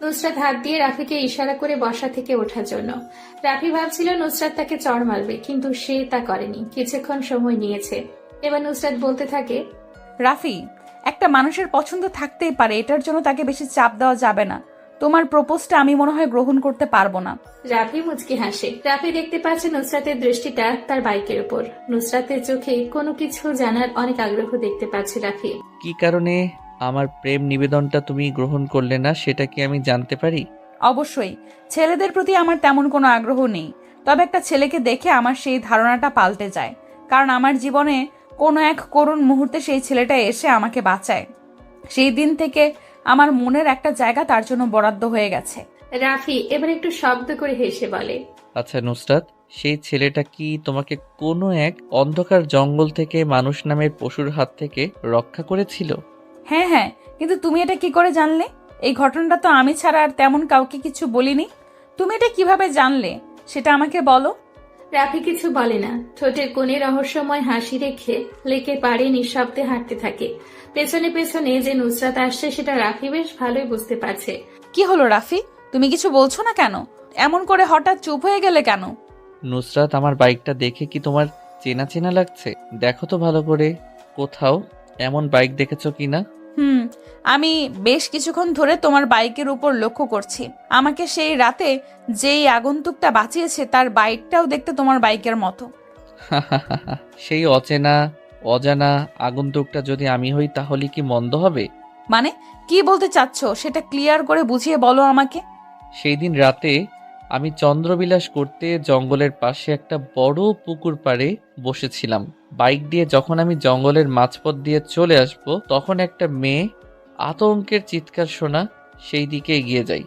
A: নুসরাত হাত দিয়ে রাফিকে ইশারা করে বসা থেকে ওঠার জন্য। রাফি ভাবছিল নুসরাত তাকে চড় মারবে, কিন্তু সে তা করেনি। কিছুক্ষণ সময় নিয়েছে। এবার নুসরাত বলতে থাকে,
F: রাফি, একটা মানুষের পছন্দ থাকতেই পারে, এটার জন্য তাকে বেশি চাপ দেওয়া যাবে না। তোমার প্রপোজটা আমি মনে হয় গ্রহণ করতে পারবো না।
A: রাফি মুচকি হাসে। রাফি দেখতে পাচ্ছে নুসরাতের দৃষ্টিটা তার বাইকের উপর। নুসরাতের চোখে কোনো কিছু জানার অনেক আগ্রহ দেখতে পাচ্ছে রাফি।
C: কি কারণে আমার প্রেম নিবেদনটা তুমি গ্রহণ করলে না, সেটা কি আমি জানতে পারি?
F: অবশ্যই, ছেলেদের প্রতি আমার তেমন কোনো আগ্রহ নেই, তবে একটা ছেলেকে দেখে আমার সেই ধারণাটা পাল্টে যায়, কারণ আমার জীবনে কোনো এক করুণ মুহূর্তে সেই ছেলেটা এসে আমাকে বাঁচায়। সেই দিন থেকে আমার মনের একটা জায়গা তার জন্য বরাদ্দ হয়ে গেছে।
A: রাফি এবার একটু শব্দ করে হেসে বলে,
C: আচ্ছা নুসরাত, সেই ছেলেটা কি তোমাকে কোনো এক অন্ধকার জঙ্গল থেকে মানুষ নামের পশুর হাত থেকে রক্ষা করেছিল?
F: হ্যাঁ হ্যাঁ, কিন্তু তুমি এটা কি করে জানলে? এই ঘটনাটা তো আমি ছাড়া আর তেমন কাউকে কিছু বলিনি। তুমি এটা কিভাবে জানলে সেটা আমাকে বলো।
A: রাফি কিছু বলে না। ঠোঁটের কোণে রহস্যময় হাসি রেখে লেকে পাড়ে নিঃশব্দে হাঁটতে থাকে। পেছনে পেছনে যে নুসরাত আসছে সেটা রাফি বেশ ভালোই বুঝতে পারছে।
F: কি হলো রাফি, তুমি কিছু বলছো না কেন? এমন করে হঠাৎ চুপ হয়ে গেলে কেন?
C: নুসরাত, আমার বাইকটা দেখে কি তোমার চেনা চেনা লাগছে? দেখো তো ভালো করে, কোথাও এমন বাইক দেখেছো কিনা?
F: আমি বেশ কিছুক্ষণ ধরে তোমার বাইকের উপর লক্ষ্য করছি। আমাকে সেই রাতে যেই আগন্তুকটা বাঁচিয়েছে তার বাইকটাও দেখতে তোমার বাইকের মতো।
C: সেই অজানা আগন্তুকটা যদি আমি হই তাহলে কি মন্দ হবে?
F: মানে কি বলতে চাচ্ছ সেটা ক্লিয়ার করে বুঝিয়ে বলো আমাকে।
C: সেই দিন রাতে আমি চন্দ্রবিলাস করতে জঙ্গলের পাশে একটা বড় পুকুর পাড়ে বসেছিলাম। বাইক দিয়ে যখন আমি জঙ্গলের মাঝপথ দিয়ে চলে আসব, তখন একটা মেয়ে আতঙ্কের চিৎকার শোনা, সেই দিকে এগিয়ে যাই।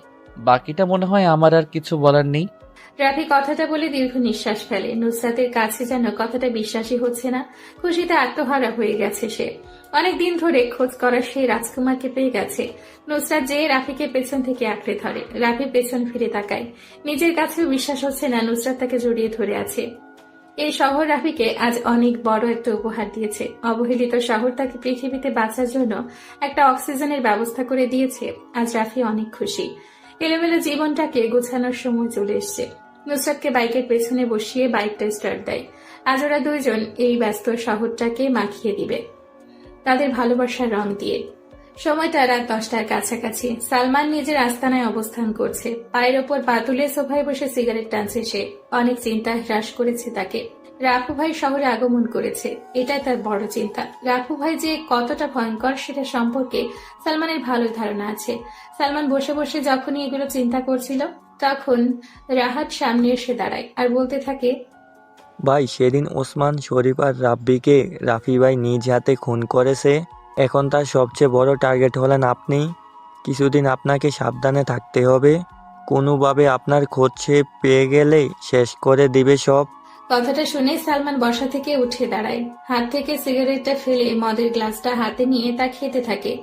C: বাকিটা মনে হয় আমার আর কিছু বলার নেই।
A: রাফি কথাটা বলে দীর্ঘ নিঃশ্বাস ফেলে। নুসরাতের কাছে যেন কথাটা বিশ্বাসই হচ্ছে না। খুশিতে আত্মহারা হয়ে গেছে সে। অনেকদিন ধরে খোঁজ করার সেই রাজকুমারকে পেয়ে গেছে। নুসরাত যে রাফিকে পেছন থেকে আঁকড়ে ধরে। রাফি পেছন ফিরে তাকায়। নিজের কাছেও বিশ্বাস হচ্ছে না নুসরাত তাকে জড়িয়ে ধরে আছে। এই শহর রাফিকে আজ অনেক বড় একটা উপহার দিয়েছে। অবহেলিত শহর তাকে পৃথিবীতে বাঁচার জন্য একটা অক্সিজেনের ব্যবস্থা করে দিয়েছে। আজ রাফি অনেক খুশি। এলোমেলো জীবনটাকে গোছানোর সময় চলে এসছে। নুসরাতকে বাইকের পেছনে বসিয়ে বাইকটা স্টার্ট দেয়। আজ ওরা দুইজন এই ব্যস্ত শহরটাকে মাখিয়ে দিবে তাদের ভালোবাসার রং দিয়ে। সময়টা রাত 10টার কাছাকাছি। সালমান নিজের আস্তানায় অবস্থান করছে। পায়ের ওপর পা তুলে সোফায় বসে সিগারেট টানছে সে। অনেক চিন্তা হ্রাস করেছে তাকে। রাফু ভাই শহরে আগমন করেছে, এটাই তার বড় চিন্তা। রাফু ভাই যে কতটা ভয়ঙ্কর সেটা সম্পর্কে সালমানের ভালো ধারণা আছে। সালমান বসে বসে যখনই এগুলো চিন্তা করছিল, তখন রাহাত সামনে এসে দাঁড়ায় আর বলতে থাকে,
P: ভাই, সেদিন ওসমান, শরীফ আর রাব্বিকে রাফি ভাই নিজ হাতে খুন করেছে। এখন তার সবচেয়ে বড় টার্গেট হলেন আপনি। কিছুদিন আপনাকে সাবধানে থাকতে হবে। কোনোভাবে আপনার খোঁজ সে পেয়ে গেলে শেষ করে দিবে সব।
A: কথাটা শুনে সালমান বসা থেকে উঠে দাঁড়ায়। হাত থেকে সিগারেটটা ফেলে মদের গ্লাসটা হাতে নিয়ে তা খেতে থাকে।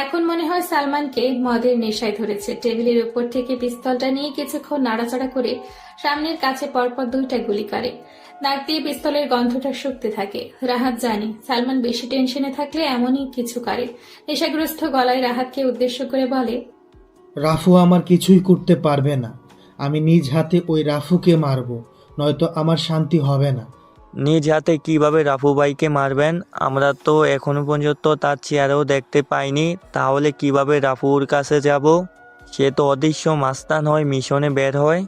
A: এখন মনে হয় সালমানকে মদের নেশায় ধরেছে। টেবিলের উপর থেকে পিস্তলটা নিয়ে কিছুক্ষণ নাড়াচাড়া করে সামনের কাছে পরপর 2টা গুলি করে। নাক দিয়ে পিস্তলের গন্ধটা শুকতে থাকে। রাহাত জানে সালমান বেশি টেনশনে থাকলে এমনই কিছু করে। নেশাগ্রস্ত গলায় রাহাতকে উদ্দেশ্য করে বলে,
K: রাফু আমার কিছুই করতে পারবে না। আমি নিজ হাতে ওই রাফুকে মারবো, নয়তো আমার শান্তি হবে না।
P: নিজ হাতে কিভাবে রাফু ভাইকে মারবেন? আমরা তো এখনো পর্যন্ত তার চেহারাও দেখতে পাইনি। তাহলে কিভাবে রাফুর কাছে যাব? সে তো অদৃশ্য মাস্তান হয়, মিশনে বের হয়।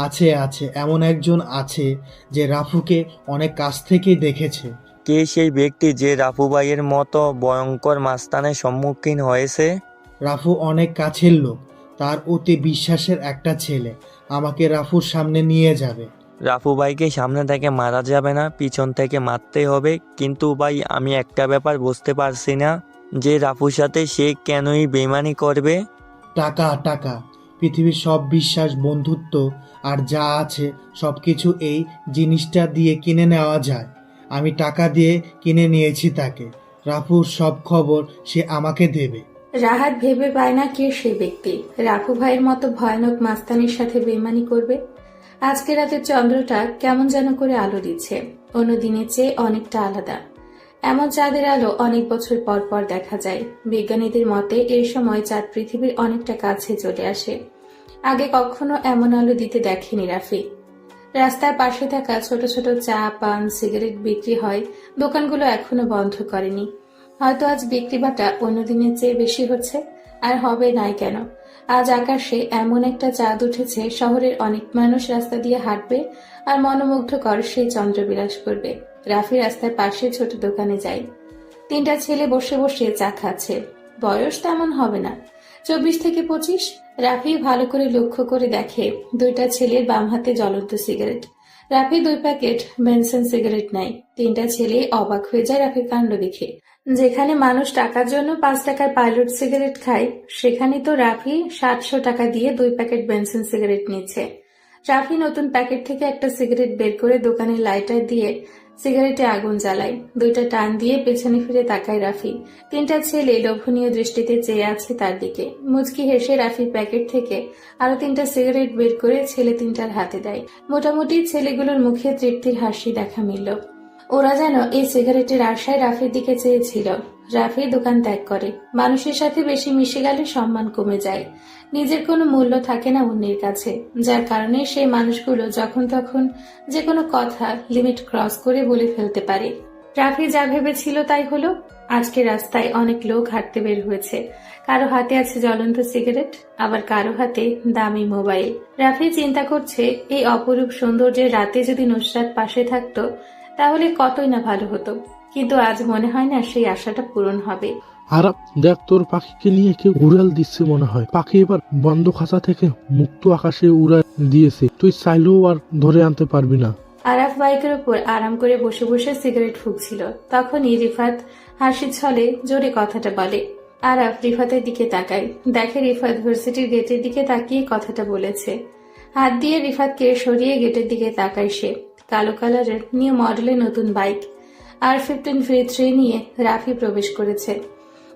K: আছে আছে, এমন একজন আছে যে রাফুকে অনেক কাছ থেকেই দেখেছে।
P: কে সেই ব্যক্তি যে রাফু ভাইয়ের মতো ভয়ঙ্কর মাস্তানের সম্মুখীন হয়েছে?
K: রাফু অনেক কাছের লোক, তার অতি বিশ্বাসের একটা ছেলে আমাকে রাফুর সামনে নিয়ে যাবে।
P: রাফু ভাইকে সামনে থেকে মারা যাবে না, পিছন থেকে মারতে হবে। কিন্তু ভাই, আমি একটা ব্যাপার বুঝতে পারছি না, যে রাফুর সাথে সে কেনই বেইমানি করবে?
K: টাকা টাকা, পৃথিবীর সব বিশ্বাস, বন্ধুত্ব আর যা আছে সবকিছু এই জিনিসটা দিয়ে কিনে নেওয়া যায়। আমি টাকা দিয়ে কিনে নিয়েছি তাকে। রাফুর সব খবর সে আমাকে দেবে।
A: রাহাত ভেবে পায় না কে সেই ব্যক্তি রাফু ভাইয়ের মতো ভয়ানক মাস্তানির সাথে বেইমানি করবে। আজকে রাতের চন্দ্রটা কেমন যেন করে আলো দিচ্ছে, অন্য দিনের চেয়ে অনেকটা আলাদা। এমন চাঁদের আলো অনেক বছর পর পর দেখা যায়। বিজ্ঞানীদের মতে এই সময় চাঁদ পৃথিবীর অনেকটা কাছে চলে আসে। আগে কখনো এমন আলো দিতে দেখেনি রাফি। রাস্তার পাশে থাকা ছোট ছোট চা, পান, সিগারেট বিক্রি হয়, দোকানগুলো এখনো বন্ধ করেনি। হয়তো আজ বিক্রি বাটা অন্য দিনের চেয়ে বেশি হচ্ছে, আর হবে নাই কেন। আজ আকাশে এমন একটা চাঁদ উঠেছে, শহরের অনেক মানুষ রাস্তা দিয়ে হাঁটবে আর মনোমুগ্ধকর সেই চন্দ্রবিলাস করবে। রাফি রাস্তার পাশে ছোট দোকানে যায়। 3টা ছেলে বসে বসে চা খাচ্ছে। বয়স তেমন হবে না, 24 থেকে 25। রাফি ভালো করে লক্ষ্য করে দেখে 2টা ছেলের বাম হাতে জ্বলন্ত cigarette. Rafi 2 packet Benson cigarette নেয়। 3টা ছেলে অবাক হয়ে যায় রাফির কাণ্ড দেখে। যেখানে মানুষ টাকার জন্য 5 টাকার পাইলট সিগারেট খায়, সেখানে তো রাফি 700 টাকা দিয়ে 2 প্যাকেট বেনসন সিগারেট নিচ্ছে। রাফি নতুন প্যাকেট থেকে একটা সিগারেট বের করে দোকানের লাইটার দিয়ে সিগারেটে আগুন জ্বালায়। 2টা টান দিয়ে পেছনে ফিরে তাকায় রাফি। 3টা ছেলে লোভনীয় দৃষ্টিতে চেয়ে আছে তার দিকে। মুচকি হেসে রাফি প্যাকেট থেকে আরো 3টা সিগারেট বের করে ছেলে 3টার হাতে দেয়। মোটামুটি ছেলেগুলোর মুখে তৃপ্তির হাসি দেখা মিলল। ওরা যেন এই সিগারেটের আশায় রাফির দিকে চেয়েছিল। রাফি দোকান ত্যাগ করে। মানুষের সাথে বেশি মিশে গেলে সম্মান কমে যায়, নিজের কোনো মূল্য থাকে না অন্যের কাছে, যার কারণে সেই মানুষগুলো যখন তখন যে কোনো কথা লিমিট ক্রস করে বলে ফেলতে পারে। রাফি যা ভেবেছিল তাই হলো। আজকে রাস্তায় অনেক লোক হাঁটতে বের হয়েছে। কারো হাতে আছে জ্বলন্ত সিগারেট, আবার কারো হাতে দামি মোবাইল। রাফি চিন্তা করছে, এই অপরূপ সৌন্দর্যের রাতে যদি নুসরাত পাশে থাকতো তাহলে কতই না ভালো হতো, কিন্তু আজ মনে হয় না সেই আশাটা পূরণ হবে।
E: আরাপ, দেখ তোর পাখিকে নিয়ে কেউ উড়াল দিচ্ছে মনে হয়। পাখি এবার বন্ধ খাঁচা থেকে মুক্ত আকাশে উড়াল দিয়েছে, তুই চাইলেও আর ধরে আনতে পারবি না।
A: আরাফ বাইকের উপর আরাম করে বসে বসে সিগারেট ফুঁকছিল। তখনই রিফাত হাসির ছলে জোরে কথাটা বলে। আরাফ রিফাতের দিকে তাকায়, দেখে রিফাত ভার্সিটির গেটের দিকে তাকিয়ে কথাটা বলেছে। হাত দিয়ে রিফাতকে সরিয়ে গেটের দিকে তাকায় সে। কালো কালারের নিউ মডেলের নতুন বাইক R15 V3 নিয়ে রাফি প্রবেশ করেছে।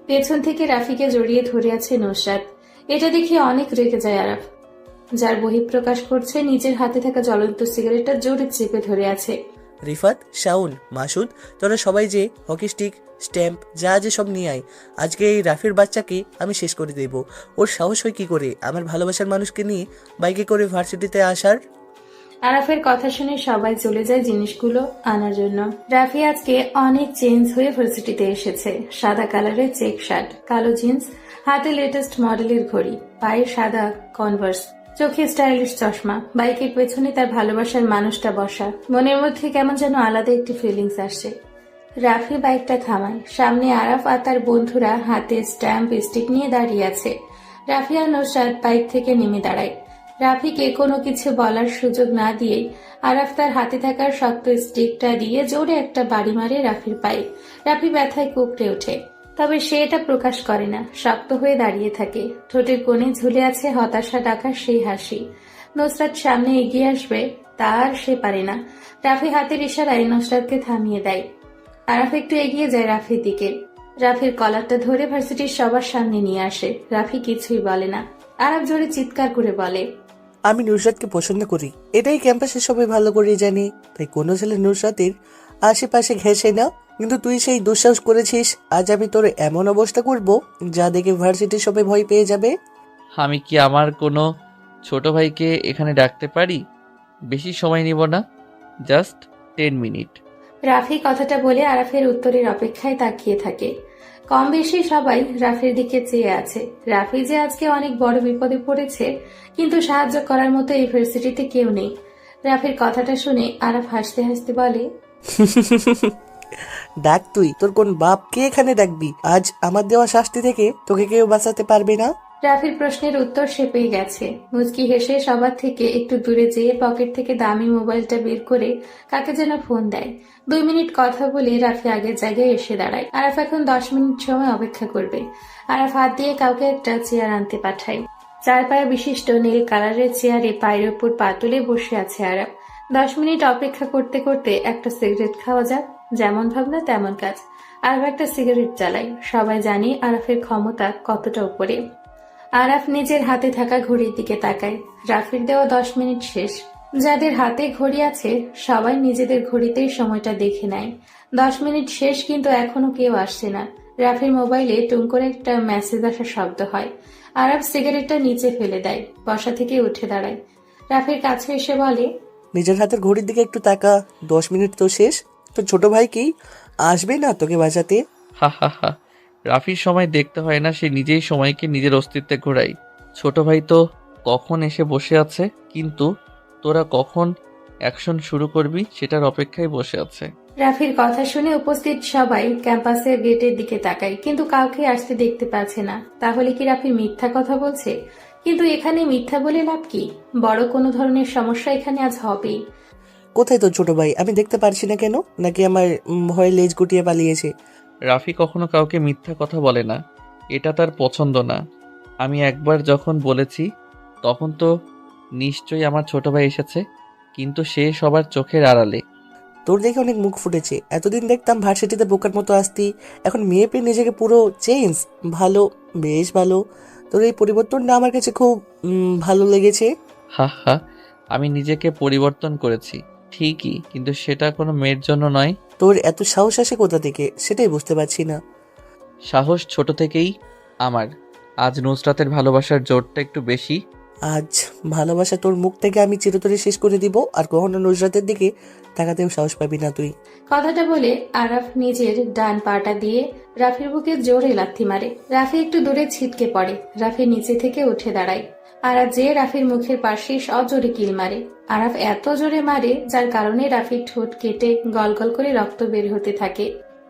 A: পেছন থেকে রাফিকে জড়িয়ে ধরে আছে নুসরাত। এটা দেখে অনেক রেগে যায় আরাফ, যার বহিঃপ্রকাশ করছে নিজের হাতে থাকা জ্বলন্ত সিগারেটটা জোরে চেপে ধরে আছে।
G: রিফাত, শাউন, মাসুদ, তোরা সবাই যে হকি স্টিক, স্ট্যাম্প যা যে সব নিয়ে আয়। আজকে এই রাফির বাচ্চাকে আমি শেষ করে দেব। ওর সাহস হয় কি করে আমার ভালোবাসার মানুষকে নিয়ে বাইকে করে ভার্সিটিতে আসার?
A: আরাফের কথা শুনে সবাই চলে যায় জিনিসগুলো আনার জন্য। রাফি আজকে অনেক চেঞ্জ হয়ে ভার্সিটিতে এসেছে। সাদা কালারের চেক শার্ট, কালো জিন্স, হাতে লেটেস্ট মডেলের ঘড়ি, পায়ে সাদা কনভার্স, চোখে স্টাইলিশ চশমা। বাইকের পেছনে তার ভালোবাসার মানুষটা বসা। মনের মধ্যে কেমন যেন আলাদা একটি ফিলিংস আসছে। রাফি বাইকটা থামায়। সামনে আরাফ আর তার বন্ধুরা হাতে স্ট্যাম্প স্টিক নিয়ে দাঁড়িয়ে আছে। রাফি আর নুসরাত বাইক থেকে নেমে দাঁড়ায়। রাফিকে কোনো কিছু বলার সুযোগ না দিয়েই আরাফ তার হাতে থাকার শক্ত স্টিকটা দিয়ে জোরে একটা বাড়ি মারে রাফির পায়ে। রাফি ব্যথায় কুঁকড়ে ওঠে, তবে সে এটা প্রকাশ করে না, শক্ত হয়ে দাঁড়িয়ে থাকে। ঠোঁটের কোণে ঝুলে আছে হতাশা ডাকার সেই হাসি। নুসরাত সামনে এগিয়ে আসবে, তার সে পারে না। রাফি হাতের ইশারায় নুসরাতকে থামিয়ে দেয়। আরাফ একটু এগিয়ে যায় রাফির দিকে। রাফির কলারটা ধরে ভার্সিটির সবার সামনে নিয়ে আসে। রাফি কিছুই বলে না। আরাফ জোরে চিৎকার করে বলে,
G: আমি নুসরাতকে পছন্দ করি, এটাই ক্যাম্পাসে সবাই ভালো করে জানি, তাই কোনো ছেলে নুসরাতের আশেপাশে ঘেঁষে না। কিন্তু তুই সেই দুঃসাহস করেছিস, আজ আমি তোর এমন অবস্থা করব যা দেখে ভার্সিটির সবাই ভয় পেয়ে যাবে।
C: আমি কি আমার কোনো ছোট ভাইকে এখানে ডাকতে পারি? বেশি সময় নিব না, জাস্ট 10 মিনিট।
A: রাফি কথাটা বলে আরাফের উত্তরের অপেক্ষায় তাকিয়ে থাকে। কম বেশি সবাই রাফির দিকে চেয়ে আছে। রাফি যে আজকে অনেক বড় বিপদে পড়েছে, কিন্তু সাহায্য করার মতো ইউনিভার্সিটিতে কেউ নেই। রাফির কথাটা শুনে আরাফ হাসতে হাসতে বলে,
G: ডাক তুই, তোর কোন বাপকে এখানে ডাকবি? আজ আমার দেওয়া শাস্তি থেকে তোকে কেউ বাঁচাতে পারবে না।
A: রাফির প্রশ্নের উত্তর সে পেয়ে গেছে। মুচকি হেসে সবার থেকে একটু দূরে যেয়ে পকেট থেকে দামি মোবাইলটা বের করে কাকে যেন ফোন দেয়। 2 মিনিট কথা বলে রাফি আগের জায়গায় এসে দাঁড়ায়। আরাফ এখন 10 মিনিট সময় অপেক্ষা করবে। আরাফ হাত দিয়ে কাউকে একটা চেয়ার আনতে পাঠায়। 4 পায়া বিশিষ্ট নীল কালারের চেয়ারে পায়ের উপর পা তুলে বসে আছে আরাফ। 10 মিনিট অপেক্ষা করতে করতে একটা সিগারেট খাওয়া যাক, যেমন ভাবনা তেমন কাজ। আরাফ একটা সিগারেট জ্বালায়। সবাই জানে আরাফের ক্ষমতা কতটা উপরে। আরাফ নিজের হাতে থাকা ঘড়ির দিকে তাকায়। রাফির দেওয়া 10 মিনিট শেষ। যাদের হাতে ঘড়ি আছে সবাই নিজেদের ঘড়িতেই সময়টা দেখে নেয়। 10 মিনিট শেষ, কিন্তু এখনো কেউ আসছে না। রাফির মোবাইলে টুং করে একটা মেসেজ আসার শব্দ হয়। আরাফ সিগারেটটা নিচে ফেলে দেয়, বসা থেকে উঠে দাঁড়ায়, রাফির কাছে এসে বলে,
G: নিজের হাতের ঘড়ির দিকে একটু তাকা। 10 মিনিট তো শেষ। তোর ছোট ভাই কি আসবে না তোকে বাঁচাতে?
C: হা হা হা। রাফির সময় দেখতে হয় না, সে নিজেই সময়কে নিজের অস্তিত্বে ঘোরায়। ছোট ভাই তো কখন এসে বসে আছে, কিন্তু তোরা কখন অ্যাকশন শুরু করবি সেটার অপেক্ষায় বসে আছে।
A: রাফির কথা শুনে উপস্থিত সবাই ক্যাম্পাসের গেটের দিকে তাকায়, কিন্তু কাউকে আসতে দেখতে পাচ্ছে না। তাহলে কি রাফি মিথ্যা কথা বলছে? কিন্তু এখানে মিথ্যা বলে লাভ কি? বড় কোনো ধরনের সমস্যা এখানে আজ হবেই।
G: কোথায় তোর ছোট ভাই? আমি দেখতে পারছি না কেন? নাকি আমার ভয়ে লেজ গুটিয়ে পালিয়েছে?
C: রাফি কখনো কাউকে মিথ্যা কথা বলে না, এটা তার পছন্দ না। আমি একবার যখন বলেছি তখন তো নিশ্চয়ই আমার ছোট ভাই এসেছে, কিন্তু সে সবার চোখের আড়ালে।
G: তোর দেখে অনেক মুখ ফুটেছে। এতদিন দেখতাম ভার্সিটিতে বোকার মতো আসতি, এখন মেয়ে পেয়ে নিজেকে পুরো চেঞ্জ। ভালো, বেশ ভালো। তোর এই পরিবর্তনটা আমার কাছে খুব ভালো লেগেছে।
C: হা হা। আমি নিজেকে পরিবর্তন করেছি ঠিকই, কিন্তু সেটা কোনো মেয়ের জন্য নয়।
G: তোর এত সাহস আসে কোথা থেকে সেটাই বুঝতে পারছি না।
C: সাহস ছোট থেকেই আমার। আজ নুসরাতের ভালোবাসার জোরটা একটু বেশি।
G: আজ ভালোবাসা তোর মুখ থেকে আমি চিরতরে শেষ করে দিব, আর কখনো নুসরাতের দিকে তাকাতেও সাহস পাবি না তুই।
A: কথাটা বলে আরাফ নিজের ডান পাটা দিয়ে রাফির বুকে জোরে লাথি মারে। রাফি একটু দূরে ছিটকে পড়ে। রাফি নিচে থেকে উঠে দাঁড়ায়। আরাফ যে রাফির মুখের পাশে সজোরে কিল মারে। আরাফ এত জোরে মারে যার কারণে রাফির ঠোঁট কেটে গলগল করে রক্ত বের হতে থাকে।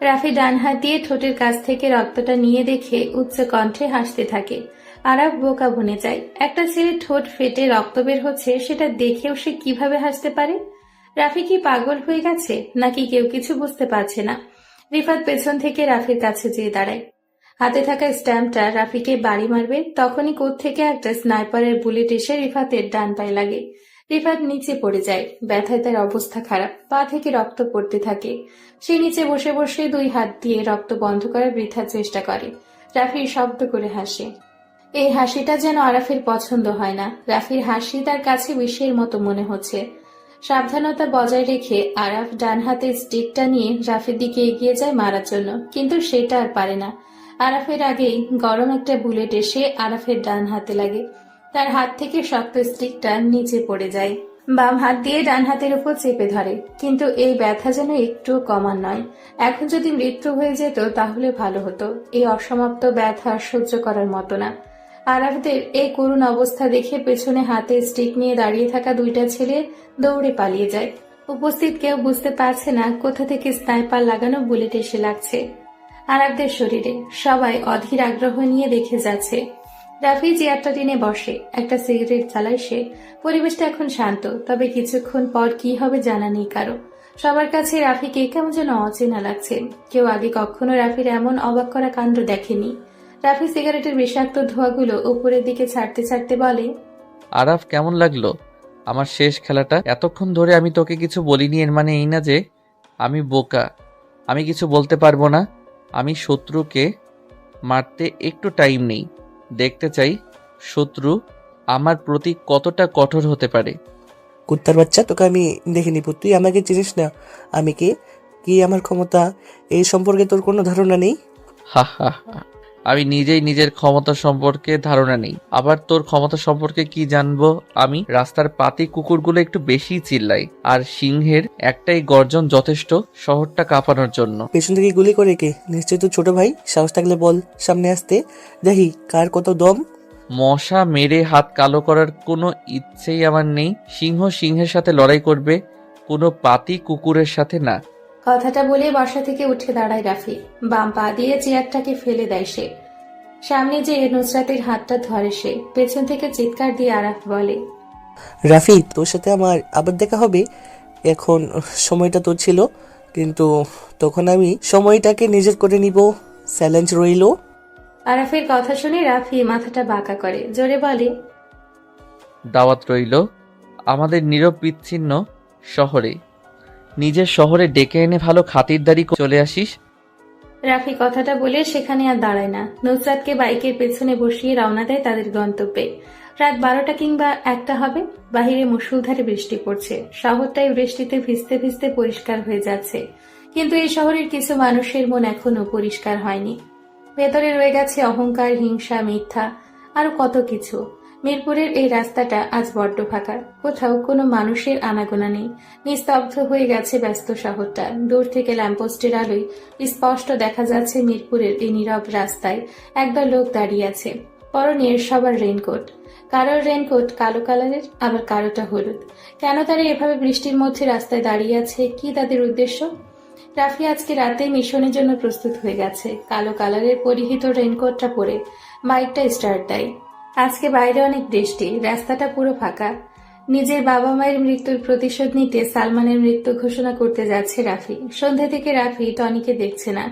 A: রাফি ডান হাত দিয়ে ঠোঁটের কাছ থেকে রক্তটা নিয়ে দেখে উচ্চ কণ্ঠে হাসতে থাকে। আরাফ বোকা বনে যায়। একটা ছেলে ঠোঁট ফেটে রক্ত বের হচ্ছে, সেটা দেখেও সে কিভাবে হাসতে পারে? রাফি কি পাগল হয়ে গেছে, নাকি কেউ কিছু বুঝতে পারছে না? রিফাত পেছন থেকে রাফির কাছে যেয়ে দাঁড়ায়। হাতে থাকা স্ট্যাম্পটা রাফিকে বাড়ি মারবে, তখনই কোত্থেকে একটা স্নাইপারের বুলেট এসে রিফাতের ডান পায়ে লাগে। রিফাত নিচে পড়ে যায়। ব্যথায় তার অবস্থা খারাপ, পা থেকে রক্ত পড়তে থাকে। সে নিচে বসে বসে 2 হাত দিয়ে রক্ত বন্ধ করার বৃথা চেষ্টা করে। রাফি শব্দ করে হাসে। এই হাসিটা যেন আরাফের পছন্দ হয় না। রাফির হাসি তার কাছে বিষের মতো মনে হচ্ছে। সাবধানতা বজায় রেখে আরাফ ডান হাতে স্টিকটা নিয়ে রাফির দিকে এগিয়ে যায় মারার জন্য, কিন্তু সেটা আর পারে না। আরাফের আগেই গরম একটা বুলেট এসে আরাফের ডান হাতে লাগে। তার হাত থেকে শক্ত স্টিকটা নিচে পড়ে যায়। বাম হাত দিয়ে ডান হাতের উপর চেপে ধরে, কিন্তু এই ব্যথা যেন একটুও কমার নয়। এখন যদি মৃত্যু হয়ে যেত তাহলে ভালো হতো। এই অসমাপ্ত ব্যথা সহ্য করার মতো না। আরাফদের এই করুণ অবস্থা দেখে পেছনে হাতে স্টিক নিয়ে দাঁড়িয়ে থাকা 2টা ছেলে দৌড়ে পালিয়ে যায়। উপস্থিত কেউ বুঝতে পারছে না কোথা থেকে স্নাইপার লাগানো বুলেট এসে লাগছে আরাফদের শরীরে। সবাই অধীর আগ্রহ নিয়ে দেখে যাচ্ছে। রাফি চেয়ারটা টেনে বসে, একটা সিগারেট জ্বালায় সে। পরিবেশটা এখন শান্ত, তবে কিছুক্ষণ পর কি হবে জানা নেই কারো। সবার কাছে রাফিকে কেমন যেন অচেনা লাগছে। কেউ আগে কখনো রাফির এমন অবাক করা কাণ্ড দেখেনি। রাফি সিগারেটের বিষাক্ত ধোঁয়াগুলো উপরের দিকে ছাড়তে ছাড়তে বলে,
C: আরাফ, কেমন লাগলো আমার শেষ খেলাটা? এতক্ষণ ধরে আমি তোকে কিছু বলিনি, এর মানে এই না যে আমি বোকা, আমি কিছু বলতে পারবো না। আমি শত্রুকে মারতে একটু টাইম নেই, দেখতে চাই শত্রু আমার প্রতি কতটা কঠোর হতে পারে।
G: কুত্তার বাচ্চা, তোকে আমি দেখে নিব। তুই আমাকে চিনিস না। আমি কে, কি আমার ক্ষমতা, এই সম্পর্কে তোর কোনো ধারণা নেই।
C: হা হা হা। আমি নিজেই নিজের ক্ষমতা সম্পর্কে ধারণা নেই, আবার তোর ক্ষমতা সম্পর্কে কি জানবো আমি? রাস্তার পাতি কুকুরগুলো একটু বেশি চিল্লাই, আর সিংহের একটাই গর্জন যথেষ্ট শহরটা কাঁপানোর জন্য।
G: পেছন থেকে গুলি করে কে? নিশ্চয়ই তো ছোট ভাই। সাহস থাকলে বল সামনে আসতে, দেখি কার কত দম।
C: মশা মেরে হাত কালো করার কোনো ইচ্ছেই আমার নেই। সিংহ সিংহের সাথে লড়াই করবে, কোনো পাতি কুকুরের সাথে না।
A: কথাটা বলে বসা থেকে উঠে দাঁড়ায় রাফি। বাম পা দিয়ে চেয়ারটাকে ফেলে দেয় সে। সামনে যে নুসরাতের হাতটা ধরে সে। পেছন থেকে চিৎকার দিয়ে আরাফ বলে,
G: রাফি, তোর সাথে আমার আবার দেখা হবে। এখন সময়টা তোর ছিল, কিন্তু তখন আমি সময়টাকে নিজের করে নিব। চ্যালেঞ্জ রইল।
A: আরাফের কথা শুনে রাফি মাথাটা বাঁকা করে জোরে বলে,
C: দাওয়াত রইল আমাদের নীরব বিচ্ছিন্ন শহরে। নিজের শহরে ডেকে এনে ভালো খাতিরদারি চলে আসিস।
A: রাফি কথাটা বলে সেখানে আর দাঁড়ায় না। নুসরাতকে বাইকের পেছনে বসিয়ে রওনা দেয় তাদের গন্তব্যে। রাত 12টা কিংবা 1টা হবে। বাহিরে মুষলধারে বৃষ্টি পড়ছে। শহরটাই বৃষ্টিতে ভিজতে ভিজতে পরিষ্কার হয়ে যাচ্ছে, কিন্তু এই শহরের কিছু মানুষের মন এখনো পরিষ্কার হয়নি। ভেতরে রয়ে গেছে অহংকার, হিংসা, মিথ্যা, আরো কত কিছু। মিরপুরের এই রাস্তাটা আজ বড্ড ফাঁকা, কোথাও কোনো মানুষের আনাগোনা নেই। নিস্তব্ধ হয়ে গেছে ব্যস্ত শহরটা। দূর থেকে ল্যাম্পপোস্টের আলোয় স্পষ্ট দেখা যাচ্ছে মিরপুরের এই নীরব রাস্তায় একদল লোক দাঁড়িয়ে আছে। পরনে সবার রেইনকোট। কারোর রেইনকোট কালো কালারের, আবার কারোটা হলুদ। কেন তারা এভাবে বৃষ্টির মধ্যে রাস্তায় দাঁড়িয়ে আছে? কি তাদের উদ্দেশ্য? রাফি আজকে রাতে মিশনের জন্য প্রস্তুত হয়ে গেছে। কালো কালারের পরিহিত রেইনকোটটা পরে বাইকটা স্টার্ট দেয়। আজকে বাইরে অনেক বৃষ্টি, রাস্তাটা পুরো ফাঁকা। নিজের বাবা মায়ের মৃত্যুর প্রতিশোধ নিতে সালমানের মৃত্যু ঘোষণা করতে যাচ্ছে রাফি। সন্ধ্যা থেকে রাফি টনিকে দেখছে না,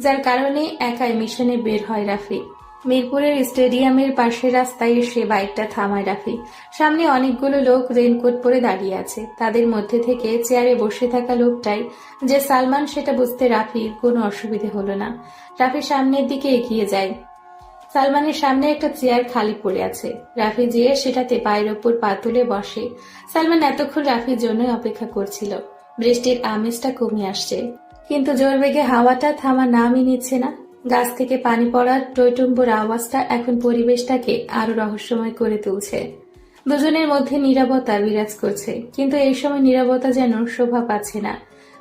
A: যার কারণে একাই মিশনে বের হয় রাফি। মিরপুরের স্টেডিয়ামের পাশের রাস্তায় এসে বাইকটা থামায় রাফি। সামনে অনেকগুলো লোক রেইনকোট পরে দাঁড়িয়ে আছে। তাদের মধ্যে থেকে চেয়ারে বসে থাকা লোকটাই যে সালমান সেটা বুঝতে রাফির কোনো অসুবিধে হলো না। রাফি সামনের দিকে এগিয়ে যায়। সালমানের সামনে একটা চেয়ার খালি পড়ে আছে। রাফি যেয়ে সেটাতে পায়ের ওপর পা তুলে বসে। সালমান এতক্ষণ রাফির জন্যই অপেক্ষা করছিল। বৃষ্টির আমেজটা কমে আসছে, কিন্তু জোর বেগে হাওয়াটা থামা নামই নিচ্ছে না। গাছ থেকে পানি পড়ার টইটুম্বুর আওয়াজটা এখন পরিবেশটাকে আরো রহস্যময় করে তুলছে। দুজনের মধ্যে নীরবতা বিরাজ করছে, কিন্তু এই সময় নীরবতা যেন শোভা পাচ্ছে না।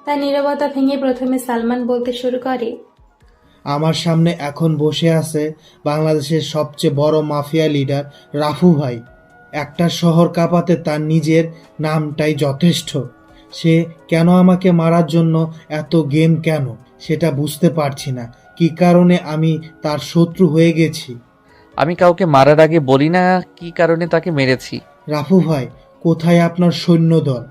A: তার নীরবতা ভেঙে প্রথমে সালমান বলতে শুরু করে,
E: আমার সামনে এখন বসে আছে বাংলাদেশের সবচেয়ে বড় মাফিয়া লিডার রাফু ভাই। একটা শহর কাঁপাতে তার নিজের নামটাই যথেষ্ট। সে কেন আমাকে মারার জন্য এত গেম কেন সেটা বুঝতে পারছি না। কি কারণে আমি তার শত্রু হয়ে গেছি?
C: আমি কাউকে মারার আগে বলি না কি কারণে তাকে মেরেছি।
E: রাফু ভাই, কোথায় আপনার সৈন্যদল?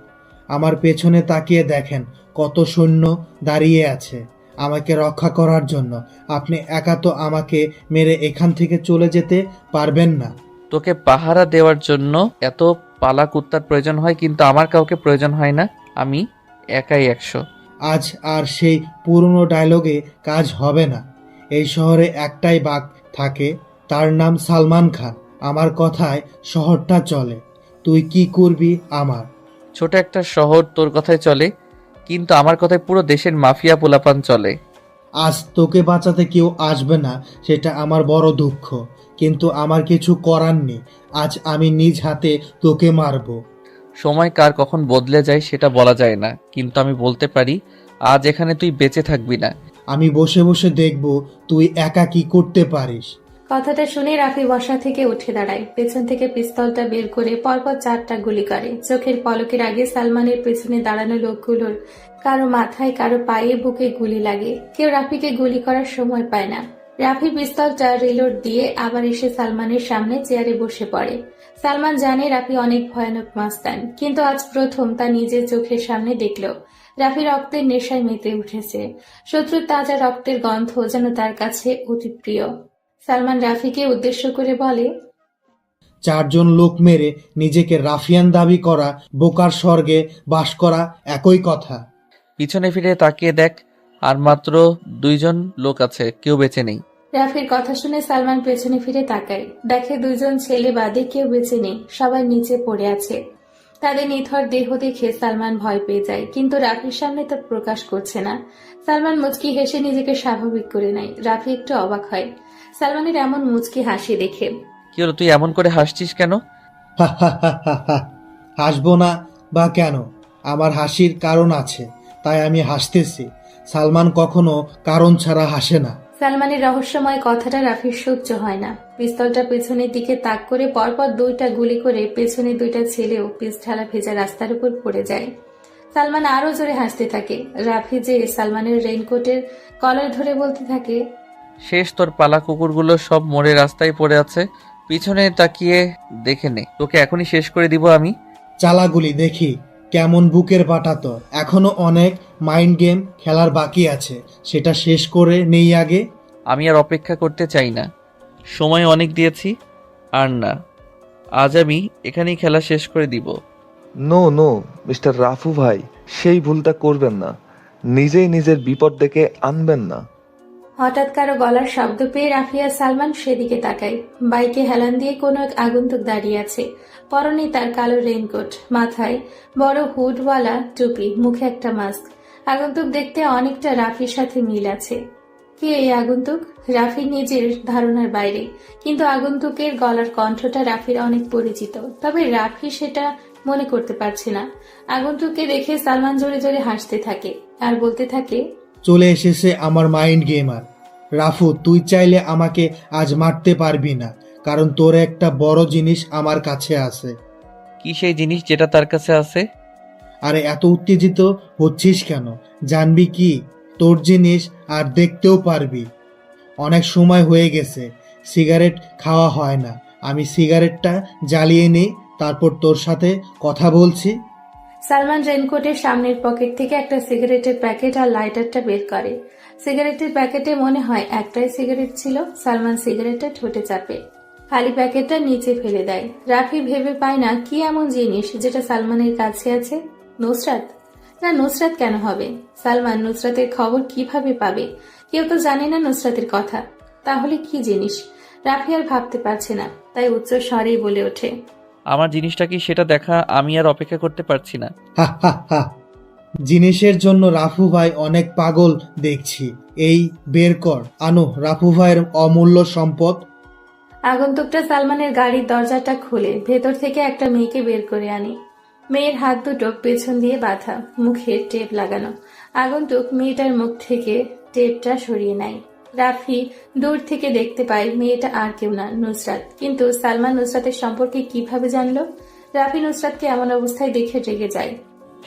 E: আমার পেছনে তাকিয়ে দেখেন, কত সৈন্য দাঁড়িয়ে আছে আমাকে রক্ষা করার জন্য। আপনি একা তো আমাকে মেরে এখান থেকে চলে যেতে পারবেন না।
C: তোকে পাহারা দেওয়ার জন্য এত পালা কুত্তার প্রয়োজন হয়, কিন্তু আমার কাউকে প্রয়োজন হয় না। আমি একাই 100।
E: আজ আর সেই পুরনো ডায়লগে কাজ হবে না। এই শহরে একটাই বাঘ থাকে, তার নাম সালমান খান। আমার কথায় শহরটা চলে। তুই কি করবি আমার?
C: ছোট একটা শহর তোর কথায় চলে, কিন্তু আমার কথায় পুরো দেশের মাফিয়া পোলাপান চলে।
E: আজ তোকে বাঁচাতে কেউ আসবে না, সেটা আমার বড় দুঃখ, কিন্তু আমার কিছু করার নেই। আজ আমি নিজ হাতে তোকে মারবো।
C: সময় কার কখন বদলে যায় সেটা বলা যায় না, কিন্তু আমি বলতে পারি আজ এখানে তুই বেঁচে থাকবি না।
E: আমি বসে বসে দেখব তুই একা কি করতে পারিস।
A: কথাটা শুনে রাফি বসা থেকে উঠে দাঁড়ায়। পেছন থেকে পিস্তলটা বের করে পরপর 4টা গুলি করে। চোখের পলকের আগে সালমানের পেছনে দাঁড়ানো লোকগুলোর কারো মাথায়, কারো পায়ে, বুকে গুলি লাগে। কেউ রাফিকে গুলি করার সময় পায় না। রাফি পিস্তলটা রিলোড দিয়ে আবার এসে সালমানের সামনে চেয়ারে বসে পড়ে। সালমান জানে রাফি অনেক ভয়ানক মাস্তান, কিন্তু আজ প্রথম তা নিজের চোখের সামনে দেখল। রাফি রক্তের নেশায় মেতে উঠেছে। শত্রুর তাজা রক্তের গন্ধ যেন তার কাছে অতি প্রিয়। সালমান রাফিকে উদ্দেশ্য করে বলে,
E: 4 জন লোক মেরে নিজেকে রাফিয়ান দাবি করা, বোকার স্বর্গে বাস করা একই কথা।
C: পিছনে ফিরে তাকিয়ে দেখ, আর মাত্র 2 জন লোক আছে, কেউ বেঁচে নেই।
A: রাফির কথা শুনে সালমান পেছনে ফিরে তাকায়। দেখে 2 জন ছেলে বাদে কেউ বেঁচে নেই, সবাই নিচে পড়ে আছে। তাদের নিথর দেহ দেখে সালমান ভয় পেয়ে যায়, কিন্তু রাফির সামনে তা প্রকাশ করছে না। সালমান মুচকি হেসে নিজেকে স্বাভাবিক করে নেয়। রাফি একটু অবাক হয় সালমানের এমন মুচকি হাসি দেখে।
C: কি হলো, তুই এমন করে হাসছিস কেন?
E: হাসবো না বা কেন? আমার হাসির কারণ আছে, তাই আমি হাসতেছি। সালমান কখনো কারণ ছাড়া হাসে না।
A: সালমানের রহস্যময় কথাটা রাফির সহ্য হয় না। পিস্তলটা পেছনের দিকে তাক করে পরপর 2টা গুলি করে পেছনে 2টা ছেলেও পিছঢালা ভেজা রাস্তার উপর পড়ে যায়। সালমান আরো জোরে হাসতে থাকে। রাফি যে সালমানের রেইনকোটের কলার ধরে বলতে থাকে,
C: শেষ, তোর পালা কুকুরগুলো সব মোড়ে রাস্তায় পড়ে আছে, পিছনে তাকিয়ে দেখে নে, তোকে এখনই শেষ করে দিব আমি।
E: চালাগুলি দেখি কেমন বুকের পাঠাতো। এখনো অনেক মাইন্ড গেম খেলার বাকি আছে, সেটা শেষ করে নেই আগে।
C: আমি আর অপেক্ষা করতে চাই না, সময় অনেক দিয়েছি। আর না, আজ আমি এখানেই খেলা শেষ করে দিব।
B: নো নো মিস্টার রাফু ভাই, সেই ভুলটা করবেন না। নিজেই নিজের বিপদ ডেকে আনবেন না।
A: হঠাৎ কারো গলার শব্দ পেয়ে রাফি আর সালমান সেদিকে তাকায়। বাইকে হেলান দিয়ে কোনো এক আগন্তুক দাঁড়িয়ে আছে। পরনে তার কালো রেইনকোট, মাথায় বড় হুডওয়ালা টুপি, মুখে একটা মাস্ক। আগন্তুক দেখতে অনেকটা রাফির সাথে মিল আছে। কে এই আগন্তুক? রাফি নিজের ধারণার বাইরে, কিন্তু আগন্তুকের গলার কণ্ঠটা রাফির অনেক পরিচিত। তবে রাফি সেটা মনে করতে পারছে না। আগন্তুককে দেখে সালমান জোরে জোরে হাসতে থাকে আর বলতে থাকে,
K: চলে এসেছে আমার মাইন্ড গেমার। রাফু, তুই চাইলে আমাকে আজ মারতে পারবি না, কারণ তোর একটা বড় জিনিস আমার কাছে আছে।
C: কি সেই জিনিস যেটা তার কাছে আছে?
K: আরে এত উত্তেজিত হচ্ছিস কেন? জানবি কি তোর জিনিস, আর দেখতেও পারবি। অনেক সময় হয়ে গেছে সিগারেট খাওয়া হয় না। আমি সিগারেটটা জ্বালিয়ে নিই, তারপর তোর সাথে কথা বলছি।
A: সালমান রেনকোটের সামনের পকেট থেকে একটা সিগারেটের প্যাকেট আর লাইটারটা বের করে। সিগারেটের প্যাকেটে মনে হয় একটাই সিগারেট ছিল। সালমান সিগারেটটা ঠোঁটে চাপে, খালি প্যাকেটটা নিচে ফেলে দেয়। রাফি ভেবে পায় না কি এমন জিনিস যেটা সালমানের কাছে আছে। নুসরাত? না, নুসরাত কেন হবে? সালমান নুসরাতের খবর কিভাবে পাবে? কেউ তো জানে না নুসরাতের কথা। তাহলে কি জিনিস? রাফি আর ভাবতে পারছে না, তাই উচ্চ স্বরেই বলে ওঠে,
C: আমার জিনিসটা কি সেটা দেখা আমি আর অপেক্ষা করতে পারছি না।
K: হা হা হা। জিনিসের জন্য রাফু ভাই অনেক পাগল দেখছি। এই বের কর, আনো রাফু ভাইয়ের অমূল্য সম্পদ।
A: আগন্তুকটা সালমানের গাড়ির দরজাটা খুলে ভেতর থেকে একটা মেয়েকে বের করে আনে। মেয়ের হাত দুটো পেছন দিয়ে বাঁধা, মুখে টেপ লাগানো। আগন্তুক মেয়েটার মুখ থেকে টেপটা সরিয়ে নেয়। রাফি দূর থেকে দেখতে পায় মেয়েটা আর কেউ না, নুসরাত। কিন্তু সালমান নুসরাতের সম্পর্কে কিভাবে জানলো? রাফি নুসরাতকে এমন অবস্থায় দেখে রেগে যায়।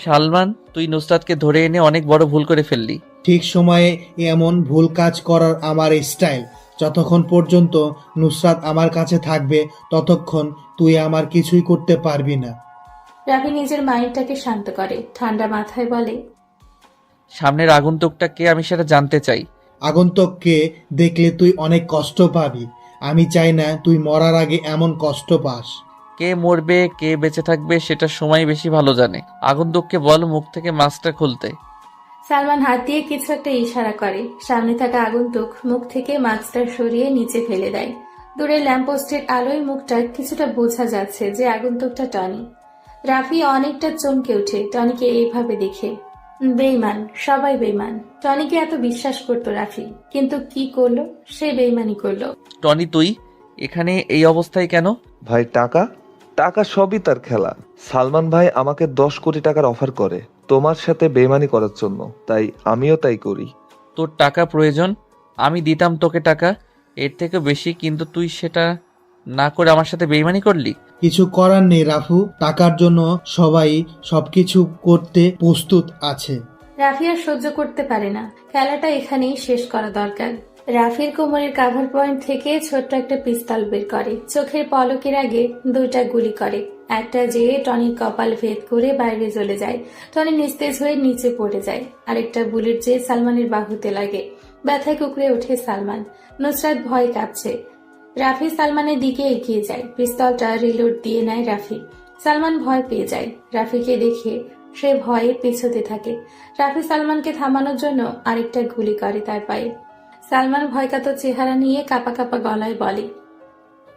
C: সালমান, তুই নুসরাতকে ধরে এনে অনেক বড় ভুল করে ফেললি।
K: ঠিক সময়ে এমন ভুল কাজ করার আমার স্টাইল। যতক্ষণ পর্যন্ত নুসরাত আমার কাছে থাকবে ততক্ষণ তুই আমার কিছুই করতে পারবি না।
A: রাফি নিজের মাইন্ডটাকে শান্ত করে, ঠান্ডা মাথায় বলে,
C: সামনের আগন্তুকটা কে আমি সেটা জানতে চাই।
K: আগন্তুককে দেখলে তুই অনেক কষ্ট পাবি। আমি চাই না তুই মরার আগে এমন কষ্ট পাস।
C: কে মরবে কে বেঁচে থাকবে সেটা সময় বেশি ভালো জানে। আগন্তুককে বল মুখ থেকে মাস্কটা খুলতে।
A: সালমান হাত দিয়ে কিছু একটা ইশারা করে। সামনে থাকা আগন্তুক মুখ থেকে মাস্কটা সরিয়ে নিচে ফেলে দেয়। দূরে ল্যাম্পপোস্টের আলোয় মুখটা কিছুটা বোঝা যাচ্ছে যে আগন্তুকটা টনি। রাফি অনেকটা চমকে ওঠে টনিকে এইভাবে দেখে। বেইমান, সবাই বেইমান। টনিকে এত বিশ্বাস করতো রাফি, কিন্তু কি করলো? সে বেইমানি করলো।
C: টনি, তুই এখানে এই অবস্থায় কেন?
B: ভাই টাকা টাকা সবই তার খেলা। সালমান ভাই আমাকে 10 কোটি টাকার অফার করে তোমার সাথে বেইমানি করার জন্য, তাই আমিও তাই করি।
C: তোর টাকা প্রয়োজন, আমি দিতাম তোকে টাকা, এর থেকে বেশি, কিন্তু তুই সেটা না করে আমার সাথে বেইমানি করলি।
K: কিছু করার নেই রাফু, টাকার জন্য সবাই সবকিছু করতে প্রস্তুত আছে।
A: রাফি আর সহ্য করতে পারে না, খেলাটা এখানেই শেষ করা দরকার। রাফির কোমরের কাভার পয়েন্ট থেকে ছোট্ট একটা পিস্তল বের করে, চোখের পলকের আগে 2টা গুলি করে। একটা যেয়ে টনির কপাল ভেদ করে বাইরে চলে যায়। টনি নিস্তেজ হয়ে নিচে পড়ে যায়। আরেকটা বুলেট যেয়ে সালমানের বাহুতে লাগে। ব্যথায় কুকড়ে ওঠে সালমান। নুসরাত ভয় কাঁপছে। রাফি সালমানের দিকে এগিয়ে যায়, পিস্তলটা রিলোড দিয়ে নেয় রাফি। সালমান ভয় পেয়ে যায়। রাফিকে দেখে সে ভয়ে পিছতে থাকে। রাফি সালমানকে থামানোর জন্য আরেকটা গুলি করে তার পায়ে। সালমান ভয়কাতর চেহারা নিয়ে কাঁপা কাঁপা গলায় বলে,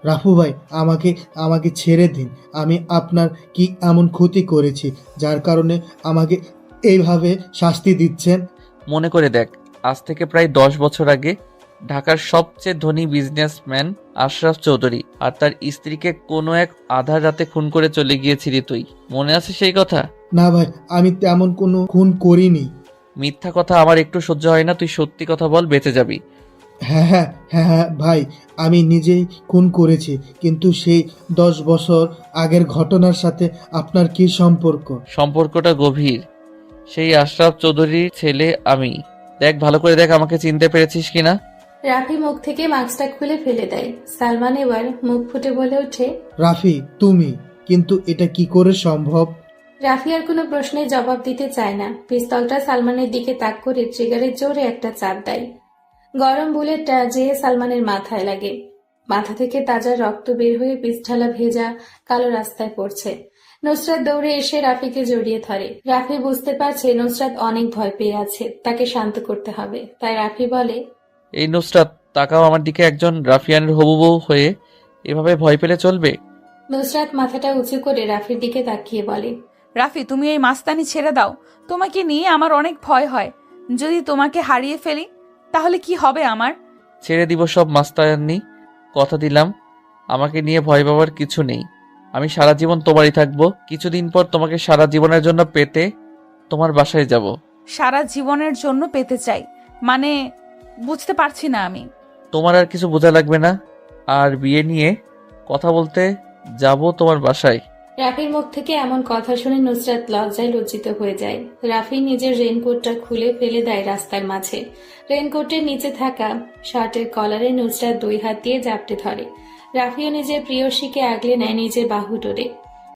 K: রাফু ভাই, আমাকে আমাকে ছেড়ে দিন। আমি আপনার কি এমন ক্ষতি করেছি যার কারণে আমাকে এইভাবে শাস্তি দিচ্ছেন?
C: মনে করে দেখ, আজ থেকে প্রায় 10 বছর আগে ঢাকার সবচেয়ে ধনী বিজনেসম্যান আশরাফ চৌধুরী আর তার স্ত্রীকে কোনো এক আধার রাতে খুন করে চলে গিয়েছিলি তুই। মনে আছে সেই কথা?
K: না ভাই, আমি তেমন কোনো খুন করিনি।
C: মিথ্যা কথা আমার একটু সহ্য হয় না, তুই সত্যি কথা বল, বেঁচে যাবি।
K: হ্যাঁ হ্যাঁ হ্যাঁ হ্যাঁ ভাই, আমি নিজেই খুন করেছি, কিন্তু সেই 10 বছর আগের ঘটনার সাথে আপনার কি সম্পর্ক?
C: সম্পর্কটা গভীর। সেই আশরাফ চৌধুরীর ছেলে আমি। দেখ, ভালো করে দেখ, আমাকে চিনতে পেরেছিস কিনা।
A: রাফি মুখ থেকে মাস্কটা খুলে ফেলে দেয়। সালমান এবার মুখ ফুটে বলে ওঠে,
K: রাফি তুমি, কিন্তু এটা কি করে সম্ভব?
A: রাফি আর কোনো প্রশ্নের জবাব দিতে চায় না। পিস্তলটা সালমানের দিকে তাক করে ট্রিগারে জোরে একটা চাপ দেয়। গরম বুলেটটা যেয়ে সালমানের মাথায় লাগে। মাথা থেকে তাজা রক্ত বের হয়ে পিছঢালা ভেজা কালো রাস্তায় পড়ছে। নুসরাত দৌড়ে এসে রাফিকে জড়িয়ে ধরে। রাফি বুঝতে পারছে নুসরাত অনেক ভয় পেয়ে আছে, তাকে শান্ত করতে হবে। তাই রাফি বলে,
C: এই নুসরাত, তাকাও আমার দিকে। একজন রাফিয়ানের হবু বউ হয়ে এভাবে ভয় পেলে চলবে?
A: নুসরাত মাথাটা উঁচু করে রাফির দিকে তাকিয়ে বলে,
F: রাফি, তুমি এই মাস্তানি ছেড়ে দাও। তোমাকে নিয়ে আমার অনেক ভয় হয়। যদি তোমাকে হারিয়ে ফেলি তাহলে কি হবে আমার?
C: ছেড়ে দিব সব মাস্তায়ান্নি, কথা দিলাম। আমাকে নিয়ে ভয় পাওয়ার কিছু নেই। আমি সারা জীবন তোমারই থাকবো। কিছুদিন পর তোমাকে সারা জীবনের জন্য পেতে তোমার বাসায় যাব।
F: সারা জীবনের জন্য পেতে চাই মানে? বুঝতে পারছি না আমি।
C: তোমার আর কিছু বোঝা লাগবে না। আর বিয়ে নিয়ে কথা বলতে যাব তোমার বাসায়।
A: রাফির মুখ থেকে এমন কথা শুনে নুসরাত লজ্জায় লজ্জিত হয়ে যায়। রাফি নিজের রেইনকোটটা খুলে ফেলে দেয় রাস্তার মাঝে। রেইনকোটের নিচে থাকা শার্টের কলারে নুসরাত 2 হাত দিয়ে জাপটে ধরে। রাফিও নিজের প্রিয়সীকে আগলে নেয় নিজের বাহু ডোরে।